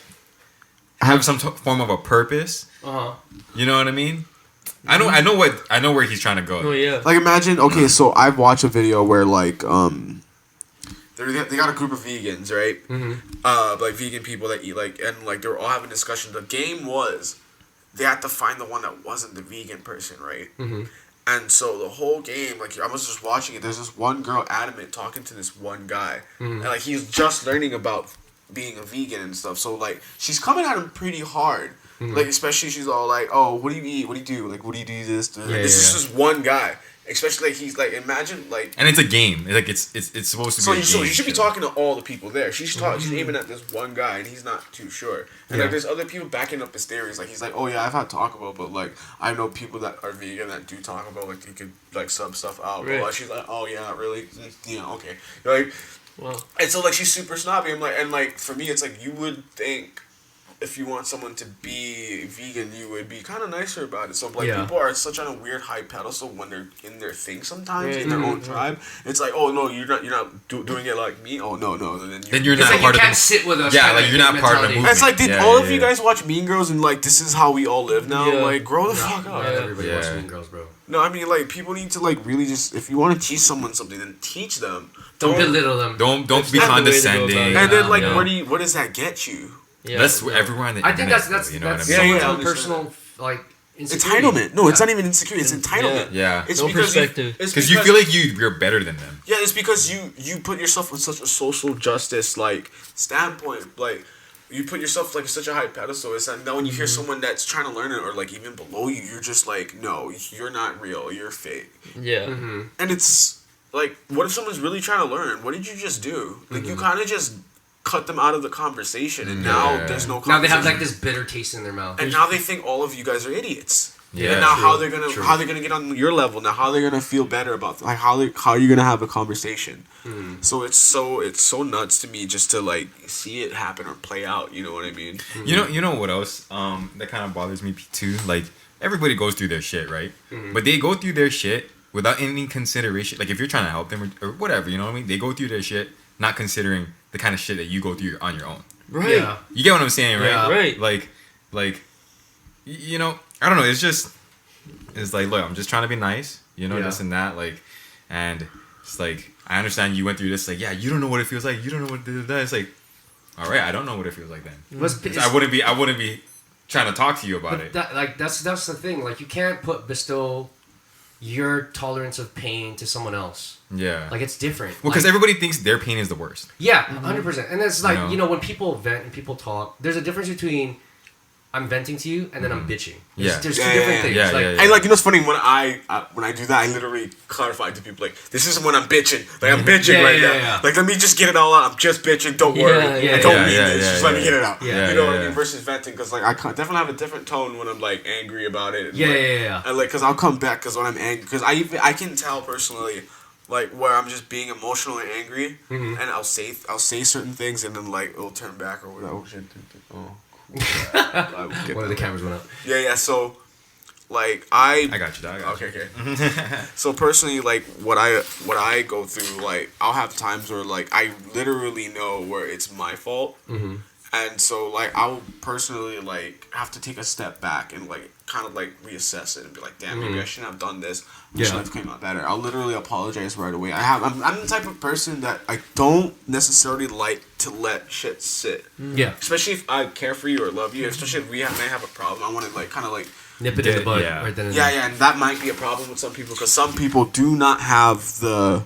S4: have some form of a purpose.
S1: Uh-huh.
S4: You know what I mean? I know where he's trying to go.
S2: Oh yeah.
S6: Like, imagine, okay, so I've watched a video where, like, they got a group of vegans, right? Like, vegan people that eat, like, and, like, they were all having a discussion. The game was they had to find the one that wasn't the vegan person, right?
S1: Mm-hmm.
S6: And so the whole game, like I was just watching it. There's this one girl adamant talking to this one guy, and like he's just learning about being a vegan and stuff. So like she's coming at him pretty hard. Like especially she's all like, "Oh, what do you eat? What do you do? Like, what do you do this?" This is just one guy. Especially like he's like imagine like.
S4: And it's a game. Like it's supposed to be.
S6: So you should be talking to all the people there. She's aiming at this one guy, and he's not too sure. And like there's other people backing up his theories. Like he's like, "Oh yeah, I've had Taco Bell, but like I know people that are vegan that do Taco Bell. Like you could like sub stuff out."
S2: Right.
S6: But she's like, "Oh yeah, really? Yeah, okay." Like,
S2: Well,
S6: and so like she's super snobby. I'm like, and like for me, it's like you would think. If you want someone to be vegan, you would be kind of nicer about it. So like people are such on a weird high pedestal when they're in their thing sometimes in their own tribe. It's like, oh no, you're not doing it like me. Oh no, then
S4: you're
S1: It's
S4: not
S1: like
S4: part
S1: you
S4: of
S1: can't
S4: the.
S1: sit with us.
S4: Yeah,
S1: kinda
S4: like you're not part of the
S1: mentality.
S4: movement.
S6: It's like, did
S4: Yeah,
S6: all
S4: yeah,
S6: of you
S4: yeah.
S6: guys watch Mean Girls and like this is how we all live now?
S2: Yeah.
S6: Like grow the fuck up.
S1: Not everybody
S4: Yeah.
S1: wants Mean Girls, bro.
S6: No, I mean like people need to like really just if you want to teach someone something, then teach them.
S1: Don't belittle them.
S4: Don't be
S2: not the way to go
S4: condescending.
S2: about it.
S6: And then like
S4: Yeah.
S6: what does that get you?
S2: yeah.
S4: That's everywhere on the
S1: I think
S4: internet,
S1: that's
S4: you know what I
S1: that's
S4: mean?
S6: Yeah,
S1: someone's
S6: yeah, I
S1: own
S6: understand.
S1: personal like insecurity.
S6: Entitlement. No, it's
S1: Yeah.
S6: not even insecurity. It's entitlement.
S4: Yeah.
S6: It's
S2: No
S6: because
S2: perspective.
S4: Because you feel like you're better than them.
S6: Yeah, it's because you put yourself in such a social justice like standpoint, like you put yourself like such a high pedestal. It's like now when you hear someone that's trying to learn it or like even below you, you're just like, no, you're not real, you're fake.
S2: Yeah.
S6: And it's like, what if someone's really trying to learn? What did you just do? Like you kind of just cut them out of the conversation, and now
S4: Yeah.
S6: there's no
S1: Now
S6: conversation.
S1: they have like this bitter taste in their mouth.
S6: and now they think all of you guys are idiots.
S4: Yeah,
S6: and now
S4: true,
S6: how they're gonna get on your level? Now how they're gonna feel better about like how are you gonna have a conversation? So it's so nuts to me just to like see it happen or play out. You know what I mean?
S4: You know what else? That kind of bothers me too. Like everybody goes through their shit, right? But they go through their shit without any consideration. Like if you're trying to help them or whatever, you know what I mean? They go through their shit, not considering the kind of shit that you go through on your own.
S2: Right.
S1: Yeah.
S4: You get what I'm saying, right?
S1: Yeah.
S2: Right.
S4: Like, you know, I don't know. It's like, look, I'm just trying to be nice, you know,
S1: Yeah.
S4: this and that, like, and it's like, I understand you went through this, like, yeah, you don't know what it feels like, you don't know what that. It's like, all right, I don't know what it feels like then. I wouldn't be trying to talk to you about it.
S1: That's the thing. Like you can't bestow your tolerance of pain to someone else.
S4: Yeah.
S1: Like it's different.
S4: Well, because
S1: like,
S4: everybody thinks their pain is the worst.
S1: yeah, 100%. And it's like
S4: You know?
S1: when people vent and people talk, there's a difference between I'm venting to you and then I'm bitching.
S4: Yeah.
S1: There's
S6: Yeah,
S1: two
S6: yeah,
S1: different
S6: yeah.
S1: things.
S4: Yeah,
S1: like,
S4: yeah, yeah.
S6: And like you know, it's funny when I do that, I literally clarify to people like, this isn't when I'm bitching. Like I'm bitching
S1: Yeah,
S6: right
S1: yeah,
S6: now.
S1: yeah.
S6: Like let me just get it all out. I'm just bitching. Don't worry.
S2: Yeah,
S6: I don't
S4: yeah,
S6: mean
S4: yeah,
S6: this.
S4: yeah,
S6: Just let me
S4: yeah.
S6: get it out.
S1: Yeah.
S6: You know what I
S4: Yeah.
S6: mean? Versus venting, because like I definitely have a different tone when I'm like angry about it. And,
S1: Yeah,
S6: like,
S1: yeah.
S6: And like, cause I'll come back, cause when I'm angry, cause I can tell personally, like where I'm just being emotional and angry, and I'll say certain things, and then like it'll turn back or whatever. Oh shit. Oh. Cool.
S1: One of the cameras went up.
S6: Yeah. So, like
S4: I got you, dog.
S6: Okay. So personally, like what I go through, like I'll have times where like I literally know where it's my fault, and so like I'll personally like have to take a step back and like kind of like reassess it and be like, damn, maybe I shouldn't have done this. I should have came out better. I'll literally apologize right away. I'm the type of person that I don't necessarily like to let shit sit.
S1: Yeah.
S6: Especially if I care for you or love you, especially if may have a problem. I want to like kind of like.
S1: Nip it in the bud.
S4: Yeah.
S1: Right then and there.
S6: Yeah, and that might be a problem with some people because some people do not have the.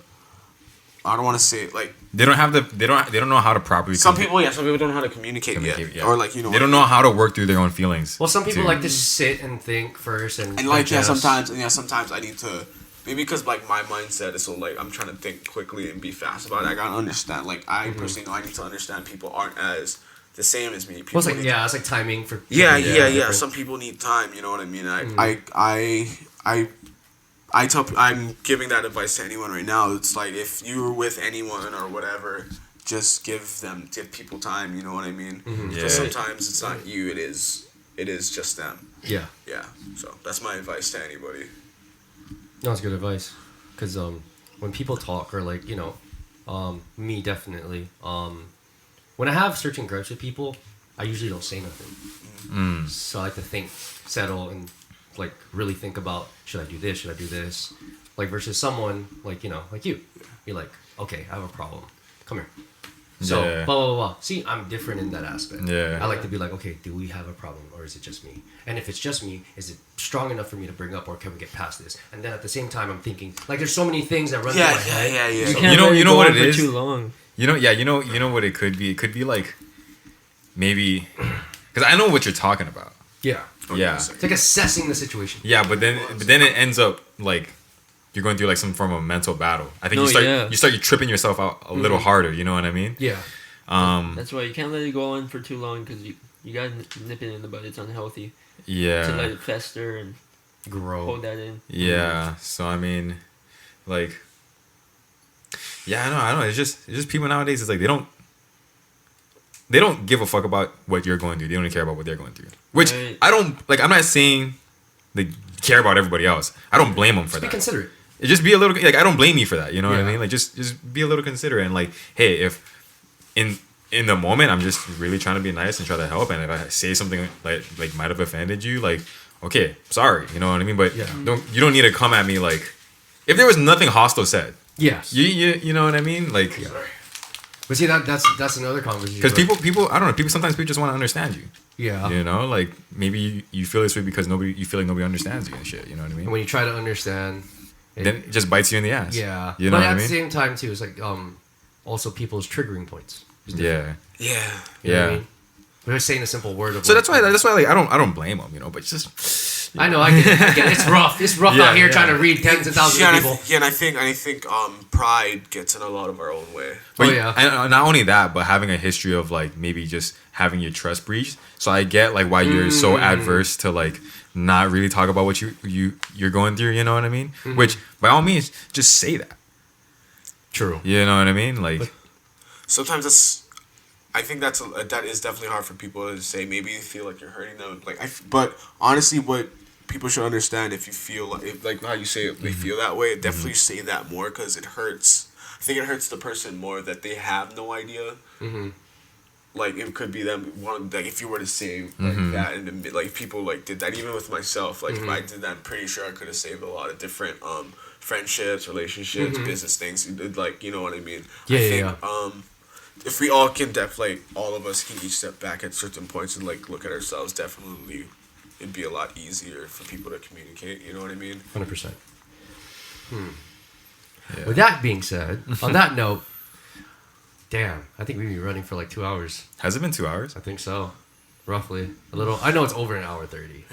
S6: I don't want to say it like
S4: They don't know how to properly.
S6: some people. Yeah, some people don't know how to communicate yet,
S4: yeah.
S6: or like you know
S4: They don't know how to work through their own feelings.
S1: Well, some people
S4: too.
S1: like to sit and think first and
S6: like
S1: digest.
S6: sometimes I need to maybe because like my mindset is so like I'm trying to think quickly and be fast about it. I gotta understand. Like I personally know I need to understand people aren't as the same as me. People
S1: Well, it's like
S6: need
S1: it's like timing for.
S6: Yeah.
S1: different.
S6: Some people need time. You know what I mean? I'm giving that advice to anyone right now. It's like if you're with anyone or whatever, just give people time. You know what I mean? Because sometimes it's not you. It is just them.
S1: Yeah.
S6: Yeah. So that's my advice to anybody.
S1: No, it's good advice. Because when people talk or like me definitely when I have certain gripes with people, I usually don't say nothing. So I like to think, settle, and like really think about should I do this? Should I do this? Like versus someone like like you. You're like, okay, I have a problem. Come here. So,
S4: Yeah.
S1: blah, blah, blah. See, I'm different in that aspect.
S4: Yeah.
S1: I like to be like, okay, do we have a problem or is it just me? And if it's just me, is it strong enough for me to bring up or can we get past this? And then at the same time, I'm thinking, like, there's so many things that run through my head.
S2: You
S1: So-
S2: can't
S4: know-
S2: let
S4: you
S2: it
S4: know
S2: go
S4: what
S2: on
S4: it
S2: for
S4: is?
S2: too long.
S4: You know what it could be. It could be like maybe because I know what you're talking about.
S1: Yeah.
S4: Yeah,
S1: It's like assessing the situation.
S4: yeah, but then it ends up like you're going through like some form of mental battle. I think
S2: No,
S4: you start tripping yourself out a little harder. You know what I mean?
S1: Yeah.
S2: That's why you can't let it go on for too long because you gotta nip it in the bud. It's unhealthy to let
S4: Yeah,
S2: it fester and
S1: Grow.
S2: hold that in.
S4: yeah. So I mean, like, yeah, I know. It's just people nowadays. It's like they don't give a fuck about what you're going through. They don't even care about what they're going through. Which
S2: Right.
S4: I don't like. I'm not saying they care about everybody else. I don't blame them for
S1: Be
S4: that.
S1: considerate.
S4: It just be a little like I don't blame you for that. You know what I
S1: Yeah.
S4: mean? Like just be a little considerate and like, hey, if in the moment I'm just really trying to be nice and try to help, and if I say something like might have offended you, like, okay, sorry. You know what I mean? But
S1: Yeah.
S4: you don't need to come at me like if there was nothing hostile said.
S1: Yes.
S4: You know what I mean? Like,
S1: But see, that's another conversation.
S4: because people I don't know, sometimes people just want to understand you.
S1: Yeah.
S4: You know, like maybe you feel this way because you feel like nobody understands you and shit. You know what I mean?
S1: And when you try to understand,
S4: Then it just bites you in the ass.
S1: yeah.
S4: You know
S1: but
S4: what
S1: at
S4: I mean?
S1: the same time too, it's like also people's triggering points. is different.
S4: Yeah.
S3: Yeah.
S1: You know what
S4: Yeah.
S1: I mean? We're just saying a simple word of
S4: So
S1: like,
S4: that's why like I don't blame them, you know, but it's just
S1: I know, I get it. It's rough. It's rough
S4: Yeah,
S1: out here
S4: yeah.
S1: trying to read tens of thousands of people.
S3: And I think pride gets in a lot of our own way.
S4: But
S1: Oh, yeah.
S4: and not only that, but having a history of like maybe just having your trust breached. So I get like why you're so adverse to like not really talk about what you're going through. You know what I mean? Which by all means, just say that.
S1: True.
S4: You know what I mean? Like,
S3: Sometimes I think that is definitely hard for people to say. Maybe you feel like you're hurting them. But honestly, what people should understand, if you feel like how you say it, they feel that way, definitely say that more because it hurts. I think it hurts the person more that they have no idea. Like it could be them. Like if you were to say like that, and like people like did that. Even with myself, like if I did that, I'm pretty sure I could have saved a lot of different friendships, relationships, business things. Like you know what I mean.
S1: Yeah,
S3: I
S1: yeah,
S3: think, if we all can all of us can each step back at certain points and like look at ourselves, definitely it'd be a lot easier for people to communicate. You know what I mean?
S1: 100%. With that being said, on that note, damn, I think we've been running for like 2 hours.
S4: has it been 2 hours?
S1: I think so. Roughly. A little. I know it's over an hour 30.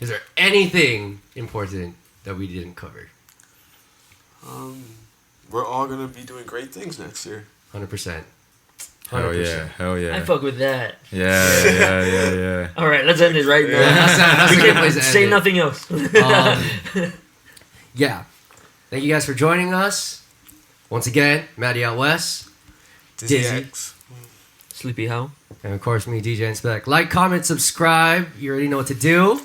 S1: Is there anything important that we didn't cover?
S3: We're all gonna be doing great things next year.
S1: 100%.
S4: Hell yeah, hell yeah.
S2: I fuck with that.
S4: Yeah.
S2: All right, let's end it right now.
S1: That's
S2: We
S1: a good
S2: can
S1: place to end
S2: say
S1: it.
S2: nothing else.
S1: Yeah. Thank you guys for joining us. Once again, Matty Out West. Dizzy.
S3: dizzyx.
S2: Sleepy Howl.
S1: And of course, me, DJ Inspekt. Like, comment, subscribe. You already know what to do.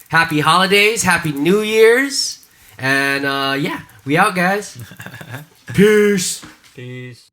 S1: Happy holidays. Happy New Year's. And yeah, we out, guys. Peace.
S2: Peace.